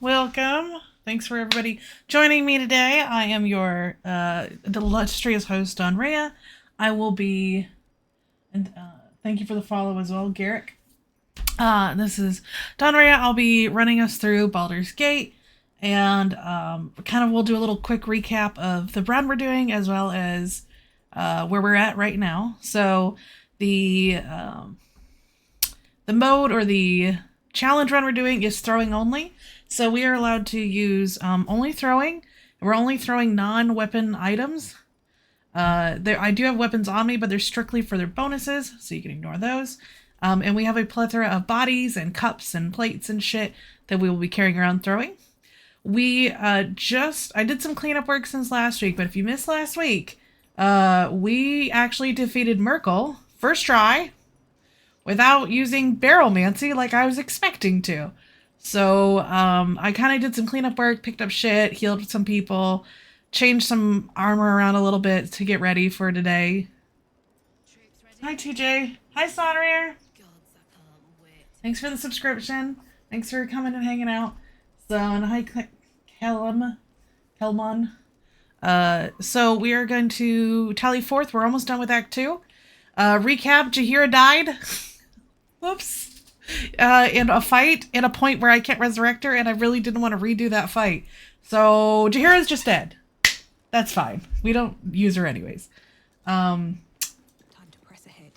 welcome. Thanks for everybody joining me today. I am your illustrious host, Rhea. I will be, and thank you for the follow as well, Garrick. This is Rhea. I'll be running us through Baldur's Gate, and we'll do a little quick recap of the run we're doing as well as where we're at right now. So the mode or the challenge run we're doing is throwing only. So we are allowed to use only throwing. We're only throwing non-weapon items. I do have weapons on me, but they're strictly for their bonuses, so you can ignore those. And we have a plethora of bodies and cups and plates and shit that we will be carrying around throwing. I did some cleanup work since last week, but if you missed last week, we actually defeated Merkel first try without using barrelmancy like I was expecting to. So I kind of did some cleanup work, picked up shit, healed some people, changed some armor around a little bit to get ready for today. Hi TJ. Hi Sonrier. Thanks for the subscription. Thanks for coming and hanging out. So, and hi Kelmon. So we are going to tally forth. We're almost done with Act 2. Recap, Jaheira died. Whoops. In a fight, in a point where I can't resurrect her, and I really didn't want to redo that fight. So Jaheira's just dead. That's fine. We don't use her anyways. Time to press ahead.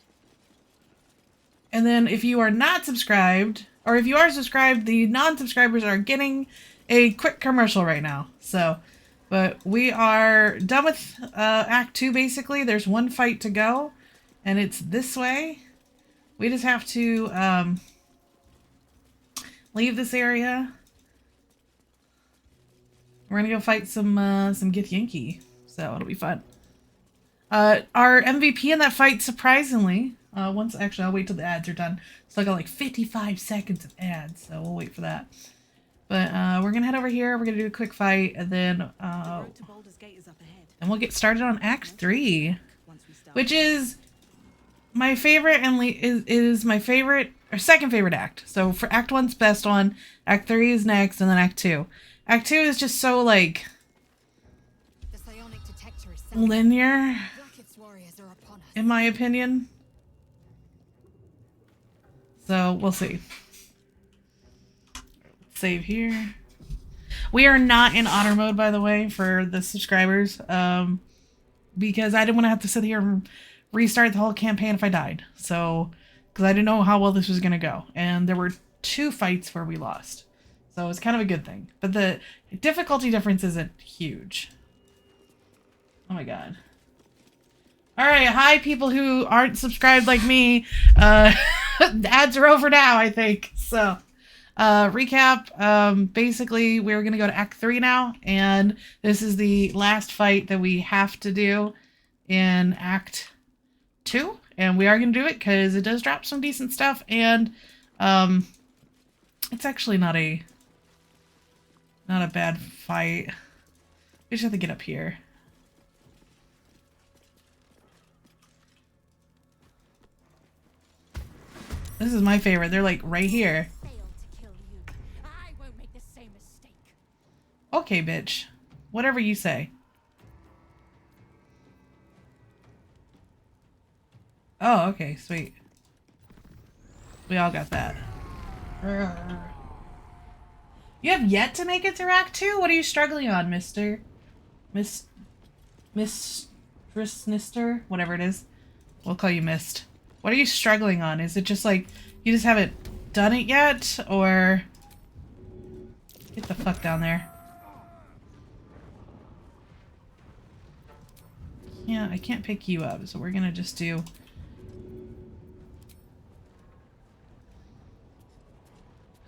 And then if you are not subscribed, or if you are subscribed, the non-subscribers are getting a quick commercial right now. So, but we are done with Act 2 basically. There's one fight to go, and it's this way. We just have to leave this area. We're gonna go fight some Githyanki, so it'll be fun. Our MVP in that fight, surprisingly, I'll wait till the ads are done. So I got like 55 seconds of ads, so we'll wait for that. But we're gonna head over here. We're gonna do a quick fight, and then we'll get started on Act 3, which is my favorite and is my favorite or second favorite act. So for Act 1's best one, Act 3 is next, and then Act 2. Act 2 is just so like linear, in my opinion. So we'll see. Save here. We are not in honor mode, by the way, for the subscribers, because I didn't want to have to sit here and restart the whole campaign if I died. So, because I didn't know how well this was going to go. And there were 2 fights where we lost. So it's kind of a good thing. But the difficulty difference isn't huge. Oh my god. Alright, hi people who aren't subscribed like me. Ads are over now, I think. So, recap. Basically, we're going to go to Act 3 now. And this is the last fight that we have to do in Act 2. And we are going to do it because it does drop some decent stuff. And it's actually not a bad fight. We just have to get up here. This is my favorite. They're like right here. Okay, bitch. Whatever you say. Oh, okay, sweet. We all got that. You have yet to make it through Act 2? What are you struggling on, Mister? Mistress Nister? Whatever it is. We'll call you Mist. What are you struggling on? Is it just like, you just haven't done it yet? Or... Get the fuck down there. Yeah, I can't pick you up, so we're gonna just do...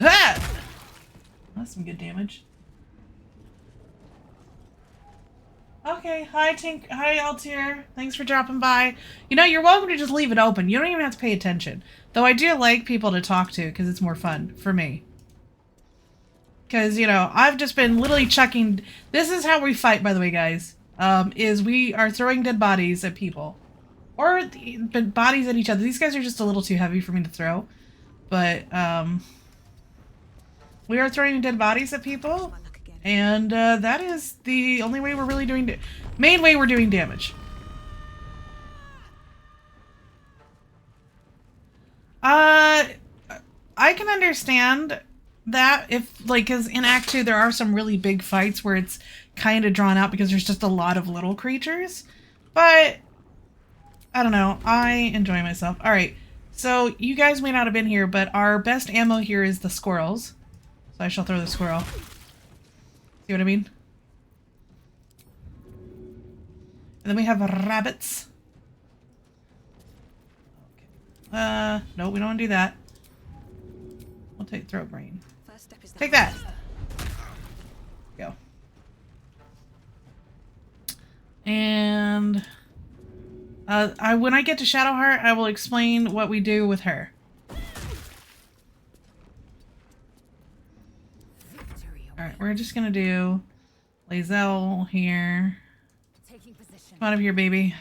Ah! That's some good damage. Okay, hi Altier. Thanks for dropping by. You know, you're welcome to just leave it open. You don't even have to pay attention. Though I do like people to talk to, because it's more fun for me. Because, you know, I've just been literally chucking... This is how we fight, by the way, guys. Is we are throwing dead bodies at people. Or bodies at each other. These guys are just a little too heavy for me to throw. But, We are throwing dead bodies at people, and that is the only way we're really doing main way we're doing damage. I can understand that if, like, because in Act 2 there are some really big fights where it's kind of drawn out because there's just a lot of little creatures, but I don't know. I enjoy myself. All right, so you guys may not have been here, but our best ammo here is the squirrels. So I shall throw the squirrel. See what I mean? And then we have rabbits. Okay. No, we don't want to do that. We'll take throat brain. Take that. Go. And when I get to Shadowheart, I will explain what we do with her. Alright, we're just gonna do Lae'zel here. Come out of here, baby.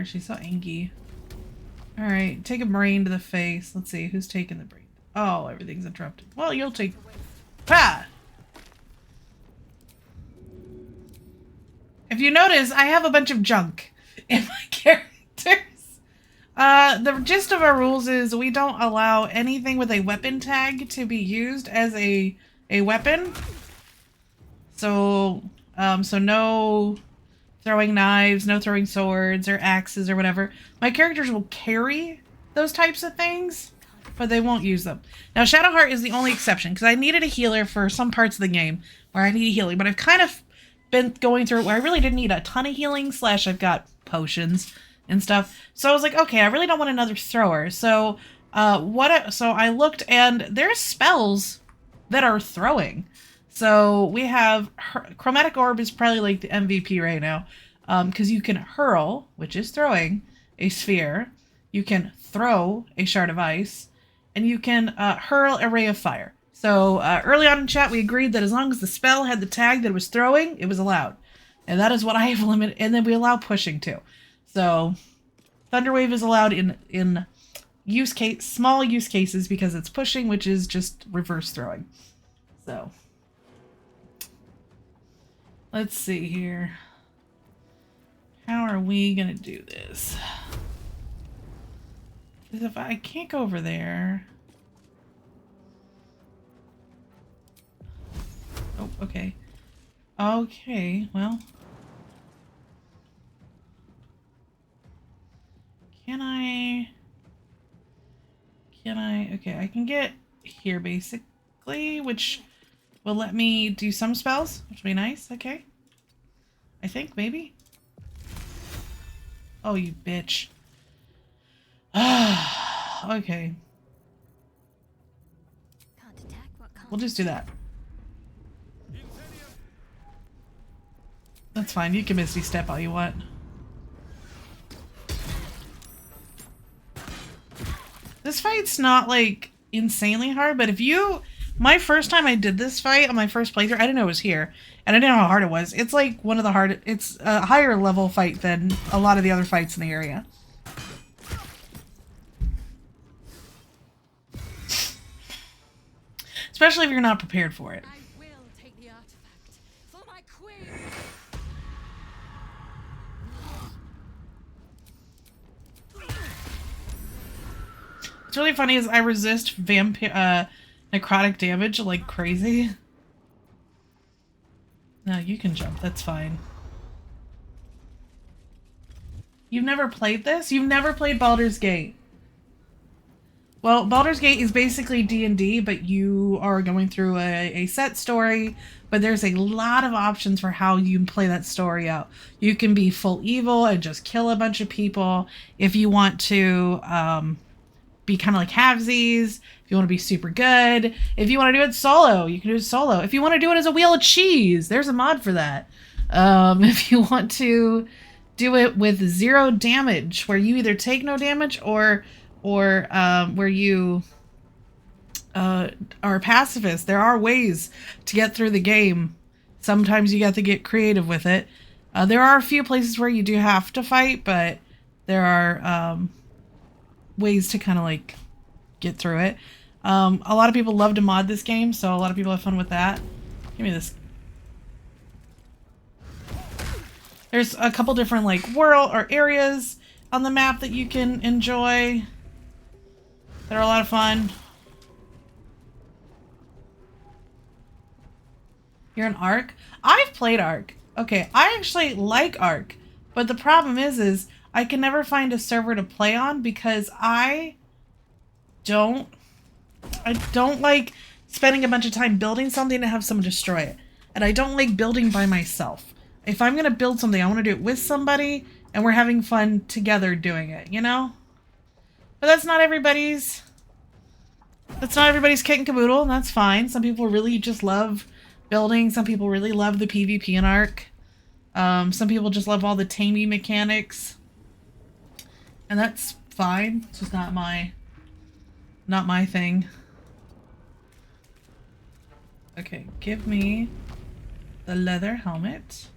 She's so angry. Alright, take a brain to the face. Let's see, who's taking the brain? Oh, everything's interrupted. Well, you'll take... Pa! If you notice, I have a bunch of junk in my characters. The gist of our rules is we don't allow anything with a weapon tag to be used as a weapon. So no throwing knives, no throwing swords or axes or whatever. My characters will carry those types of things, but they won't use them. Now, Shadowheart is the only exception, because I needed a healer for some parts of the game where I need healing, but I've kind of been going through it where I really didn't need a ton of healing, / I've got potions and stuff. So I was like, okay, I really don't want another thrower. So so I looked, and there's spells that are throwing. So we have Chromatic Orb is probably like the MVP right now, because you can hurl, which is throwing, a sphere. You can throw a shard of ice, and you can hurl a ray of fire. So early on in chat, we agreed that as long as the spell had the tag that it was throwing, it was allowed. And that is what I have limited. And then we allow pushing too. So Thunderwave is allowed in small use cases because it's pushing, which is just reverse throwing. So let's see here. How are we gonna do this? Because if I can't go over there. Oh, okay. Okay, well. Can I... Okay, I can get here basically, which will let me do some spells, which will be nice. Okay. I think, maybe. Oh, you bitch. Okay. We'll just do that. That's fine. You can Misty Step all you want. This fight's not, like, insanely hard, but if you... My first time I did this fight on my first playthrough, I didn't know it was here, and I didn't know how hard it was. It's, like, one of the hardest... It's a higher level fight than a lot of the other fights in the area. Especially if you're not prepared for it. I will take the artifact for my queen. What's really funny is I resist necrotic damage like crazy. No, you can jump. That's fine. You've never played this? You've never played Baldur's Gate? Well, Baldur's Gate is basically D&D, but you are going through a set story, but there's a lot of options for how you can play that story out. You can be full evil and just kill a bunch of people. If you want to be kind of like halvesies, if you want to be super good, if you want to do it solo, you can do it solo. If you want to do it as a wheel of cheese, there's a mod for that. If you want to do it with 0 damage, where you either take no damage or where you are pacifist. There are ways to get through the game. Sometimes you have to get creative with it. There are a few places where you do have to fight, but there are ways to kind of like get through it. A lot of people love to mod this game, so a lot of people have fun with that. Give me this. There's a couple different like world or areas on the map that you can enjoy that are a lot of fun. You're an Ark? I've played Ark. Okay, I actually like Ark, but the problem is I can never find a server to play on because I don't like spending a bunch of time building something to have someone destroy it. And I don't like building by myself. If I'm going to build something, I want to do it with somebody and we're having fun together doing it, you know? But that's not everybody's kit and caboodle, and that's fine. Some people really just love building. Some people really love the PvP in Ark. Some people just love all the tamey mechanics. And that's fine. It's just not my thing. Okay, give me the leather helmet.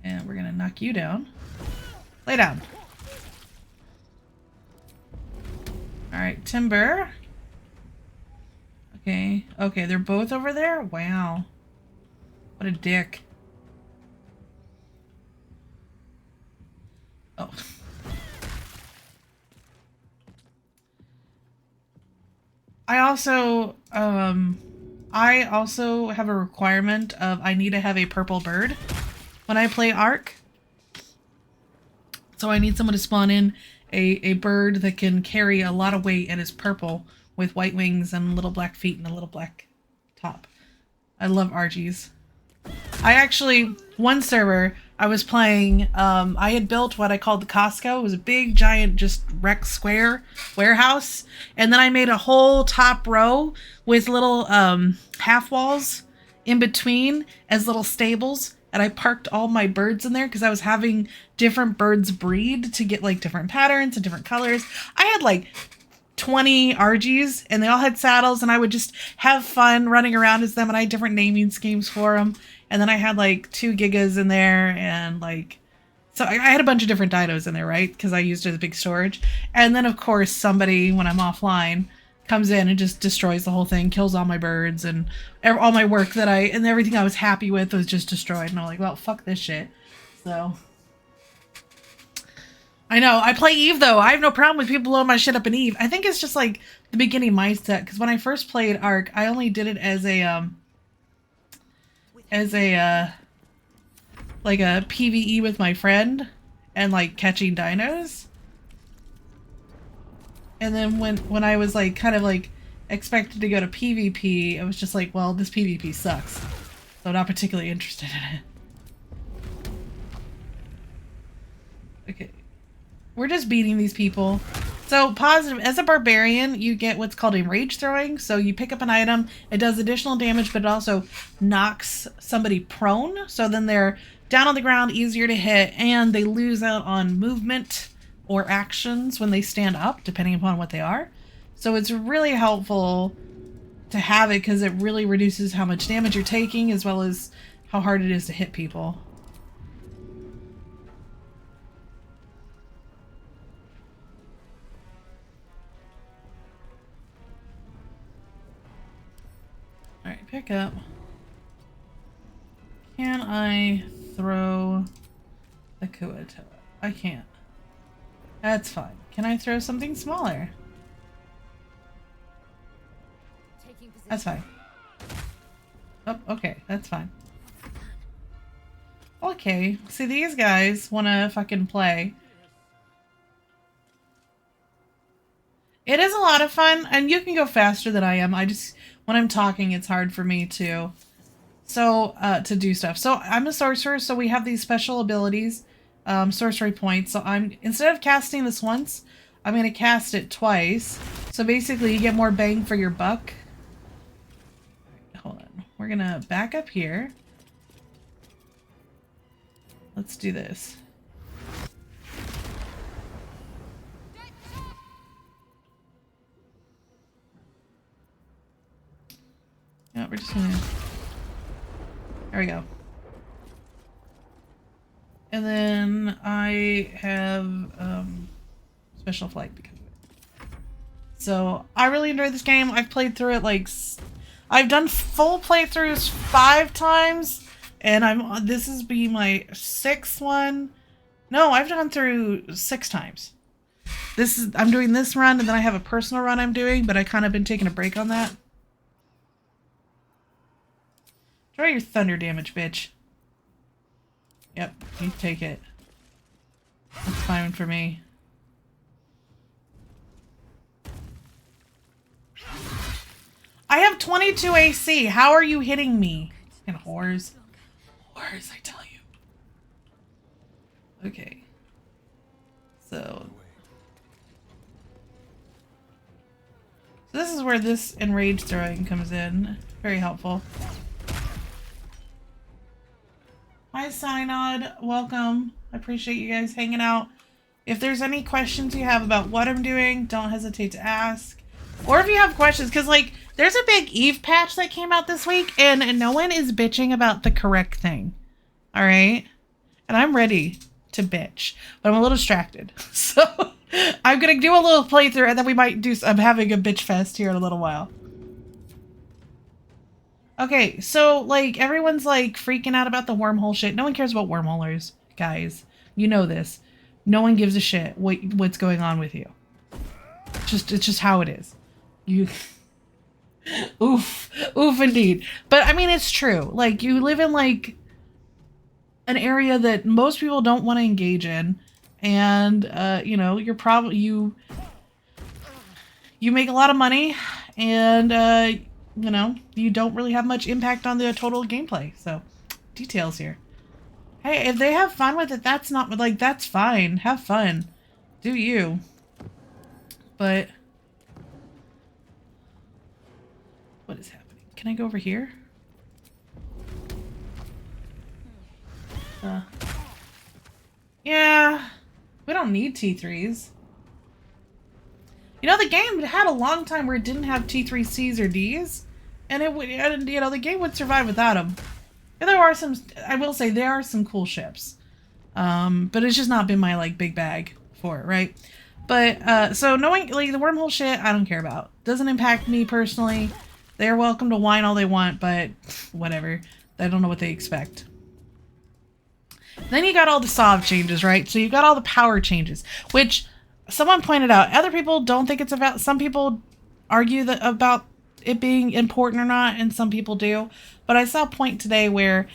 And we're gonna knock you down. Lay down. Alright, timber. Okay, okay, they're both over there? Wow. What a dick. Oh. I also have a requirement of I need to have a purple bird when I play Ark. So I need someone to spawn in a bird that can carry a lot of weight and is purple with white wings and little black feet and a little black top. I love RGs. I actually, one server I was playing, I had built what I called the Costco. It was a big, giant, just wreck square warehouse. And then I made a whole top row with little half walls in between as little stables. And I parked all my birds in there because I was having different birds breed to get like different patterns and different colors. I had like 20 RGs and they all had saddles and I would just have fun running around as them, and I had different naming schemes for them. And then I had like 2 gigas in there and like, so I had a bunch of different dinos in there, right? Because I used it as big storage. And then of course somebody, when I'm offline, comes in and just destroys the whole thing, kills all my birds, and all my work and everything I was happy with was just destroyed. And I'm like, well, fuck this shit. So I know. I play Eve, though. I have no problem with people blowing my shit up in Eve. I think it's just, like, the beginning mindset. Because when I first played Ark, I only did it as a PvE with my friend. And, like, catching dinos. And then when I was, like, kind of, like, expected to go to PvP, it was just like, well, this PvP sucks. So I'm not particularly interested in it. Okay. We're just beating these people. So positive, as a barbarian, you get what's called a rage throwing. So you pick up an item, it does additional damage, but it also knocks somebody prone. So then they're down on the ground, easier to hit, and they lose out on movement or actions when they stand up, depending upon what they are. So it's really helpful to have it because it really reduces how much damage you're taking as well as how hard it is to hit people. Alright, pick up. Can I throw the Kuatoa? I can't. That's fine. Can I throw something smaller? That's fine. Oh, okay. That's fine. Okay. See, these guys want to fucking play. It is a lot of fun, and you can go faster than I am. When I'm talking, it's hard for me to do stuff. So I'm a sorcerer, so we have these special abilities, sorcery points. So instead of casting this once, I'm going to cast it twice. So basically you get more bang for your buck. Hold on. We're going to back up here. Let's do this. Yeah, we're just gonna... There we go. And then I have special flight because of it. So I really enjoyed this game. I've played through it like I've done full playthroughs 5 times, and this is be my 6th one. No, I've gone through 6 times. I'm doing this run, and then I have a personal run I'm doing, but I kind of been taking a break on that. Try your thunder damage, bitch. Yep, you take it. That's fine for me. I have 22 AC. How are you hitting me? Fucking whores. Whores, I tell you. Okay. So this is where this enraged throwing comes in. Very helpful. Hi, Synod. Welcome. I appreciate you guys hanging out. If there's any questions you have about what I'm doing, don't hesitate to ask. Or if you have questions, because, like, there's a big Eve patch that came out this week, and no one is bitching about the correct thing. Alright? And I'm ready to bitch. But I'm a little distracted. So, I'm going to do a little playthrough, and then we might do I'm having a bitch fest here in a little while. Okay, so, like, everyone's, like, freaking out about the wormhole shit. No one cares about wormholers, guys. You know this. No one gives a shit what's going on with you. It's just how it is. You... Oof. Oof, indeed. But, I mean, it's true. Like, you live in, like, an area that most people don't want to engage in. And, you know, you're probably... You make a lot of money, and, you know, you don't really have much impact on the total gameplay. So, details here. Hey, if they have fun with it, that's not, like, that's fine. Have fun. Do you. But... what is happening? Can I go over here? Yeah. We don't need T3s. You know, the game had a long time where it didn't have T3Cs or Ds. And it would, you know, the game would survive without them. And there are some, I will say, there are some cool ships. But it's just not been my, like, big bag for it, right? But, so knowing, like, the wormhole shit, I don't care about. Doesn't impact me personally. They're welcome to whine all they want, but whatever. I don't know what they expect. Then you got all the SOV changes, right? So you got all the power changes, which someone pointed out. Other people don't think it's about, some people argue that about it being important or not, and some people do. But I saw a point today where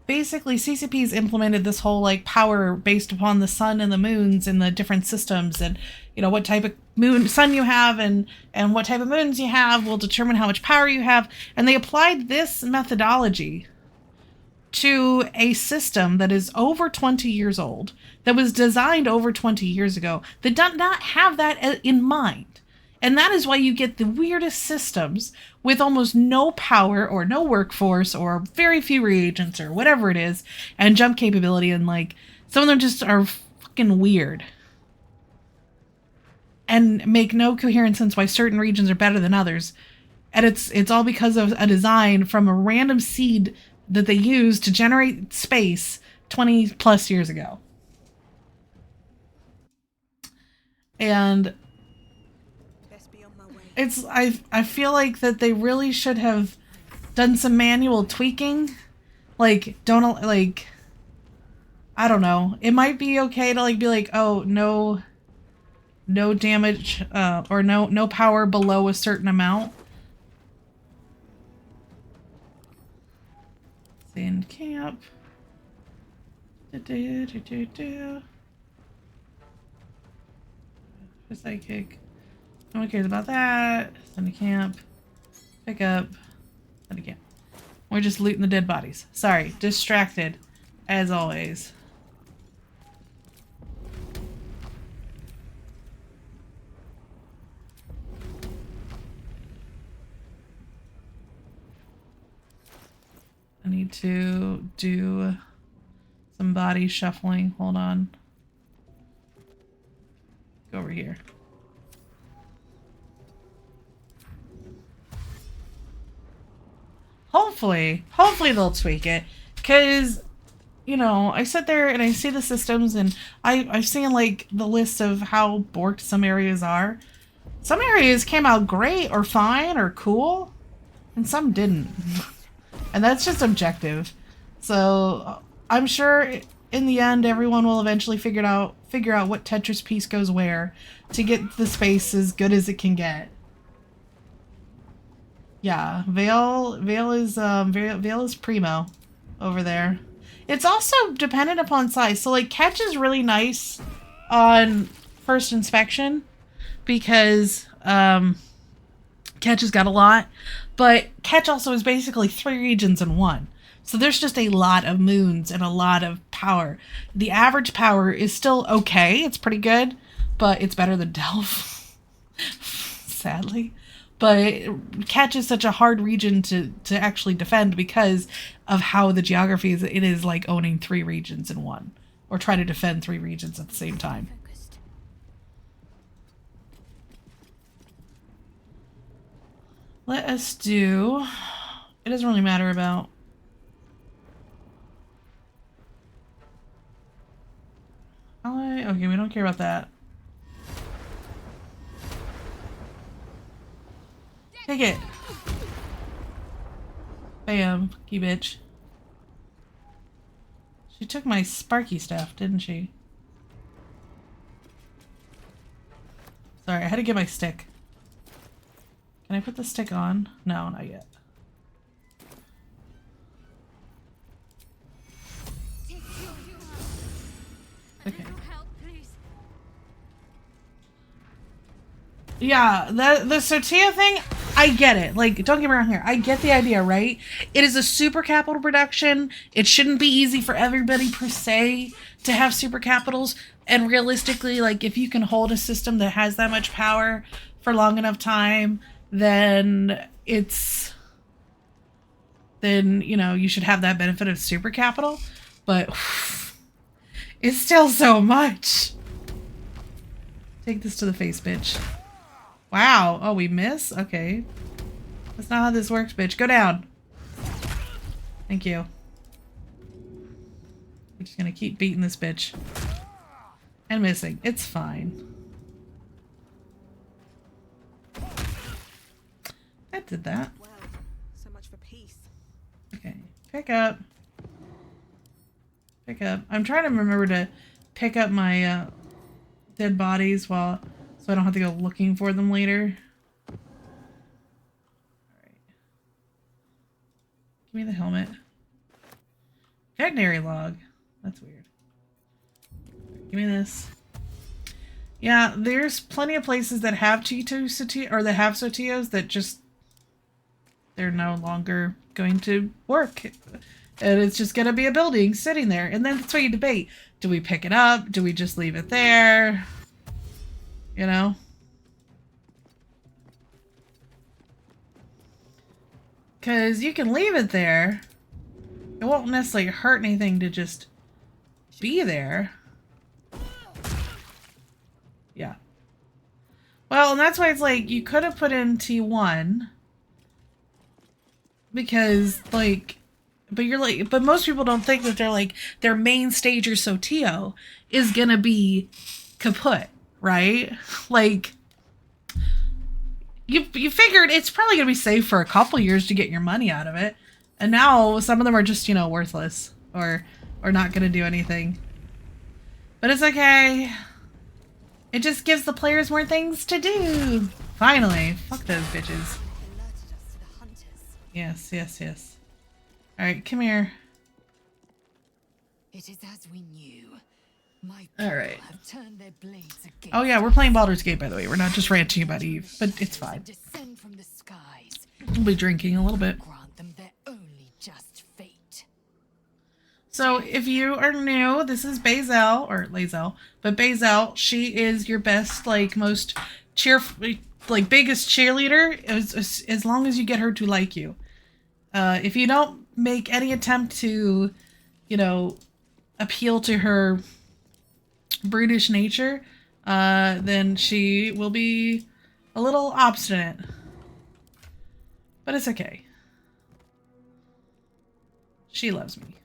basically CCP's implemented this whole, like, power based upon the sun and the moons and the different systems, and, you know, what type of sun you have and what type of moons you have will determine how much power you have. And they applied this methodology to a system that is over 20 years old, that was designed over 20 years ago, that does not have that in mind. And that is why you get the weirdest systems with almost no power or no workforce or very few reagents or whatever it is, and jump capability, and, like, some of them just are fucking weird and make no coherent sense why certain regions are better than others. And it's all because of a design from a random seed that they used to generate space 20 plus years ago. And it's, I feel like that they really should have done some manual tweaking. Like, don't, like, I don't know. It might be okay to, like, be like, oh, no damage, or no power below a certain amount. Sand camp. Psychic. No one cares about that. Send a camp. Pick up. Send a camp. We're just looting the dead bodies. Sorry. Distracted. As always. I need to do some body shuffling. Hold on. Go over here. Hopefully they'll tweak it, because you know, I sit there and I see the systems, and I've seen like the list of how borked some areas are. Some areas came out great or fine or cool, and some didn't. And that's just objective. So I'm sure in the end everyone will eventually figure out what Tetris piece goes where to get the space as good as it can get. Yeah, Vale is primo over there. It's also dependent upon size. So like Catch is really nice on first inspection because Catch has got a lot, but Catch also is basically 3 regions in one. So there's just a lot of moons and a lot of power. The average power is still okay. It's pretty good, but it's better than Delph, sadly. But Catch is such a hard region to actually defend because of how the geography is. It is like owning 3 regions in one, or trying to defend 3 regions at the same time. Let us do... It doesn't really matter about... Okay, we don't care about that. Take it! Bam, you bitch. She took my sparky stuff, didn't she? Sorry, I had to get my stick. Can I put the stick on? No, not yet. Okay. Yeah, the Sotia thing, I get it. Like, don't get me wrong here. I get the idea, right? It is a super capital production. It shouldn't be easy for everybody per se to have super capitals. And realistically, like, if you can hold a system that has that much power for long enough time, then you know, you should have that benefit of super capital. But it's still so much. Take this to the face, bitch. Wow. Oh, we miss? Okay. That's not how this works, bitch. Go down. Thank you. We're just gonna keep beating this bitch. And missing. It's fine. That did that. Well, so much for peace. Okay. Pick up. Pick up. I'm trying to remember to pick up my dead bodies so I don't have to go looking for them later. Alright. Give me the helmet. Veterinary log. That's weird. Give me this. Yeah, there's plenty of places that have Sotios, or that have Sotios that just... they're no longer going to work. And it's just going to be a building sitting there. And then that's why you debate. Do we pick it up? Do we just leave it there? You know? Because you can leave it there. It won't necessarily hurt anything to just be there. Yeah. Well, and that's why it's like, you could have put in T1. Because, like... But most people don't think that they're like, their main stage or Sotio is gonna be kaput, right? Like, you figured it's probably gonna be safe for a couple years to get your money out of it. And now some of them are just, you know, worthless or not gonna do anything. But it's okay. It just gives the players more things to do. Finally. Fuck those bitches. Yes, yes, yes. Alright, come here. It is as we knew. My Alright. have turned their blades against Oh yeah, we're playing Baldur's Gate, by the way. We're not just ranting about Eve, but it's fine. descend from the skies. We'll be drinking a little bit. Grant them their only just fate. So if you are new, this is Bazel, or Lazel, but Bazel, she is your best, like, most cheerful, like, biggest cheerleader, as long as you get her to like you. If you don't make any attempt to, you know, appeal to her brutish nature, then she will be a little obstinate. But it's okay. She loves me.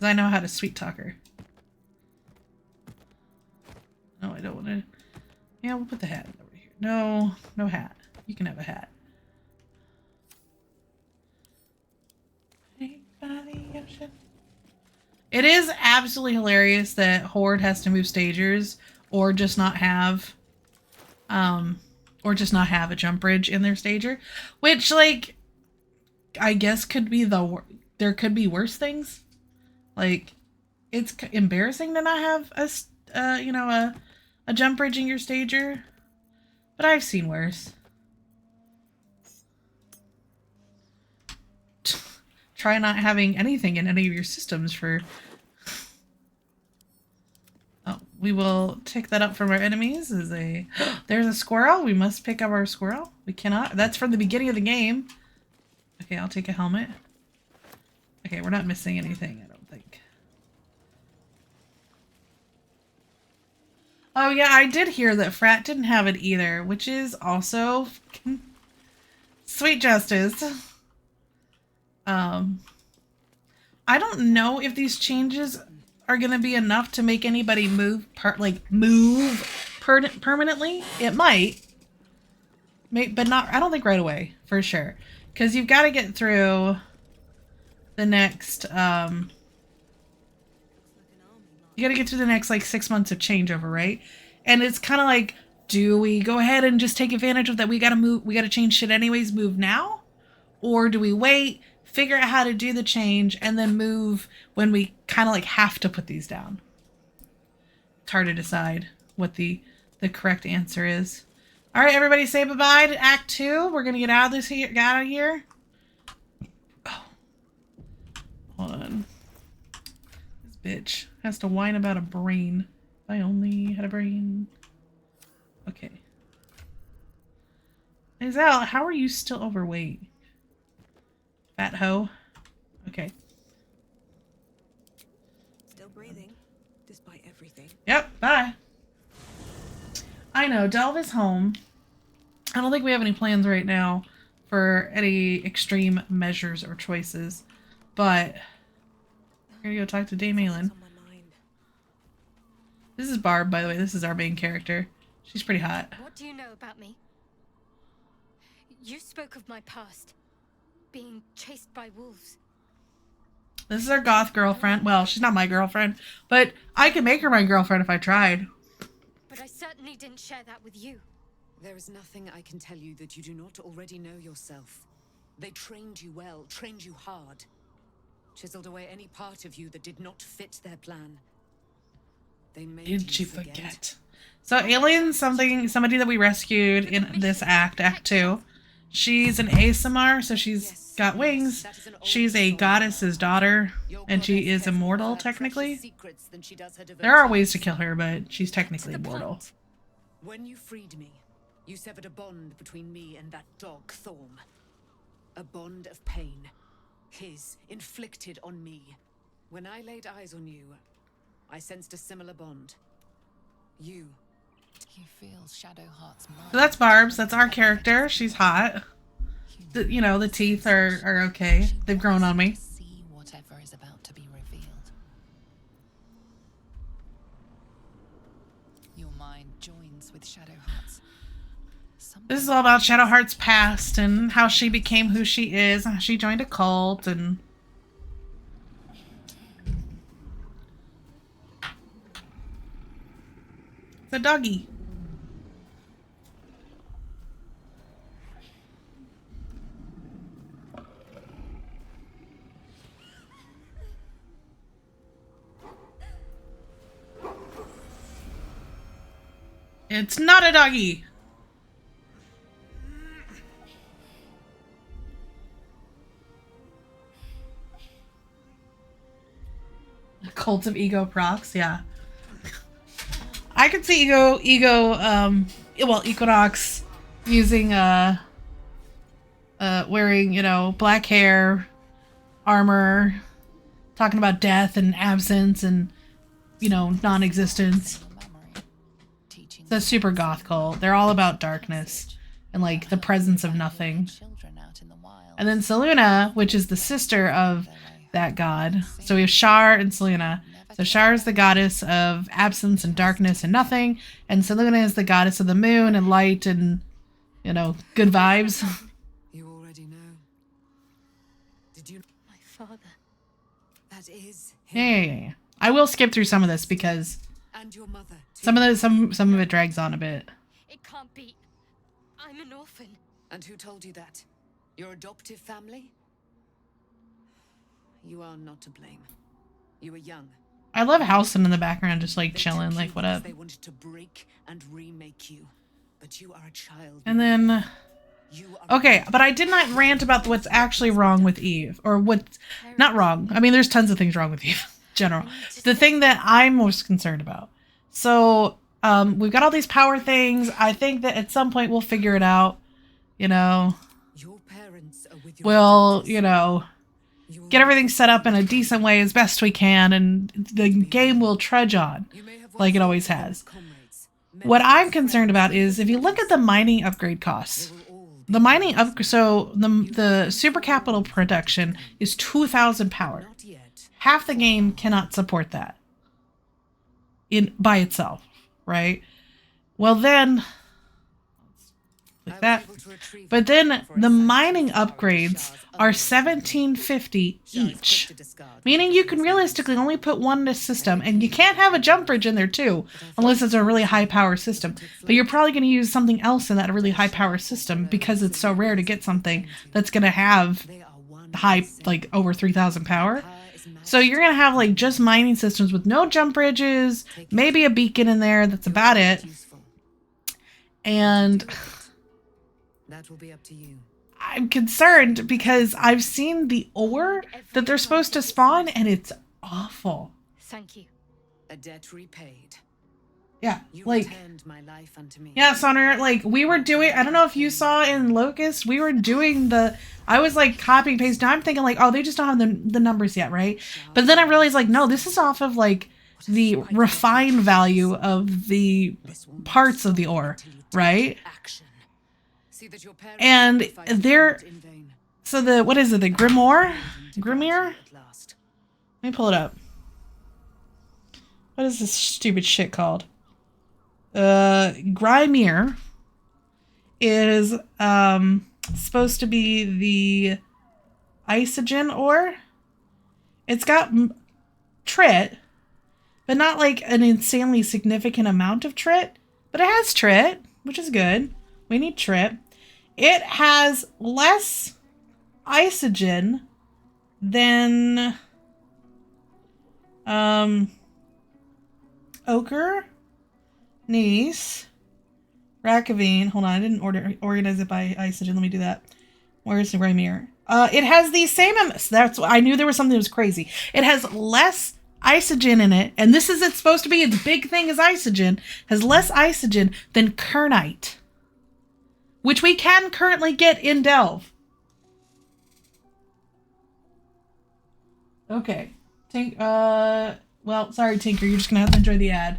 Because I know how to sweet talk her. No, I don't want to. Yeah, we'll put the hat over here. No, no hat. You can have a hat. It is absolutely hilarious that Horde has to move stagers or just not have a jump bridge in their stager, which, like, I guess could be there could be worse things. Like, it's embarrassing to not have a jump bridge in your stager, but I've seen worse. Try not having anything in any of your systems for... Oh, we will take that up from our enemies as a... There's a squirrel. We must pick up our squirrel. We cannot. That's from the beginning of the game. Okay, I'll take a helmet. Okay, we're not missing anything, I don't think. Oh yeah, I did hear that Frat didn't have it either, which is also sweet justice. I don't know if these changes are going to be enough to make anybody move permanently. It might. But not, I don't think right away, for sure. Because you've got to get through the next, you got to get through the next, like, 6 months of changeover, right? And it's kind of like, do we go ahead and just take advantage of that? We got to change shit anyways, move now? Or do we wait, figure out how to do the change, and then move when we kind of, like, have to put these down? It's hard to decide what the correct answer is. All right, everybody say bye-bye to Act 2. We're going to get out of here. Oh. Hold on. This bitch has to whine about a brain. If I only had a brain. Okay. Azal, how are you still overweight? Fat hoe. Okay. Still breathing, despite everything. Yep, bye. I know, Delve is home. I don't think we have any plans right now for any extreme measures or choices, but we're gonna go talk to Dame Aelin. This is Barb, by the way. This is our main character. She's pretty hot. What do you know about me? You spoke of my past, being chased by wolves. This is our goth girlfriend. Well, she's not my girlfriend, but I could make her my girlfriend if I tried. But I certainly didn't share that with you. There is nothing I can tell you that you do not already know yourself. They trained you well, trained you hard. Chiseled away any part of you that did not fit their plan. They made Did she forget? So Alien, somebody that we rescued in this Act 2. She's an ASMR, so she's got wings. She's a goddess's daughter, and she is immortal, technically. There are ways to kill her, but she's technically immortal. When you freed me, you severed a bond between me and that dog, Thorm. A bond of pain. His, inflicted on me. When I laid eyes on you, I sensed a similar bond. You feel Shadowheart's mind. So that's Barb's. That's our character. She's hot. The teeth are okay. They've grown on me. See whatever is about to be revealed. Your mind joins with Shadowheart's. This is all about Shadowheart's past and how she became who she is. How she joined a cult and... The doggy. It's not a doggy. Cult of Ego procs, yeah. I could see Equinox using wearing, black hair, armor, talking about death and absence and, non-existence. It's a super goth cult. They're all about darkness and, like, the presence of nothing. And then Seluna, which is the sister of that god. So we have Shar and Selena. So Shar is the goddess of absence and darkness and nothing, and Selena is the goddess of the moon and light and, you know, good vibes. You already know. Did you? My father. That is Yeah, him. yeah, yeah. I will skip through some of this because And your mother, too. some of it drags on a bit. It can't be. I'm an orphan. And who told you that? Your adoptive family? You are not to blame. You were young. I love Halson in the background, just like They chilling, took like you what because up. They wanted to break and remake you. But you are a child. And then, You are okay, but I did not rant about what's actually wrong with Eve, or what's not wrong. I mean, there's tons of things wrong with Eve, in general. The thing that I'm most concerned about. So, we've got all these power things. I think that at some point we'll figure it out. You know, Your parents are with your we'll, daughters. you know, You will get everything set up in a decent way as best we can, and the game will trudge on You may have like it once always thought of them has. as comrades, What members, I'm concerned about is if you look at the mining upgrade costs. they will all be The mining friends. so the super capital production is 2,000 power. Not yet. Half the game cannot support that in by itself, right? Well then, I like was that. able to retrieve But them then for a the sanctuary mining power of upgrades Shah's are underworld. 1750 Shah is quick each. to discard Meaning what you he can doesn't realistically use. only put one in a system, and you can't have a jump bridge in there too, unless it's a really high power system. But you're probably going to use something else in that really high power system because it's so rare to get something that's going to have They are one high, and the same. like over 3,000 power. Power is matched. So you're going to have like just mining systems with no jump bridges, maybe a beacon in there. That's about it. Useful. And That will be up to you. I'm concerned because I've seen the ore that they're supposed to spawn, and it's awful. Thank you. A debt repaid. Yeah, You like, returned my life unto me. yeah, Sonner, like, we were doing, I don't know if you saw in Locust, we were doing I was like copy and paste. Now I'm thinking like, oh, they just don't have the numbers yet, right? But then I realized like, no, this is off of like the refined value of the This will not parts of the stop ore, until you take right? action. See that your parents And sacrificed they're- not in vain. So what is it, the Grimoire? Grimoire? At last. Let me pull it up. What is this stupid shit called? Grimoire is supposed to be the isogen ore. It's got trit, but not like an insanely significant amount of trit. But it has trit, which is good. We need trit. It has less isogen than ochre, gneiss, racavine. Hold on, I didn't organize it by isogen. Let me do that. Where's the Grimoire? It has the same. That's I knew there was something that was crazy. It has less isogen in it, and this is it's supposed to be its big thing is isogen. Has less isogen than kernite, which we can currently get in Delve. Okay. Well, sorry, Tinker. You're just gonna have to enjoy the ad.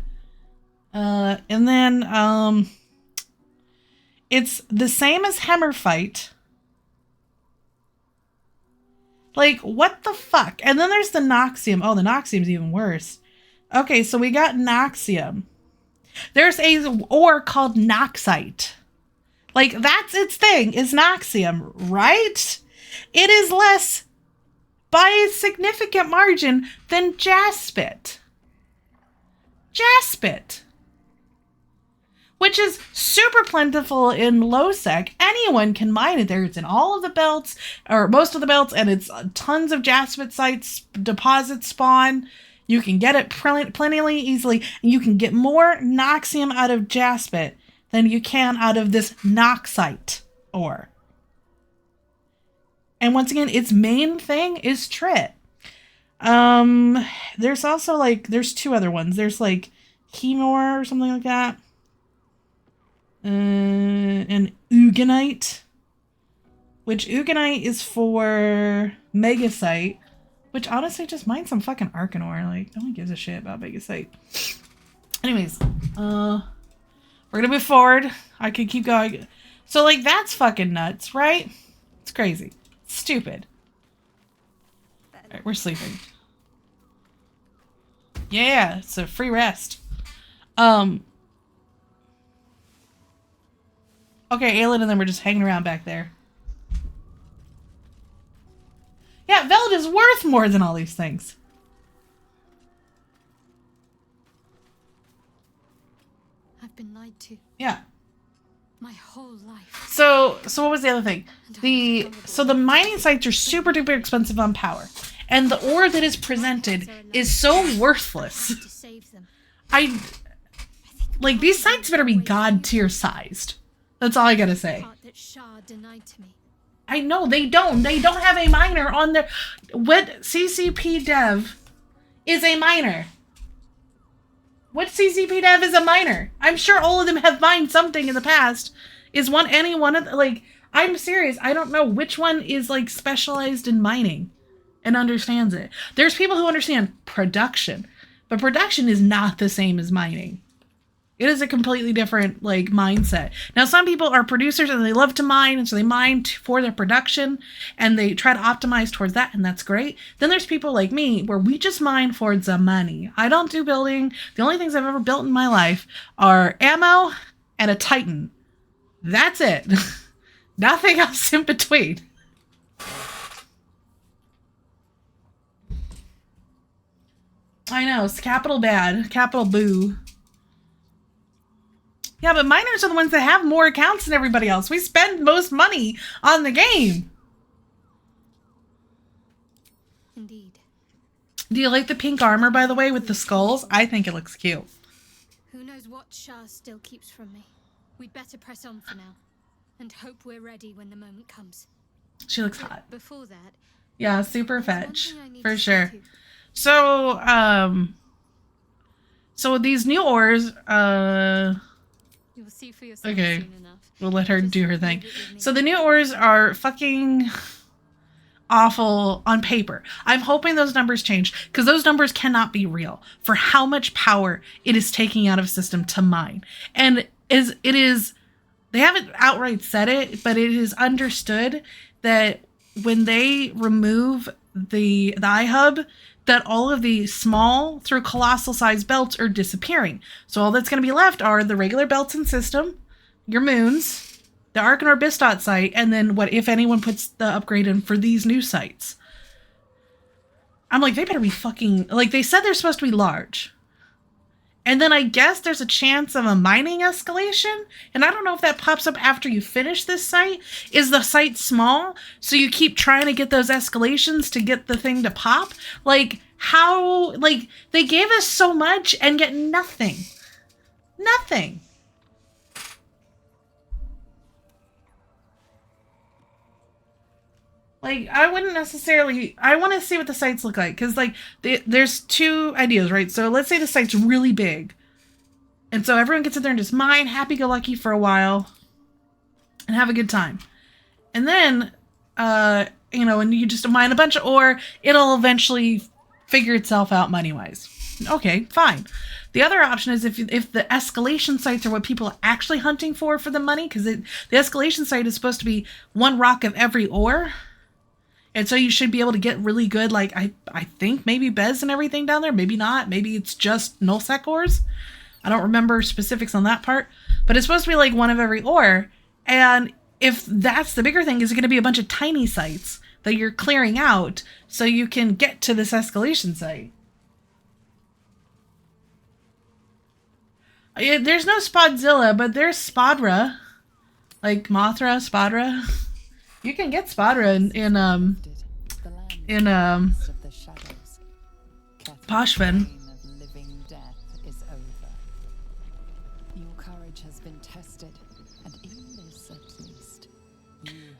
And then, it's the same as Hammerfight. Like, what the fuck? And then there's the Noxium. Oh, the Noxium's even worse. Okay, so we got Noxium. There's a ore called Noxite. Like, that's its thing, is Noxium, right? It is less by a significant margin than Jaspit. Jaspit. Which is super plentiful in low sec. Anyone can mine it there. It's in all of the belts, or most of the belts, and it's tons of Jaspit sites, deposits spawn. You can get it plentifully easily, and you can get more Noxium out of Jaspit than you can out of this Noxite ore. And once again, its main thing is trit. There's also like, there's two other ones. There's like Chemor or something like that. And Uganite. Which Uganite is for Megasite. Which honestly, just mine some fucking Arcanor. Like, no one gives a shit about Megasite. Anyways, we're gonna move forward. I could keep going. So like, that's fucking nuts, right? It's crazy. Stupid. Then Alright, we're sleeping. Yeah, it's a free rest. Okay, Aelin and them were just hanging around back there. Yeah, Veld is worth more than all these things. I've been lied to Yeah. my whole life. So what was the other thing? The mining sites are super duper expensive on power. And the ore that is presented is so worthless. To save them. Like, these sites better be god tier sized. That's all I gotta say. Part that Shah denied to me. I know, they don't. They don't have a miner on their... What CCP dev is a miner? What CCP dev is a miner? I'm sure all of them have mined something in the past. Is any one of... Like, I'm serious. I don't know which one is, like, specialized in mining and understands it. There's people who understand production. But production is not the same as mining. It is a completely different, like, mindset. Now, some people are producers and they love to mine, and so they mine for their production, and they try to optimize towards that, and that's great. Then there's people like me, where we just mine for the money. I don't do building. The only things I've ever built in my life are ammo and a Titan. That's it. Nothing else in between. I know, it's capital bad, capital boo. Yeah, but miners are the ones that have more accounts than everybody else. We spend most money on the game. Indeed. Do you like the pink armor, by the way, with the skulls? I think it looks cute. Who knows what Shah still keeps from me? We'd better press on for now, and hope we're ready when the moment comes. She looks hot. Before that, Yeah, super fetch. one thing I need For to sure. see to. So these new ores, You'll see for yourself okay. soon enough. We'll let her Just do her leave thing. it with me. So the new ores are fucking awful on paper. I'm hoping those numbers change, because those numbers cannot be real for how much power it is taking out of system to mine. And they haven't outright said it, but it is understood that when they remove the iHub, that all of the small through colossal size belts are disappearing. So all that's going to be left are the regular belts in system, your moons, the Arcanor Bistot site, and then what if anyone puts the upgrade in for these new sites. I'm like, they better be fucking... Like, they said they're supposed to be large. And then I guess there's a chance of a mining escalation. And I don't know if that pops up after you finish this site. Is the site small? So you keep trying to get those escalations to get the thing to pop? Like, how... Like, they gave us so much and get nothing. Nothing. Like, I wouldn't necessarily... I want to see what the sites look like. Because, like, there's two ideas, right? So let's say the site's really big. And so everyone gets in there and just mine happy-go-lucky for a while. And have a good time. And then, you know, and you just mine a bunch of ore, it'll eventually figure itself out money-wise. Okay, fine. The other option is if the escalation sites are what people are actually hunting for the money. Because the escalation site is supposed to be one rock of every ore. And so you should be able to get really good, like, I think maybe Bez and everything down there. Maybe not. Maybe it's just nullsec ores. I don't remember specifics on that part. But it's supposed to be, like, one of every ore. And if that's the bigger thing, is it going to be a bunch of tiny sites that you're clearing out so you can get to this escalation site? There's no Spodzilla, but there's Spodra. Like, Mothra, Spodra. You can get Spodra in Poshven.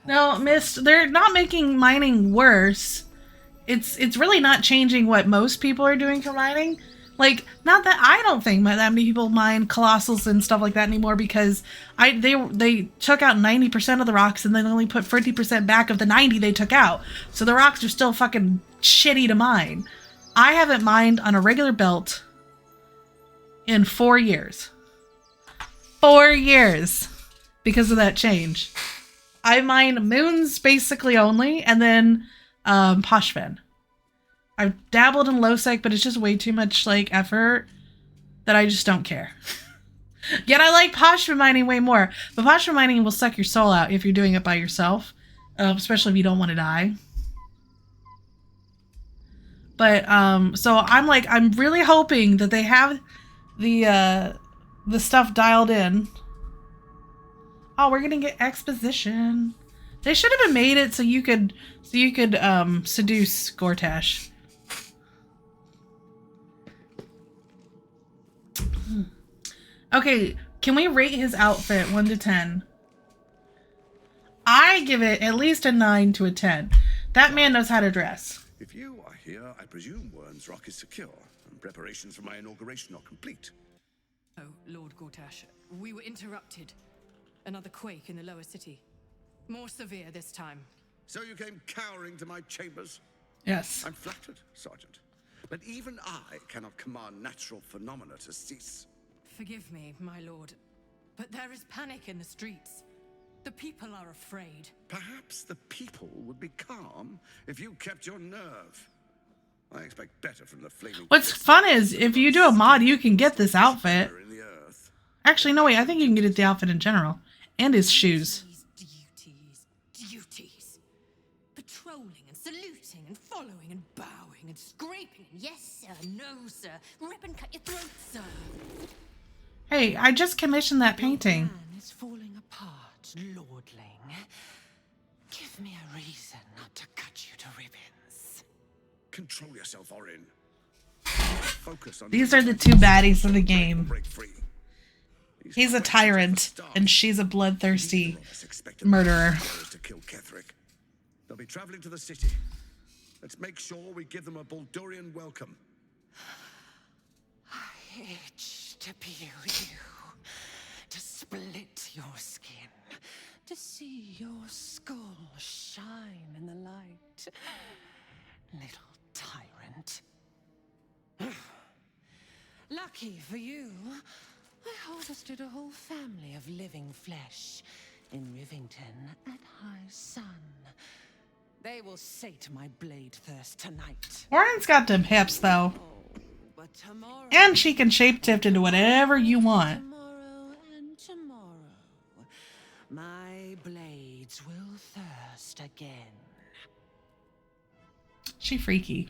No, Mist, they're not making mining worse. It's really not changing what most people are doing for mining. Like, not that I don't think that many people mine colossals and stuff like that anymore, because they took out 90% of the rocks and then only put 50% back of the 90 they took out. So the rocks are still fucking shitty to mine. I haven't mined on a regular belt in 4 years. 4 years because of that change. I mine moons basically only, and then Poshven. I've dabbled in low sec, but it's just way too much like effort that I just don't care. Yet I like Poshma mining way more. But Poshma mining will suck your soul out if you're doing it by yourself. Especially if you don't want to die. But, so I'm really hoping that they have the stuff dialed in. Oh, we're gonna get exposition. They should have made it so you could seduce Gortash. Okay, can we rate his outfit 1 to 10? I give it at least a 9 to a 10. That man knows how to dress. If you are here, I presume Wern's Rock is secure, and preparations for my inauguration are complete. Oh, Lord Gortash, we were interrupted. Another quake in the lower city. More severe this time. So you came cowering to my chambers? Yes. I'm flattered, Sergeant. But even I cannot command natural phenomena to cease. Forgive me, my lord, but there is panic in the streets. The people are afraid. Perhaps the people would be calm if you kept your nerve. I expect better from the flaming... What's fun is, if you do a mod, you can get this outfit. Actually, no, wait, I think you can get the outfit in general. And his shoes. Duties. Patrolling and saluting and following and bowing and scraping. Yes, sir. No, sir. Rip and cut your throat, sir. Hey, I just commissioned that painting. Your plan is falling apart, lordling. Give me a reason not to cut you to ribbons. Control yourself, Orin. Focus on... These are the two baddies of the game. Break free. He's a tyrant, and she's a bloodthirsty murderer. To kill Ketherick. They'll be traveling to the city. Let's make sure we give them a Baldurian welcome. I itch to peel you, to split your skin, to see your skull shine in the light. Little tyrant. Lucky for you, I harvested a whole family of living flesh in Rivington at high sun. They will sate my blade thirst tonight. Warren's got them hips, though. But tomorrow, And she can shape-shift into whatever you want. tomorrow, and tomorrow, my blades will thirst again. She freaky.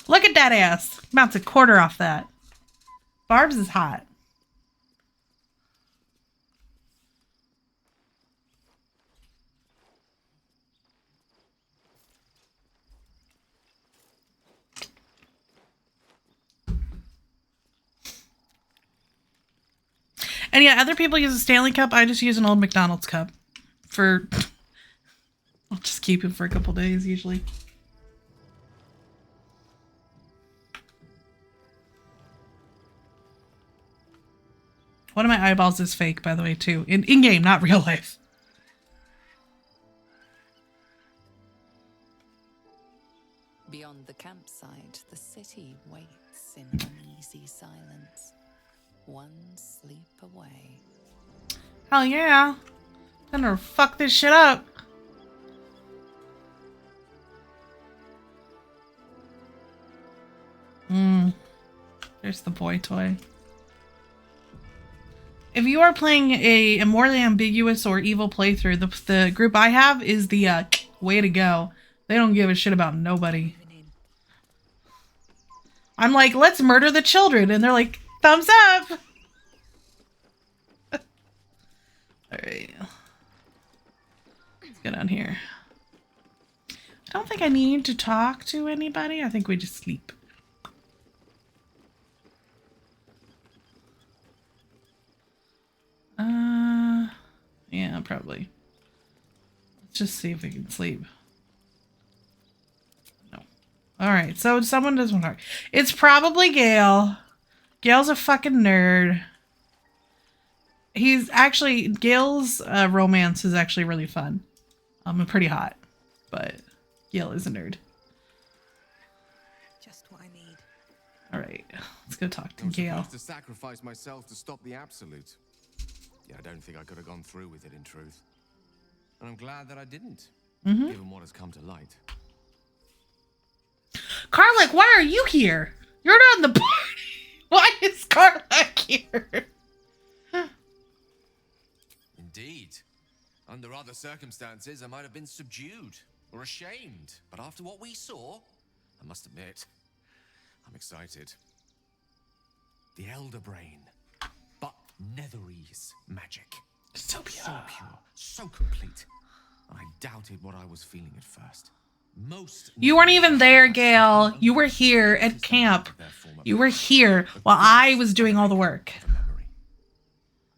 Look at that ass. Bounce a quarter off that. Barb's is hot. And yeah, other people use a Stanley cup. I just use an old McDonald's cup. I'll just keep it for a couple days usually. One of my eyeballs is fake, by the way, too. In-game, not real life. Beyond the campsite, the city waits in uneasy silence. One sleep away. Hell yeah. Gonna fuck this shit up. There's the boy toy. If you are playing a morally ambiguous or evil playthrough, the group I have is the way to go. They don't give a shit about nobody. I'm like, let's murder the children. And they're like, thumbs up. Alright. Let's go down here. I don't think I need to talk to anybody. I think we just sleep. Yeah, probably. Let's just see if we can sleep. No. Alright, so someone does want to talk. It's probably Gale. Gale's a fucking nerd. He's actually... Gale's romance is actually really fun. Pretty hot. But Gale is a nerd. Just what I need. Alright, let's go talk to I was Gale. supposed to sacrifice myself to stop the Absolute. Yeah, I don't think I could have gone through with it, in truth. And I'm glad that I didn't. given what has come to light. Karlach, why are you here? You're not in the party. Why is Karlach here? Indeed. Under other circumstances, I might have been subdued or ashamed. But after what we saw, I must admit, I'm excited. The Elder Brain, but Netherese magic. So pure. So pure, so complete. I doubted what I was feeling at first. You weren't even there, Gale. You were here at camp. You were here while I was doing all the work.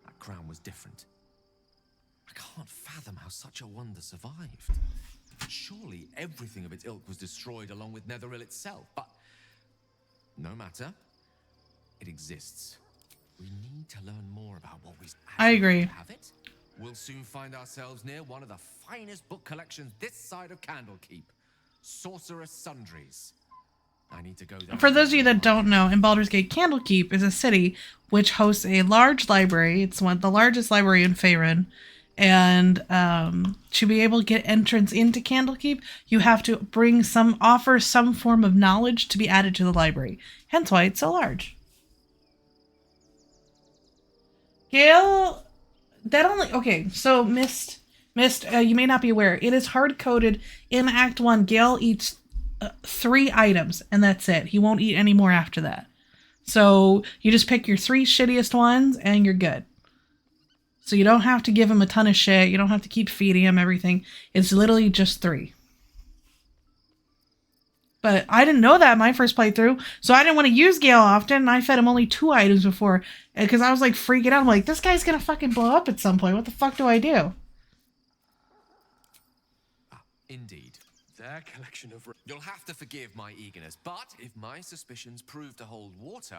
That crown was different. I can't fathom how such a wonder survived. Surely everything of its ilk was destroyed along with Netheril itself, but no matter. It exists. We need to learn more about what we I agree. have it. We'll soon find ourselves near one of the finest book collections this side of Candlekeep. Sorceress Sundries. I need to go there. For those of you that don't know, in Baldur's Gate, Candlekeep is a city which hosts a large library. It's one of the largest library in Faerun. And to be able to get entrance into Candlekeep, you have to offer some form of knowledge to be added to the library. Hence why it's so large. Gale, so Mist, you may not be aware, it is hard-coded in Act 1. Gale eats 3 items, and that's it. He won't eat any more after that. So you just pick your 3 shittiest ones, and you're good. So you don't have to give him a ton of shit. You don't have to keep feeding him everything. It's literally just 3. But I didn't know that my first playthrough, so I didn't want to use Gale often, and I fed him only 2 items before, because I was like freaking out. I'm like, this guy's gonna fucking blow up at some point. What the fuck do I do? Indeed. Their collection of... You'll have to forgive my eagerness, but if my suspicions prove to hold water...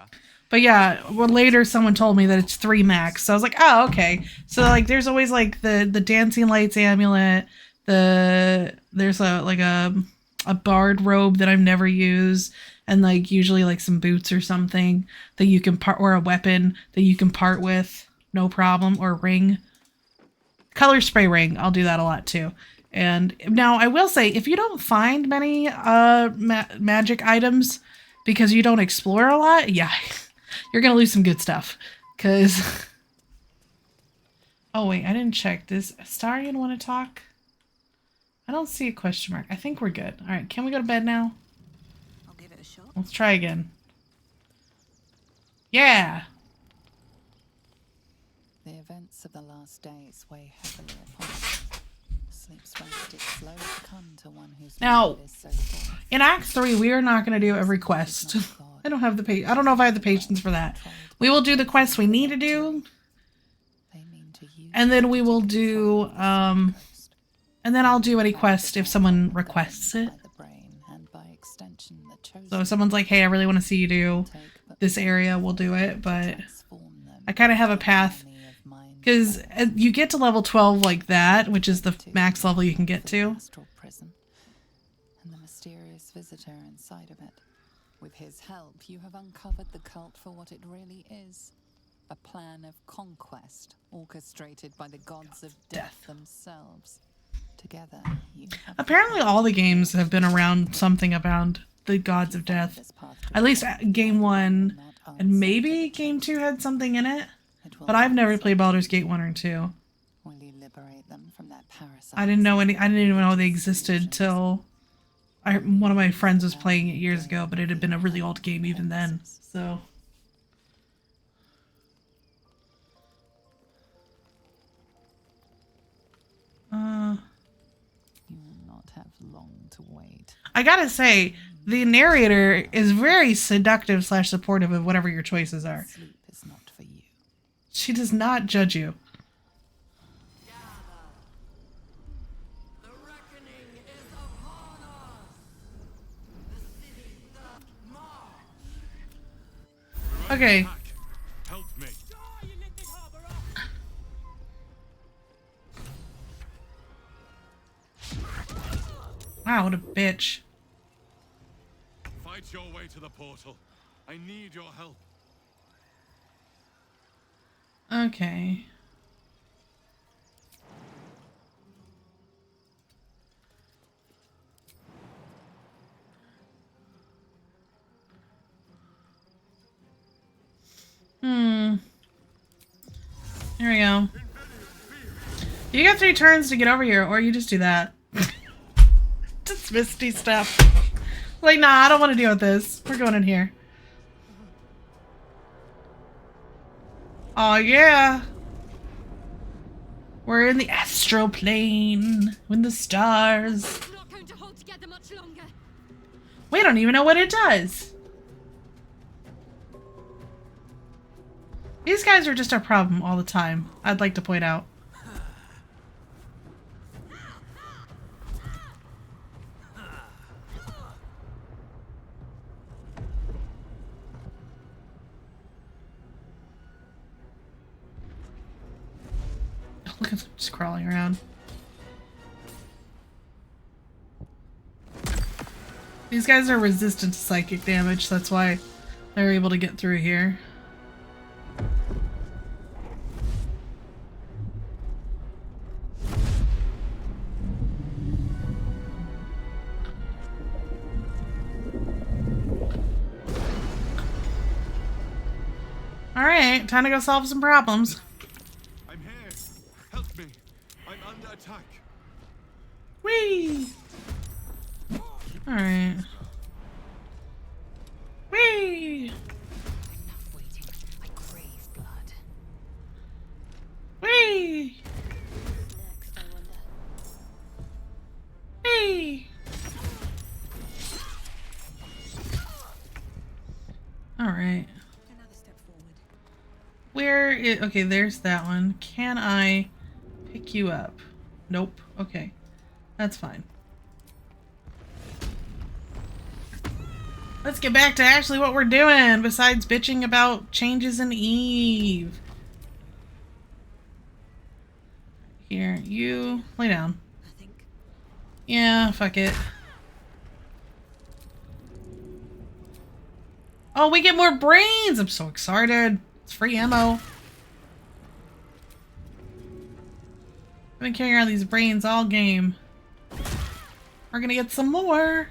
But yeah, well, later someone told me that it's 3 max, so I was like, oh, okay. So like, there's always like the dancing lights amulet, there's a bard robe that I've never used, and like usually like some boots or something that you can part, or a weapon that you can part with, no problem, or a ring. Color spray ring, I'll do that a lot too. And now I will say, if you don't find many magic items because you don't explore a lot, yeah, you're gonna lose some good stuff. Cause oh wait, I didn't check. Does Astarion want to talk? I don't see a question mark. I think we're good. All right, can we go to bed now? I'll give it a shot. Let's try again. Yeah. The events of the last days weigh heavily upon us. Sleep's rest is slow to come to one whose Now, mind is so full. in Act 3, we are not going to do every quest. I don't have the I don't know if I have the patience for that. We will do the quests we need to do, and then we will do and then I'll do any quest if someone requests it. So if someone's like, hey, I really want to see you do this area, we'll do it. But I kind of have a path, because you get to level 12 like that, which is the max level you can get to. And the mysterious visitor inside of it. With his help, you have uncovered the cult for what it really is. A plan of conquest, orchestrated by the gods of death themselves. Together, you have... Apparently all the games have been around something about the gods of death. At least game 1 and maybe game 2 had something in it. But I've never played Baldur's Gate 1 or 2. Will you liberate them from that parasite? I didn't even know they existed till one of my friends was playing it years ago, but it had been a really old game even then. So you will not have long to wait. I gotta say, the narrator is very seductive / supportive of whatever your choices are. Sleep is not for you. She does not judge you. Okay. Help me. Wow, what a bitch. Fight your way to the portal. I need your help. Okay. Hmm. There we go. You got 3 turns to get over here, or you just do that. Just misty stuff. Like, nah, I don't want to deal with this. We're going in here. Oh, yeah. We're in the astral plane with the stars. It's not going to hold together much longer. We don't even know what it does. These guys are just our problem all the time, I'd like to point out. Look at them just crawling around. These guys are resistant to psychic damage, so that's why they're able to get through here. Alright, time to go solve some problems. I'm here. Help me. I'm under attack. Whee! Alright. Whee! Enough waiting. I crave blood. Whee! Next, I wonder. Whee! Alright. Another step forward. Where is... Okay, there's that one. Can I pick you up? Nope. Okay. That's fine. Let's get back to actually what we're doing, besides bitching about changes in Eve. Here, you lay down. I think. Yeah, fuck it. Oh, we get more brains! I'm so excited. It's free ammo. I've been carrying around these brains all game. We're gonna get some more.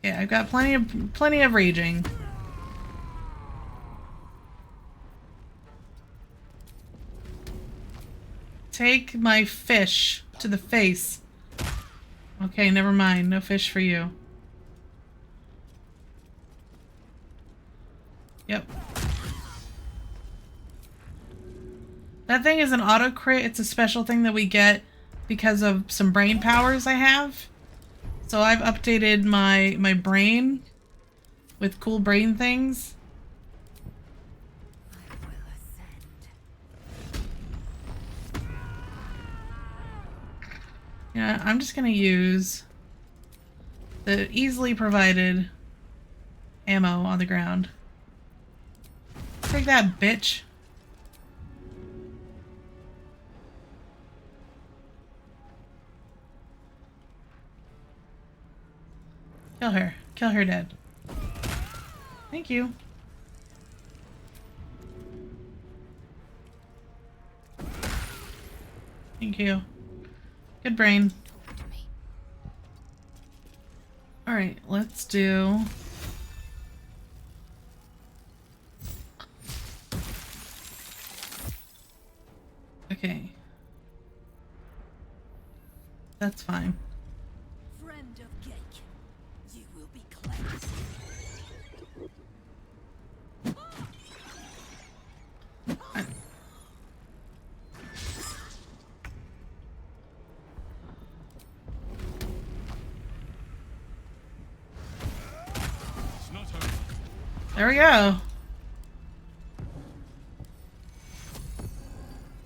Yeah, I've got plenty of raging. Take my fish to the face. Okay, never mind. No fish for you. Yep. That thing is an auto crit. It's a special thing that we get because of some brain powers I have. So I've updated my brain with cool brain things. I will ascend. Yeah, I'm just gonna use the easily provided ammo on the ground. Take that, bitch. Kill her. Kill her dead. Thank you. Thank you. Good brain. Alright, let's do... Okay. That's fine. Friend of Gake, you will be cleansed. It's not over. There we go.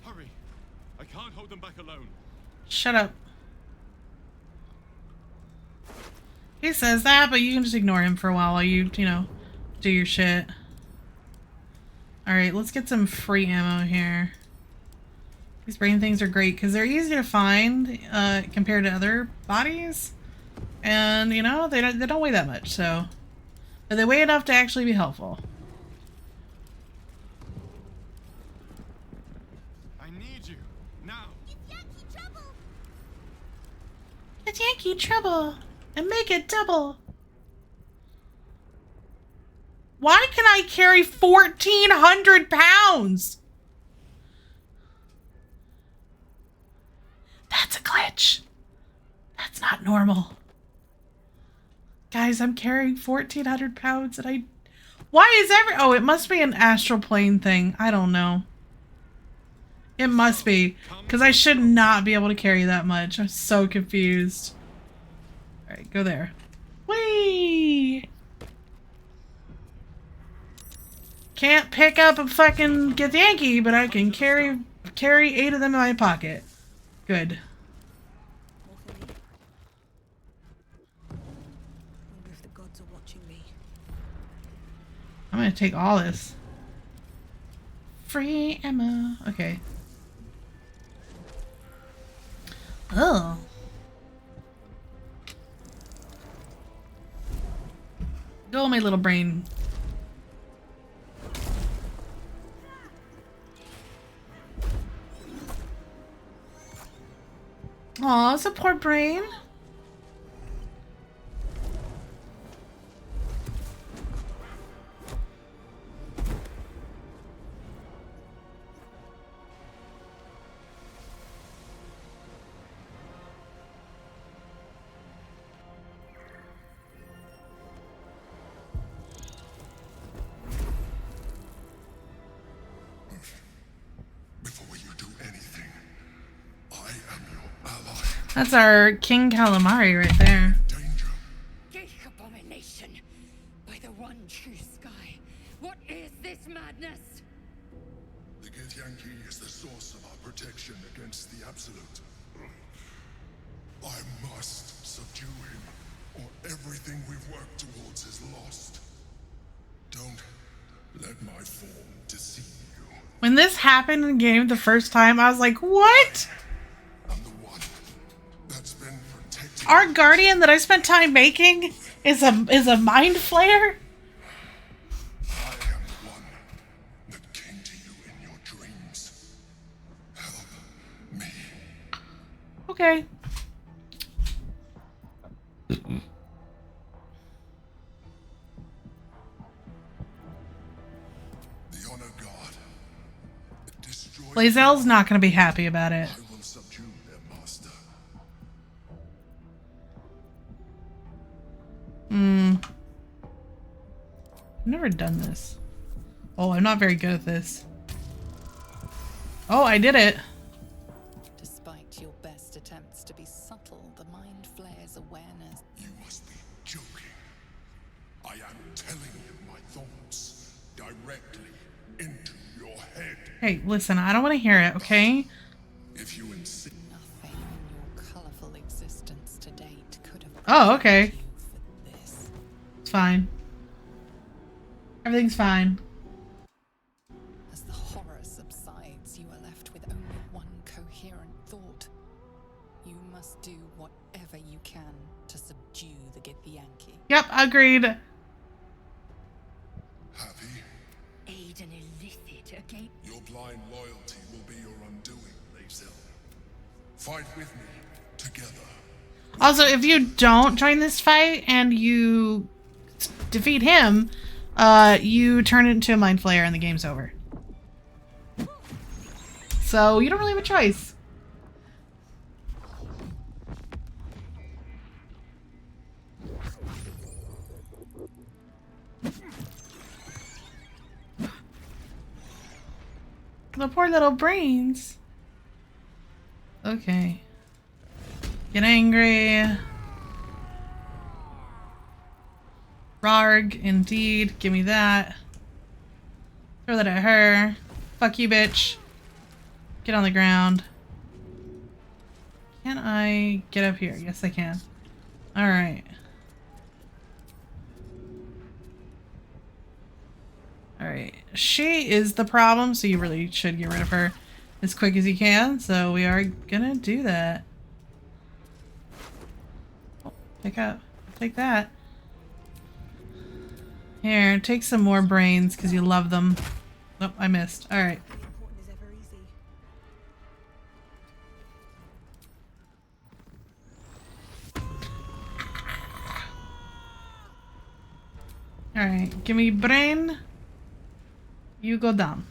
Hurry. I can't hold them back alone. Shut up. He says that, but you can just ignore him for a while you know, do your shit. Alright, let's get some free ammo here. These brain things are great because they're easy to find compared to other bodies. And, you know, they don't weigh that much, so... But they weigh enough to actually be helpful. I need you. Now. It's Yankee trouble! And make it double! Why can I carry 1,400 pounds? That's a glitch. That's not normal. Guys, I'm carrying 1,400 pounds and I... Why is oh, it must be an astral plane thing. I don't know. It must be. Because I should not be able to carry that much. I'm so confused. Alright, go there. Whee! Can't pick up a fucking Githyanki, but I can carry 8 of them in my pocket. Good. More for me. Wonder if the gods are watching me. I'm gonna take all this. Free Emma. Okay. Oh. Go, my little brain. Aw, it's a poor brain. Before you do anything, I am your ally. That's our King Calamari right there. Danger. Geek abomination! By the one true sky, what is this madness? The Githyanki is the source of our protection against the Absolute. I must subdue him, or everything we've worked towards is lost. Don't let my form deceive you. When this happened in game the first time, I was like, what? I'm the one that's been protecting. Our guardian that I spent time making is a mind flayer? I am the one that came to you in your dreams. Help me. Okay. The honor god. Destroy. Lae'zel's not going to be happy about it. I will subdue their master. I've never done this. Oh, I'm not very good at this. Oh, I did it. Despite your best attempts to be subtle, the mind flare's awareness. You must be joking. I am telling you my thoughts directly into your head. Hey, listen, I don't want to hear it, okay? If you insist. Nothing in your colorful existence to date could have. Oh, okay. prepared you for this. It's fine. Everything's fine. As the horror subsides, you are left with only one coherent thought. You must do whatever you can to subdue the Githyanki. Yep, agreed. Happy? Aid an illicit again. Your blind loyalty will be your undoing, Lae'zel. Fight with me, together. Also, if you don't join this fight and you defeat him, you turn into a mind flayer and the game's over. So you don't really have a choice. The poor little brains. Okay. Get angry. Rarg, indeed. Give me that. Throw that at her. Fuck you, bitch. Get on the ground. Can I get up here? Yes, I can. Alright. Alright. She is the problem, so you really should get rid of her as quick as you can. So we are gonna do that. Oh, pick up. Take that. Here, take some more brains because you love them. Nope, I missed. Alright. Important is ever easy. Alright, give me brain. You go down.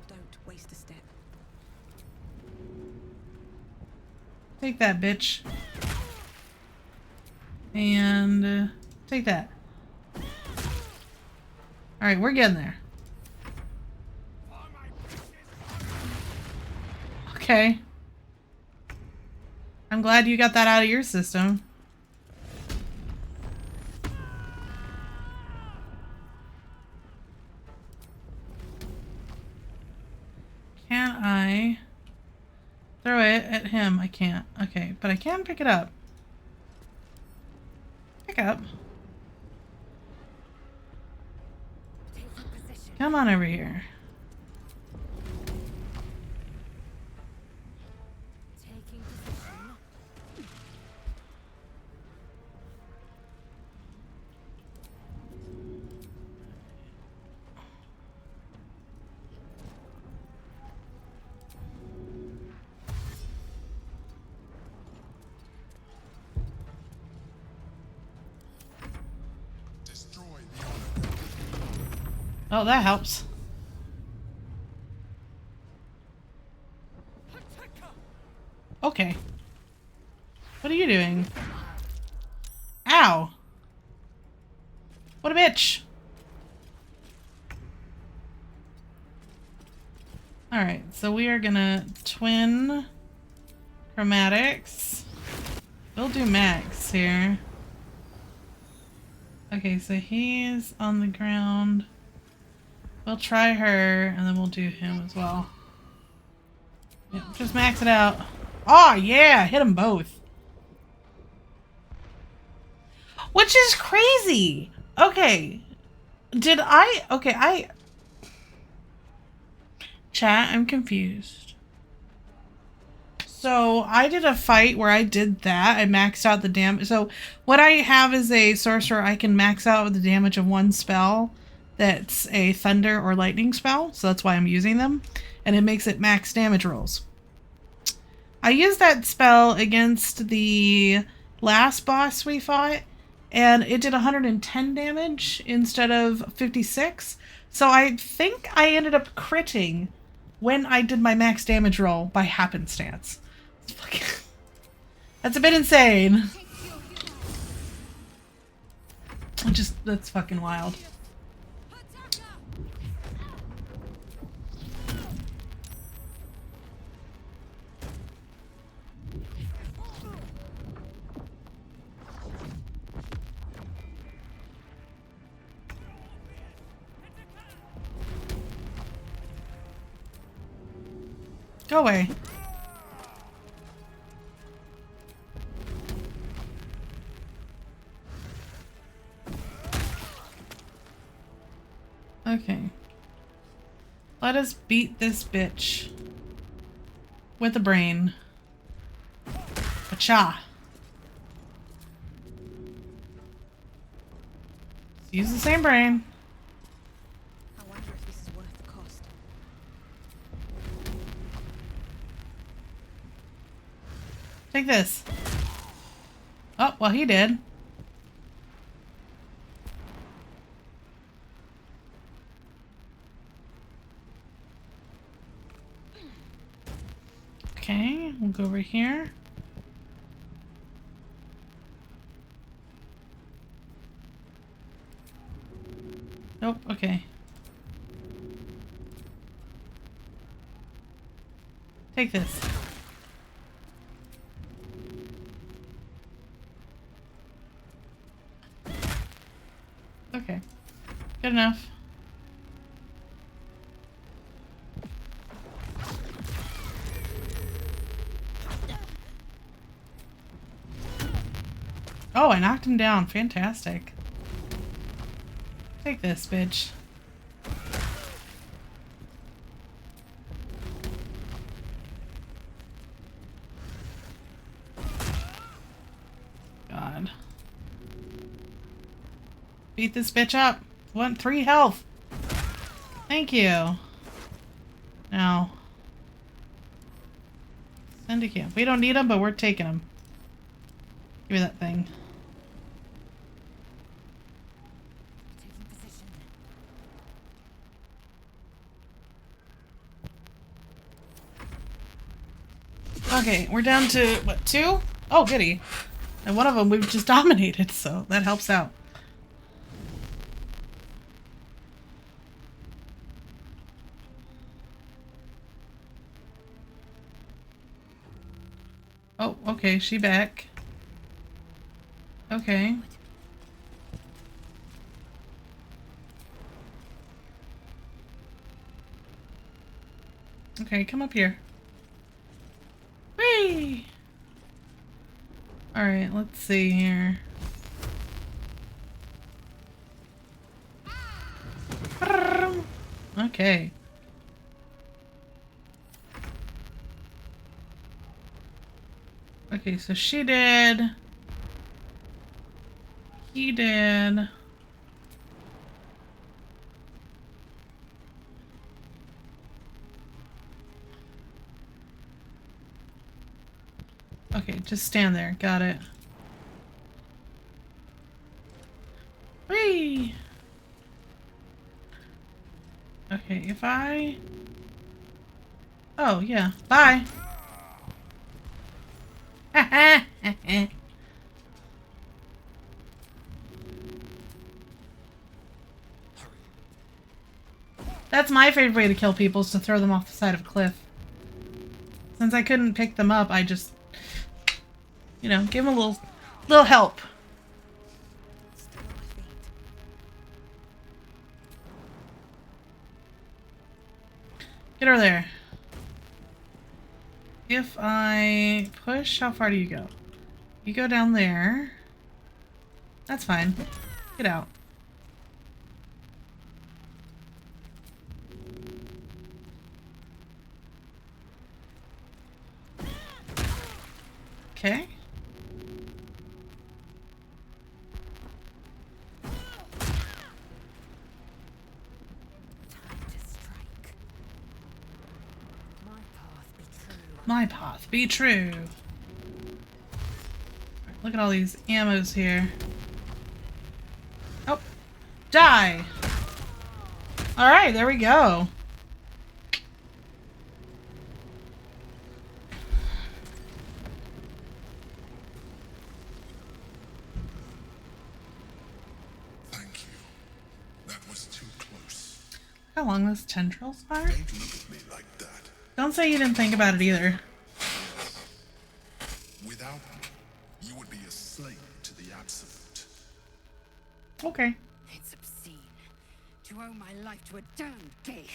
Don't waste a step. Take that, bitch. And take that. Alright, we're getting there. Okay. I'm glad you got that out of your system. Can I throw it at him? I can't. Okay, but I can pick it up. Pick up. Come on over here. Oh, that helps. Okay. What are you doing? Ow! What a bitch! Alright, so we are gonna twin chromatics. We'll do Max here. Okay, so he's on the ground. We'll try her, and then we'll do him as well. Yep, just max it out. Oh, yeah! Hit them both. Which is crazy! Okay. Did I... Okay, Chat, I'm confused. So, I did a fight where I did that. I maxed out the damage. So, what I have is a sorcerer. I can max out the damage of one spell that's a thunder or lightning spell. So, that's why I'm using them. And it makes it max damage rolls. I used that spell against the last boss we fought. And it did 110 damage instead of 56. So, I think I ended up critting when I did my max damage roll by happenstance. That's a bit insane. That's fucking wild. Go away. Okay. Let us beat this bitch. With a brain. Acha. Use the same brain. I wonder if this is worth the cost. Take this. Oh, well, he did. Okay, we'll go over here. Nope, okay. Take this. Okay. Good enough. Oh, I knocked him down. Fantastic. Take this, bitch. God. Beat this bitch up. Want 3 health. Thank you. Now. Send to camp. We don't need them, but we're taking them. Give me that thing. Okay, we're down to, what, 2? Oh, goody. And one of them we've just dominated, so that helps out. Oh, okay, she back. Okay. Okay, come up here. Whee! Alright, let's see here. Okay. Okay, so she did. He did. Okay, just stand there. Got it. Whee! Okay, if I... Oh, yeah. Bye! That's my favorite way to kill people, is to throw them off the side of a cliff. Since I couldn't pick them up, I just... You know, give them a little help. Get her there. If I push, how far do you go? You go down there. That's fine. Get out. Okay. My path be true. Look at all these ammos here. Oh, die! Alright, there we go. Thank you. That was too close. How long those tendrils are? Don't look at me like that. Don't say you didn't think about it either. Without me, you would be a slave to the Absolute. Okay. It's obscene to owe my life to a damned geich.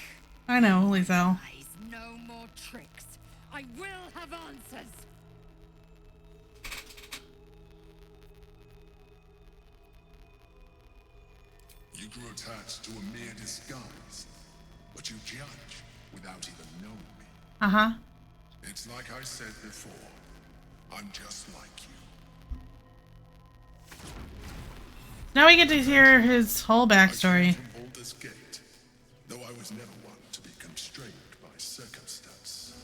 I know, Lizelle. Lies, no more tricks. I will have answers. You grew attached to a mere disguise, but you judge without even knowing me. Uh-huh. It's like I said before, I'm just like you. Now we get to hear his whole backstory. I came from Baldur's Gate, though I was never one to be constrained by circumstance.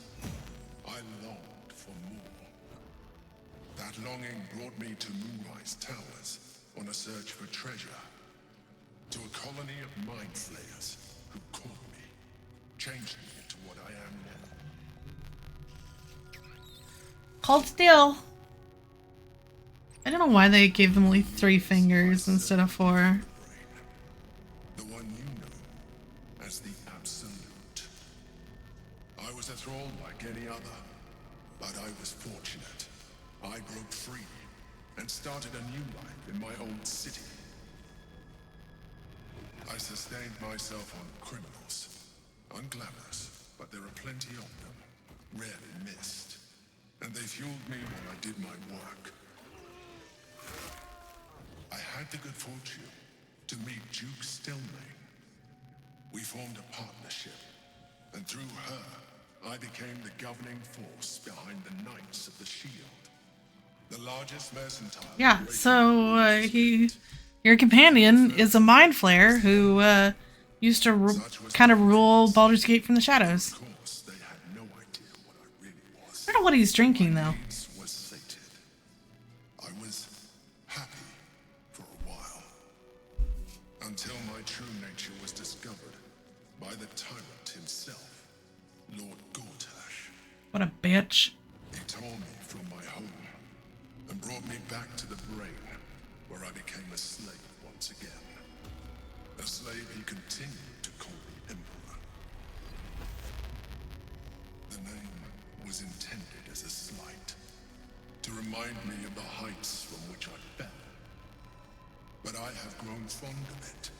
I longed for more. That longing brought me to Moonrise Towers on a search for treasure. To a colony of mind flayers who caught me, changed me into what I am now. Cold Steel. I don't know why they gave them only 3 fingers instead of 4. The one you know as the Absolute. I was a thrall like any other, but I was fortunate. I broke free and started a new life in my old city. I sustained myself on criminals. Unglamorous, but there are plenty of them. Rarely missed. And they fueled me while I did my work. I had the good fortune to meet Duke Stillmain. We formed a partnership, and through her, I became the governing force behind the Knights of the Shield. The largest mercantile... Yeah, so your companion is a mind flayer who used to kind of rule Baldur's Gate from the shadows. Of course, they had no idea what I really was. I don't know what he's drinking, though. Was sated. I was happy for a while. Until my true nature was discovered by the tyrant himself, Lord Gortash. What a bitch. tore me from my home and brought me back to the brain, where I became a slave once again. A slave he continued to call the Emperor. The name was intended as a slight, to remind me of the heights from which I fell. But I have grown fond of it.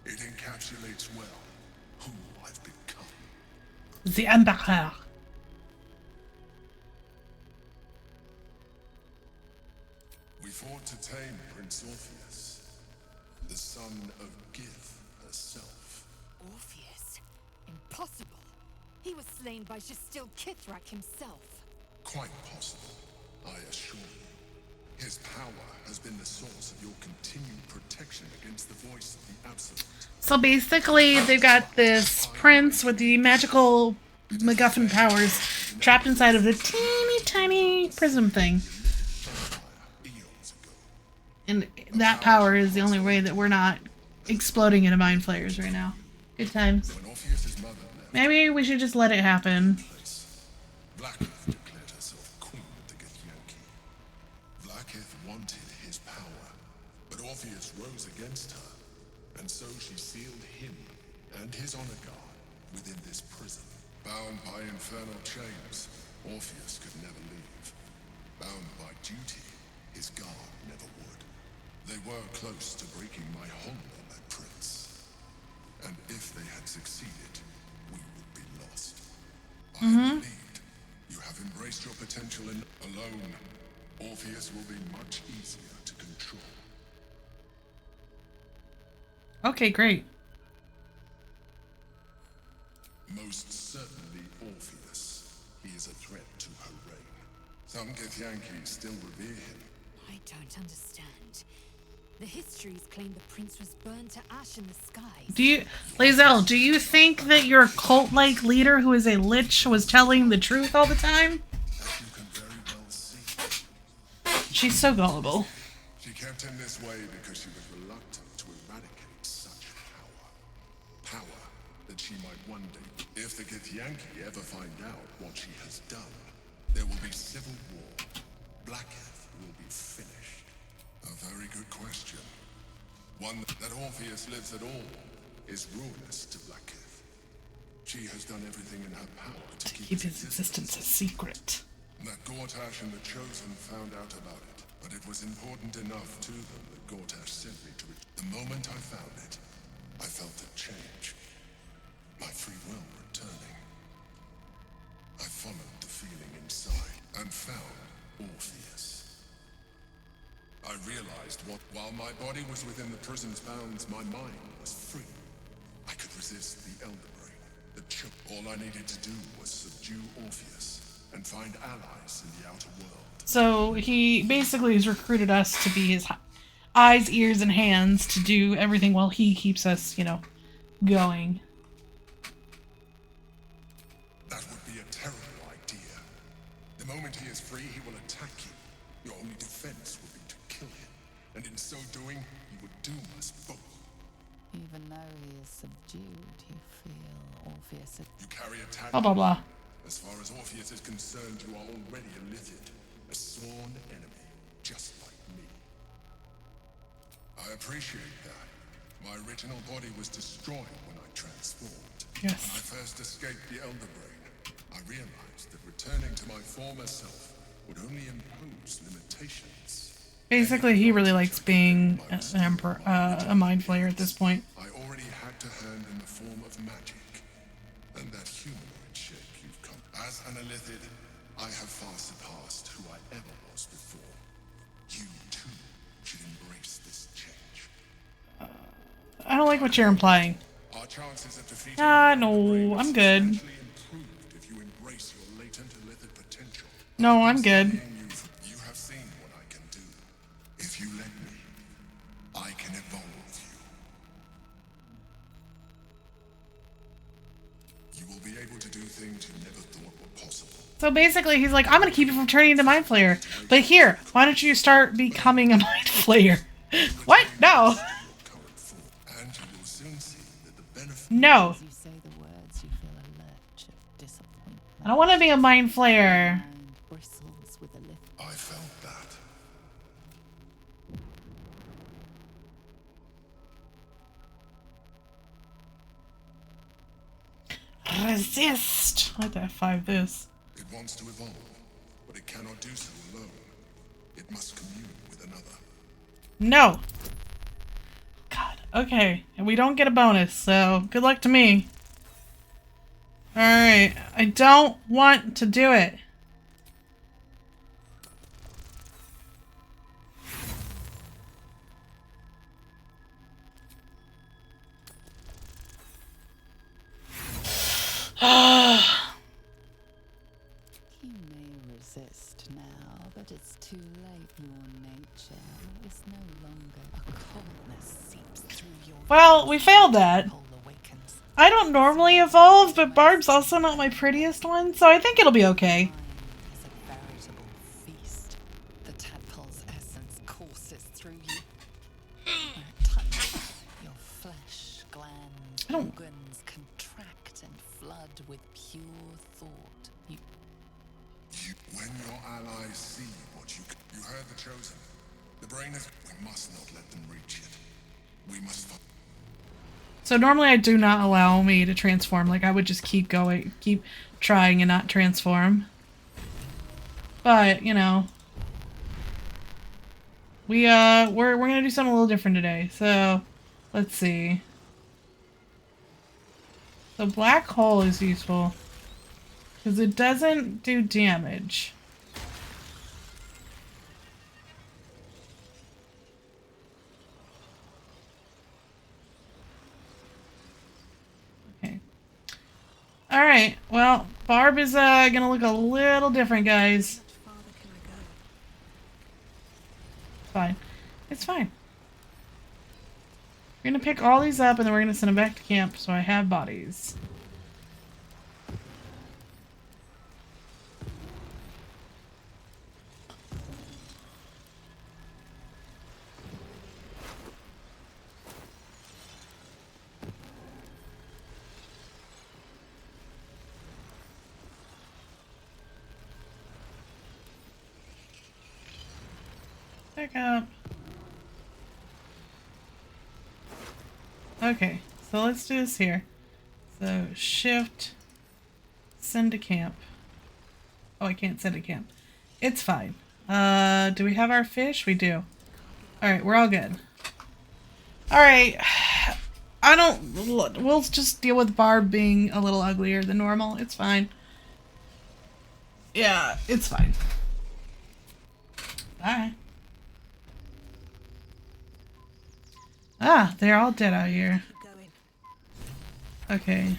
It encapsulates well who I've become. The Emperor. We fought to tame Prince Orpheus, the son of Gith herself. Orpheus? Impossible. He was slain by Jastil Kithrak himself. Quite possible, I assure you. His power has been the source of your continued protection against the voice of the Absolute. So basically, they've got this prince with the magical MacGuffin powers trapped inside of the teeny tiny prism thing. And that power is the only way that we're not exploding into mind flayers right now. Good times. Maybe we should just let it happen. Blackith declared herself queen of the Githyanki. Blackith wanted his power, but Orpheus rose against her, and so she sealed him and his honor guard within this prison. Bound by infernal chains, Orpheus could never leave. Bound by duty, his guard never would. They were close to breaking my hold on that prince. And if they had succeeded, we would be lost. I believed you have embraced your potential, and alone, Orpheus will be much easier to control. Okay, great. Most certainly Orpheus. He is a threat to her reign. Some Githyanki still revere him. I don't understand. The histories claim the prince was burned to ash in the skies. Do you, Lae'zel, do you think that your cult-like leader, who is a lich, was telling the truth all the time? As you can very well see. She's so gullible. She kept him this way because she was reluctant to eradicate such power. Power that she might one day. If the Githyanki ever find out what she has done, there will be civil war. Blackith will be finished. A very good question. One that Orpheus lives at all is ruinous to Blackith. She has done everything in her power to keep His existence a secret. That Gortash and the Chosen found out about it, but it was important enough to them that Gortash sent me to it. The moment I found it, I felt a change. My free will returning. I followed the feeling inside and found Orpheus. I realized while my body was within the prison's bounds, my mind was free. I could resist the Elder Brain. All I needed to do was subdue Orpheus and find allies in the outer world. So he basically has recruited us to be his eyes, ears, and hands to do everything while he keeps us, going. That would be a terrible idea. The moment he is free, he will attack you. Your only defense will be to kill him. And in so doing, he would doom us both. Even though he is subdued, you feel Orpheus. You carry a tag. Blah, blah, blah. As far as Orpheus is concerned, you are already a lithid, a sworn enemy, just like me. I appreciate that. My original body was destroyed when I transformed. Yes. When I first escaped the Elder Brain, I realized that returning to my former self would only impose limitations. Basically, he really likes being an emperor, a mind flayer at this point. I already had to hand in the form of magic, and that humanoid shape you've come. As an Elithid, I have far surpassed who I ever was before. You too should embrace this change. I don't like what you're implying. Our chances of defeating No, I'm good. improved if you embrace your latent Elithid potential. No, I'm good. You have seen what I can do. If you let me, I can evolve you. You will be able to do things you never thought were possible. So basically, he's like, I'm going to keep you from turning into mind flayer. But here, why don't you start becoming a mind flayer? What? No. And you will soon see that the benefit. No. As you say the words, you feel a lurch of disappointment. I don't want to be a mind flayer. Mind Resist! I have to F5 this. It wants to evolve, but it cannot do so alone. It must commune with another. No! God, okay. And we don't get a bonus, so good luck to me. Alright, I don't want to do it. You may resist now, but it's too late. Your nature is no longer a coldness seeps through your Well, we failed that. soul awakens. I don't normally evolve, but Barb's also not my prettiest one, so I think it'll be okay. Mind is a veritable feast. The tadpole's essence courses through you. When it touches your flesh, glands, I don't- organs contract and flood with pure thought. When your allies see what you heard the chosen. The brain is. We must not let them reach it. We must. So normally I do not allow me to transform. Like, I would just keep going, keep trying and not transform. But, you know. We're gonna do something a little different today. So, let's see. The black hole is useful. Because it doesn't do damage. Okay. Alright, well, Barb is gonna look a little different, guys. How much farther can I go? It's fine. It's fine. We're gonna pick all these up and then we're gonna send them back to camp so I have bodies. Back up. Okay, so let's do this here. So shift, send to camp. Oh, I can't send to camp. It's fine. Do we have our fish? We do. Alright, we're all good. Alright. We'll just deal with Barb being a little uglier than normal. It's fine. Yeah, it's fine. Bye. Ah, they're all dead out here. Keep going. Okay.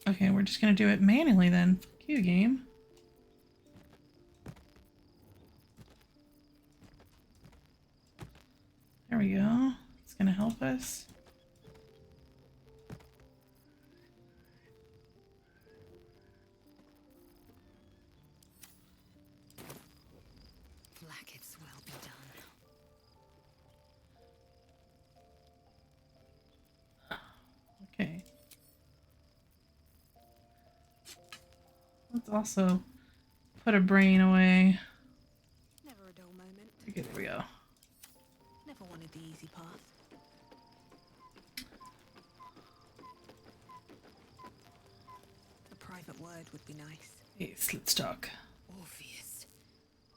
Okay, we're just gonna do it manually then. Fuck you, game. There we go. It's gonna help us. Blacket's well be done. Okay. Let's also put a brain away. Never a dull moment. Okay, there we go. Never wanted the easy path. A private word would be nice. Yes, let's talk. Orpheus,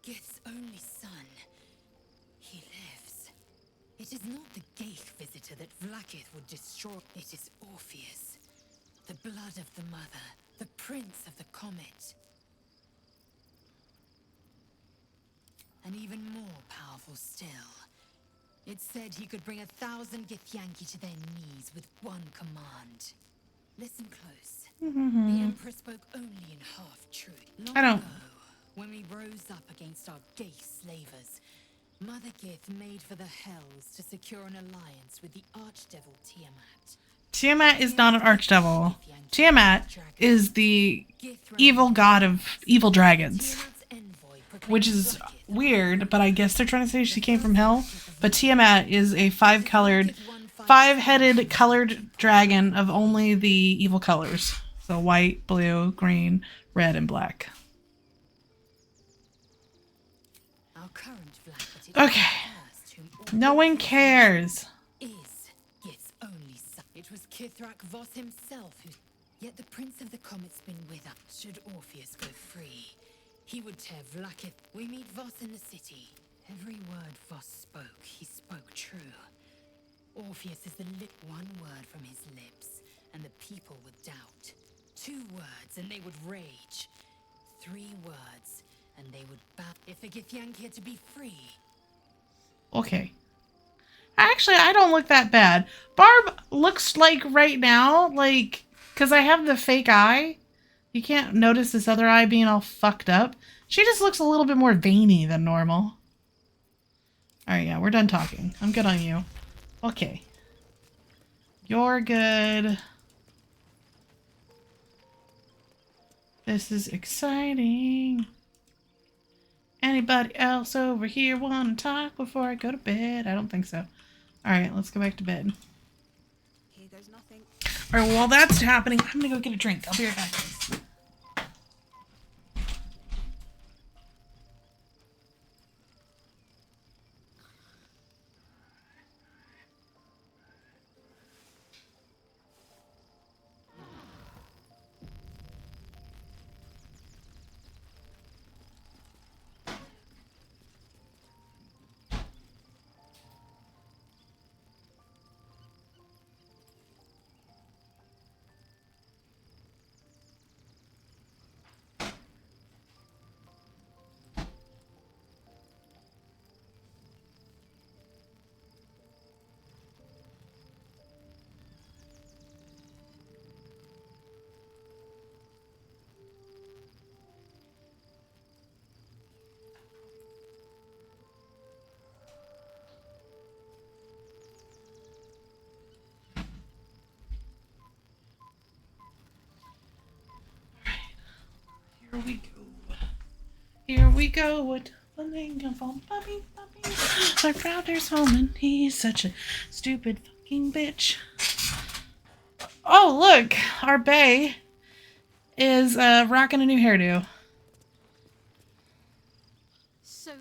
Gith's only son. He lives. It is not the Gaith visitor that Vlaakith would destroy. It is Orpheus, the blood of the mother, the prince of the comet. And even more powerful still. It said he could bring 1,000 Githyanki to their knees with one command. Listen close. The Emperor spoke only in half-truth. Long I don't- ago, when we rose up against our Gaith slavers, Mother Gith made for the Hells to secure an alliance with the Archdevil Tiamat. Tiamat is not an archdevil. Tiamat is the evil god of evil dragons. Tiamat's envoy proclaimed Which is Vlaakith weird, but I guess they're trying to say she came from hell. But Tiamat is a five-headed colored dragon of only the evil colors. So white, blue, green, red, and black. our current Vlad, but it Okay. first whom No one cares. is Gith's only son. It was Kithrak Voss himself who... Yet the Prince of the Comet's been with us. Should Orpheus go free, he would tear Vlakith. We meet Voss in the city. Every word Voss spoke, he spoke true. Orpheus is the one word from his lips, and the people would doubt. 2 words, and they would rage. 3 words, and they would bow. If the Githyanki are to be free... Okay. Actually, I don't look that bad. Barb looks like right now, like, because I have the fake eye. You can't notice this other eye being all fucked up. She just looks a little bit more veiny than normal. Alright, yeah, we're done talking. I'm good on you. Okay. You're good. This is exciting. Anybody else over here want to talk before I go to bed? I don't think so. Alright, let's go back to bed. Here goes nothing. Alright, well, while that's happening, I'm gonna go get a drink. I'll be right back. Here we go. Here we go. What? My brother's home and he's such a stupid fucking bitch. Oh, look. Our bae is rocking a new hairdo. So,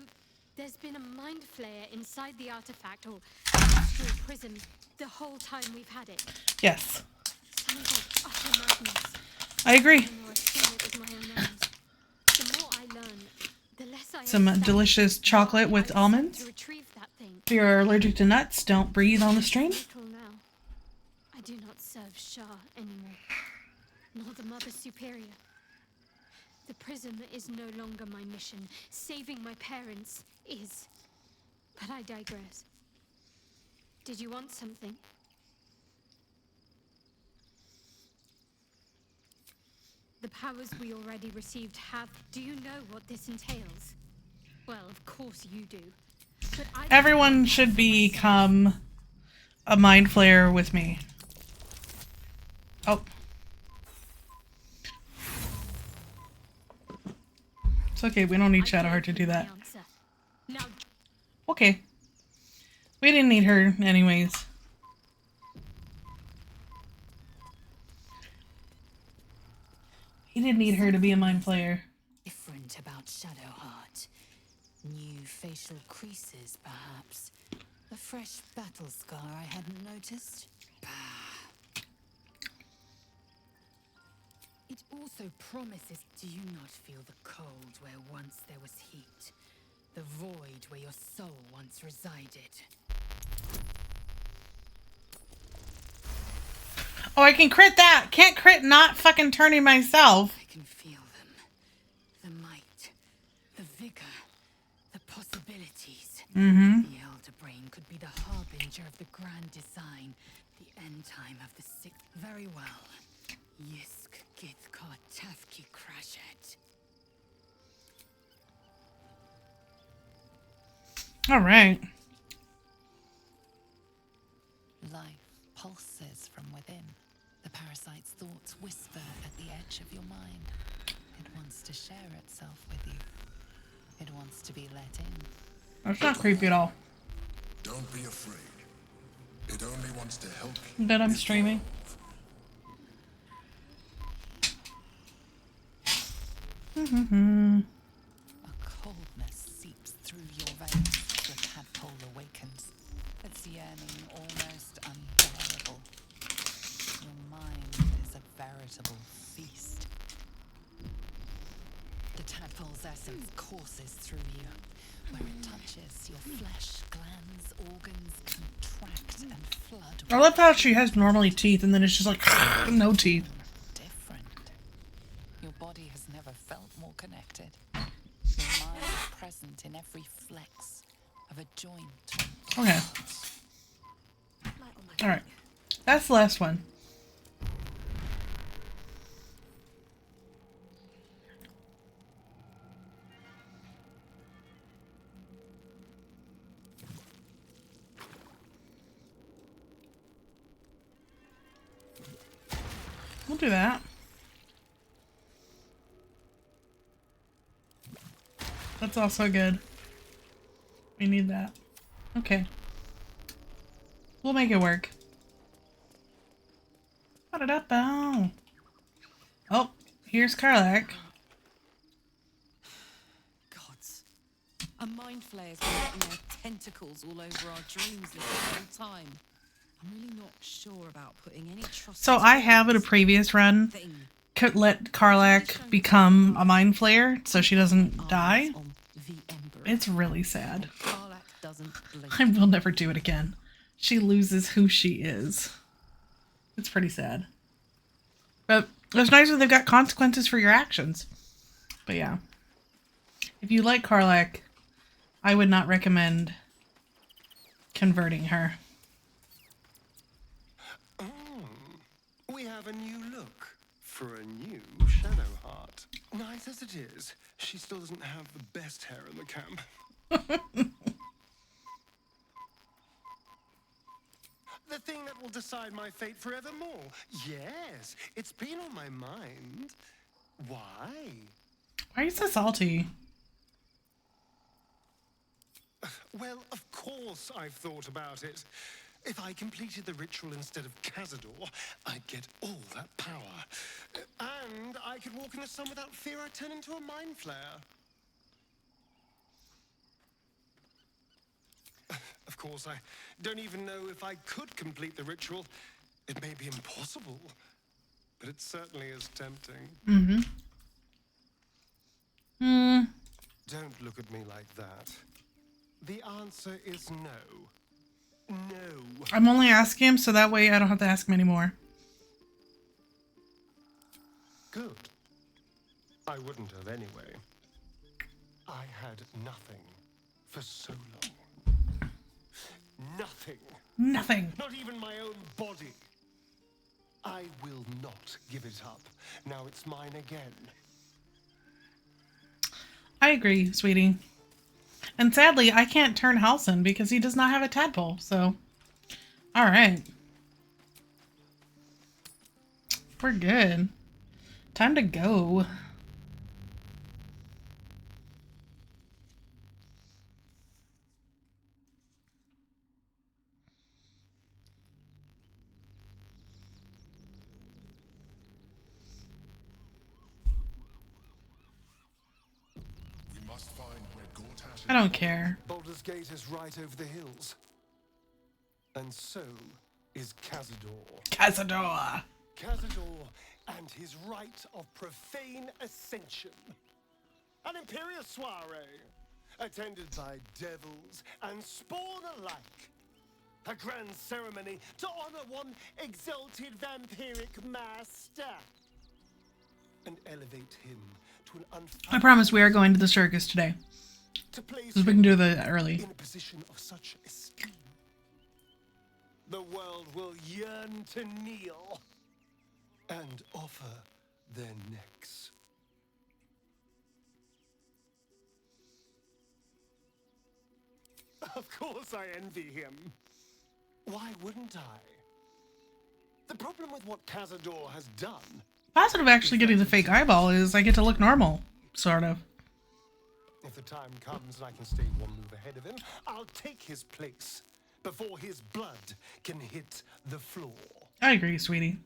there's been a mind flayer inside the artifact or astral prism the whole time we've had it. Yes. Sounds like utter madness. I agree. The more I feel it with my own eyes, the more I learn, the less I Some understand delicious chocolate why I with set almonds. to retrieve that thing. If you're allergic to nuts, don't breathe on the stream. Little now, I do not serve Shah anymore, nor the Mother Superior. The prism is no longer my mission. Saving my parents is. But I digress. Did you want something? The powers we already received have... Do you know what this entails? Well, of course you do. But I don't Everyone want should that for myself. become a mind flayer with me. Oh. It's okay, we don't need I Shadowheart to gave do you my that. answer. Now, Okay. We didn't need her anyways. He didn't need her to be a mind flayer. Different about Shadowheart. New facial creases, perhaps. A fresh battle scar I hadn't noticed. Bah. It also promises... Do you not feel the cold where once there was heat? The void where your soul once resided? Oh, I can crit that! Can't crit not fucking turning myself. I can feel them. The might, the vigor, the possibilities. Mm-hmm. The Elder Brain could be the harbinger of the grand design, the end time of the sixth. Very well. Yisk gith kar tafki crashet. Alright. Life pulses from within. The parasite's thoughts whisper at the edge of your mind. It wants to share itself with you. It wants to be let in. That's not creepy at all. Don't be afraid. It only wants to help you. That I'm streaming. A coldness seeps through your yearning almost unbearable. Your mind is a veritable feast. The tadpole's essence courses through you. Where it touches, your flesh, glands, organs contract and flood. I love how she has normally teeth and then it's just like no teeth. Different. Your body has never felt more connected. Your mind is present in every flex of a joint. Okay. Alright. That's the last one. We'll do that. That's also good. We need that. Okay. We'll make it work. Ba-da-da-bow. Oh, here's Karlach. Gods. A mind flayer's been getting their tentacles all over our dreams this whole time. I'm really not sure about putting any trust. So I have in a previous run could let Karlach become a mind flayer so she doesn't die. It's really sad. I will never do it again. She loses who she is. It's pretty sad. But it's nice when they've got consequences for your actions. But yeah. If you like Karlach, I would not recommend converting her. We have a new look for a new Shadow Heart. Nice as it is, she still doesn't have the best hair in the camp. The thing that will decide my fate forevermore. Yes, it's been on my mind. Why? Why are you so salty? Well, of course I've thought about it. If I completed the ritual instead of Cazador, I'd get all that power. And I could walk in the sun without fear I'd turn into a mind flayer. Of course, I don't even know if I could complete the ritual. It may be impossible, but it certainly is tempting. Mm-hmm. Don't look at me like that. The answer is no. No. I'm only asking him so that way I don't have to ask him anymore. Good. I wouldn't have anyway. I had nothing for so long. Nothing. Nothing. Not even my own body. I will not give it up. Now it's mine again. I agree, sweetie. And sadly, I can't turn Halsin because he does not have a tadpole, so... Alright. We're good. Time to go. I don't care. Baldur's Gate is right over the hills. And so is Cazador. Cazador! Cazador and his rite of profane ascension. An Imperial soiree, attended by devils and spawn alike. A grand ceremony to honor one exalted vampiric master. And elevate him to an I promise we are going to the circus today. So we can do that early. In a position of such esteem. The world will yearn to kneel and offer their necks. Of course I envy him. Why wouldn't I? The problem with what Cazador has done... Positive actually getting the fake eyeball is I get to look normal. Sort of. If the time comes and I can stay one move ahead of him, I'll take his place before his blood can hit the floor. I agree, sweetie.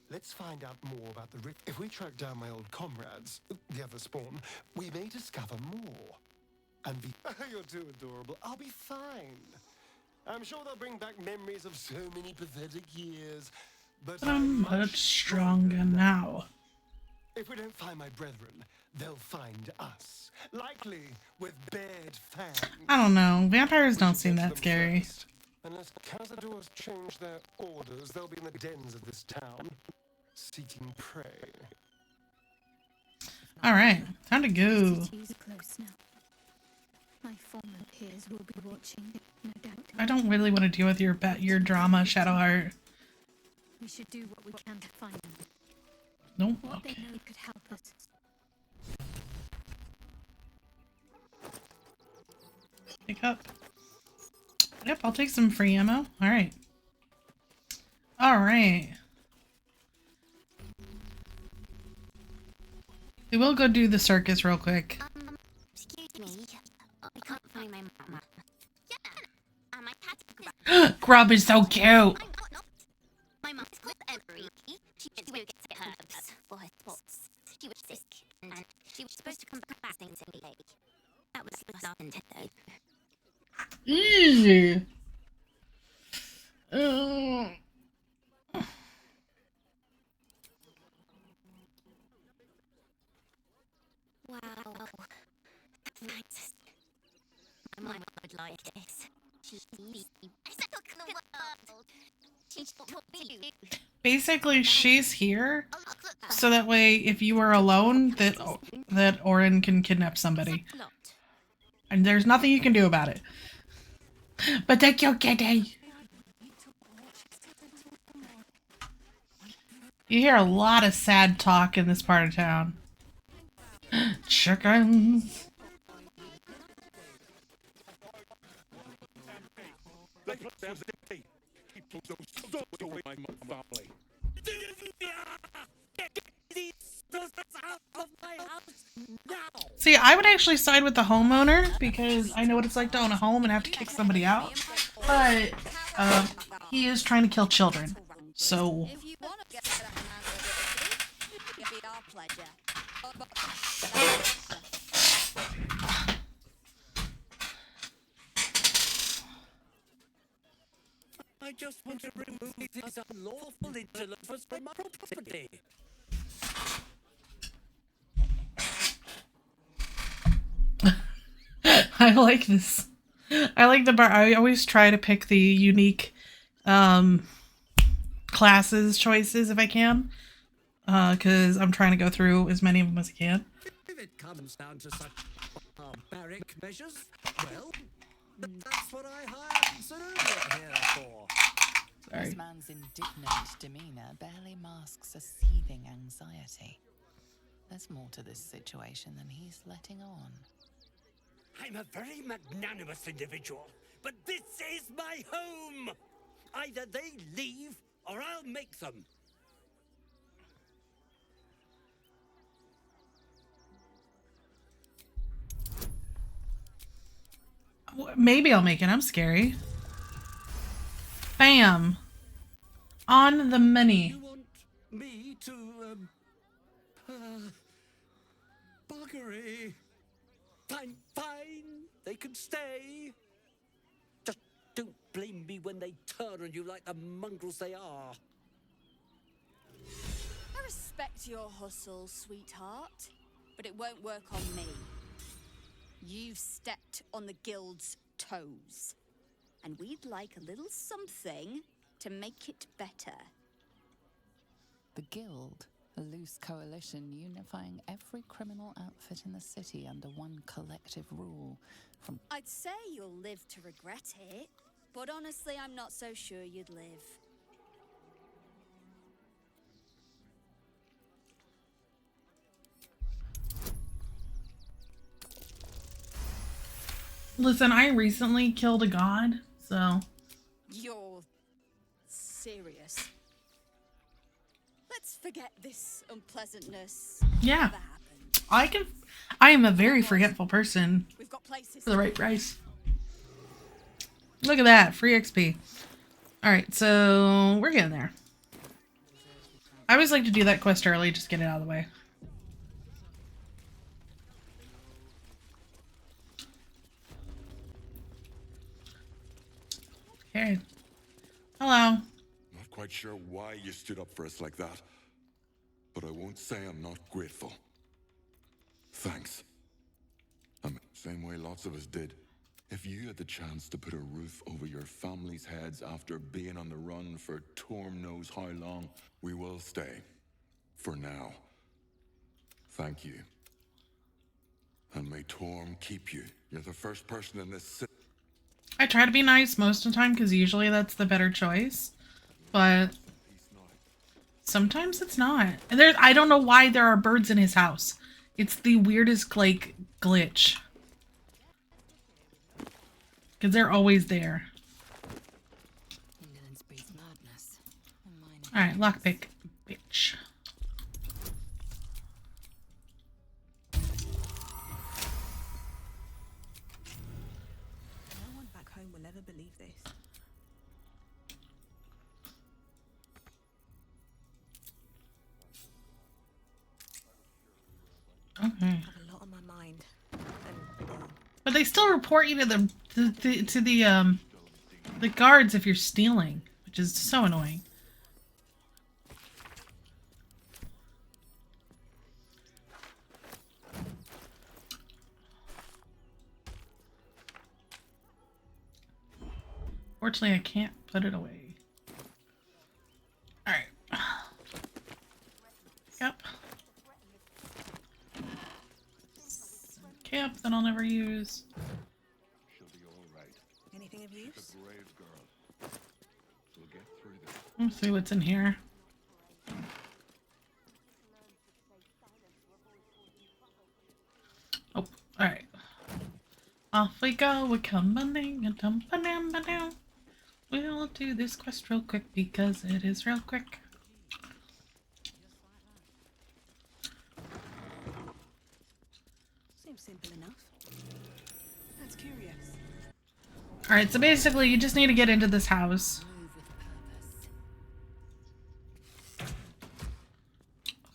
Let's find out more about the rift. If we track down my old comrades, the other spawn, we may discover more. And be you're too adorable. I'll be fine. I'm sure they'll bring back memories of so many pathetic years. But I'm much stronger now. If we don't find my brethren, they'll find us. Likely with bared fangs. I don't know. Vampires don't seem that scary. Unless cazadors change their orders, they'll be in the dens of this town, seeking prey. Alright, time to go. Close now. My former peers will be watching, no doubt. I don't really want to deal with your drama, Shadowheart. We should do what we can to find them. Nope. What Okay. they know could help us. Pick up. Yep, I'll take some free ammo. Alright. Alright. We will go do the circus real quick. Excuse me. I can't find my mama. Yeah. My cat. Grub is so cute. My mom's called Emery. She went to go get herbs for her spots. She was sick, and she was supposed to come back saying day. That was last intent, though. Easy. Wow. That's nice. My mom would like this. She's easy. I stuck in the world. She's taught me. Basically, she's here so that way if you are alone, that Orin can kidnap somebody. And there's nothing you can do about it. But thank you, kitty. You hear a lot of sad talk in this part of town. Chickens. See, I would actually side with the homeowner because I know what it's like to own a home and have to kick somebody out. But he is trying to kill children. So If you want to get that it'll be our pleasure. I just want to remove these unlawful interlopers from my property. I like this. I like the bar. I always try to pick the unique classes choices if I can, because I'm trying to go through as many of them as I can. If it comes down to such barbaric measures, well, that's what I hired Zerubbia here for. Sorry. This man's indignant demeanor barely masks a seething anxiety. There's more to this situation than he's letting on. I'm a very magnanimous individual, but this is my home! Either they leave, or I'll make them. Maybe I'll make it. I'm scary. Bam. On the money. You want me to, buggery? Fine, they can stay. Just don't blame me when they turn on you like the mongrels they are. I respect your hustle, sweetheart, but it won't work on me. You've stepped on the guild's toes, and we'd like a little something to make it better. The Guild, a loose coalition unifying every criminal outfit in the city under one collective rule. From I'd say you'll live to regret it, but honestly, I'm not so sure you'd live. Listen, I recently killed a god, so... You're serious? Let's forget this unpleasantness. Yeah. Never happened. I am a very forgetful person We've got places for the right price. Look at that, free XP. Alright, so we're getting there. I always like to do that quest early, just get it out of the way. Okay. Hello. Not quite sure why you stood up for us like that, but I won't say I'm not grateful. Thanks. Same way lots of us did. If you had the chance to put a roof over your family's heads after being on the run for Torm knows how long, we will stay. For now. Thank you. And may Torm keep you. You're the first person in this city. I try to be nice most of the time because usually that's the better choice. But sometimes it's not. And I don't know why there are birds in his house. It's the weirdest, like, glitch. Because they're always there. Alright, lockpick. Bitch. No one back home will ever believe this. Okay. I have a lot on my mind. But they still report you to the guards if you're stealing, which is so annoying. Fortunately, I can't put it away. Alright. Yep. Cap that I'll never use. She'll be all right. Anything of use? She's a brave girl. We'll get through this. Let's see what's in here. Oh, alright. Off we go, we're coming and dumping down. We'll do this quest real quick because it is real quick. Seems simple enough. That's curious. Alright, so basically you just need to get into this house.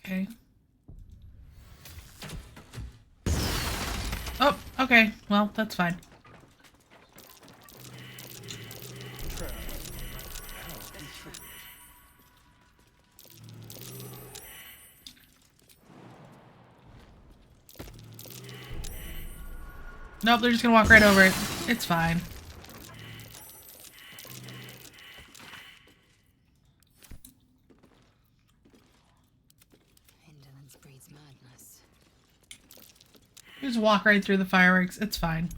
Okay. Oh, okay. Well, that's fine. Nope, they're just gonna walk right over it. It's fine. Indolence breeds madness. Just walk right through the fireworks. It's fine.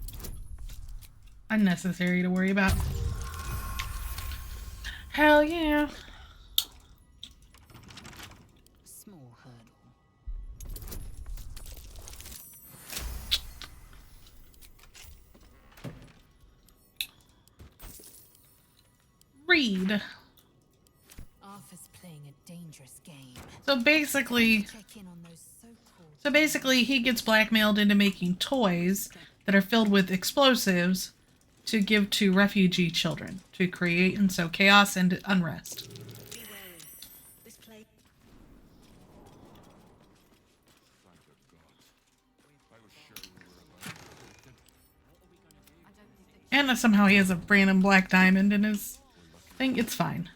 Unnecessary to worry about. Hell yeah. Small hurdle. Read. Arthur's playing a dangerous game. So basically, he gets blackmailed into making toys that are filled with explosives to give to refugee children to create and sow chaos and unrest. Be wary. This plague. And somehow he has a random black diamond in his thing. It's fine.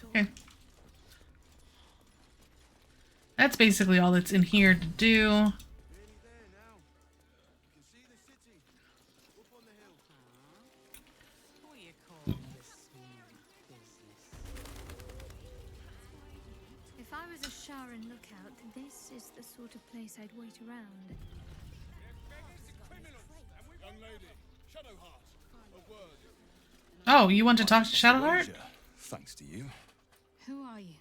Okay. That's basically all that's in here to do. If I was a Sharan lookout, this is the sort of place I'd wait around. Young lady, Shadowheart, a word. Oh, you want to talk to Shadowheart? Thanks to you. Who are you?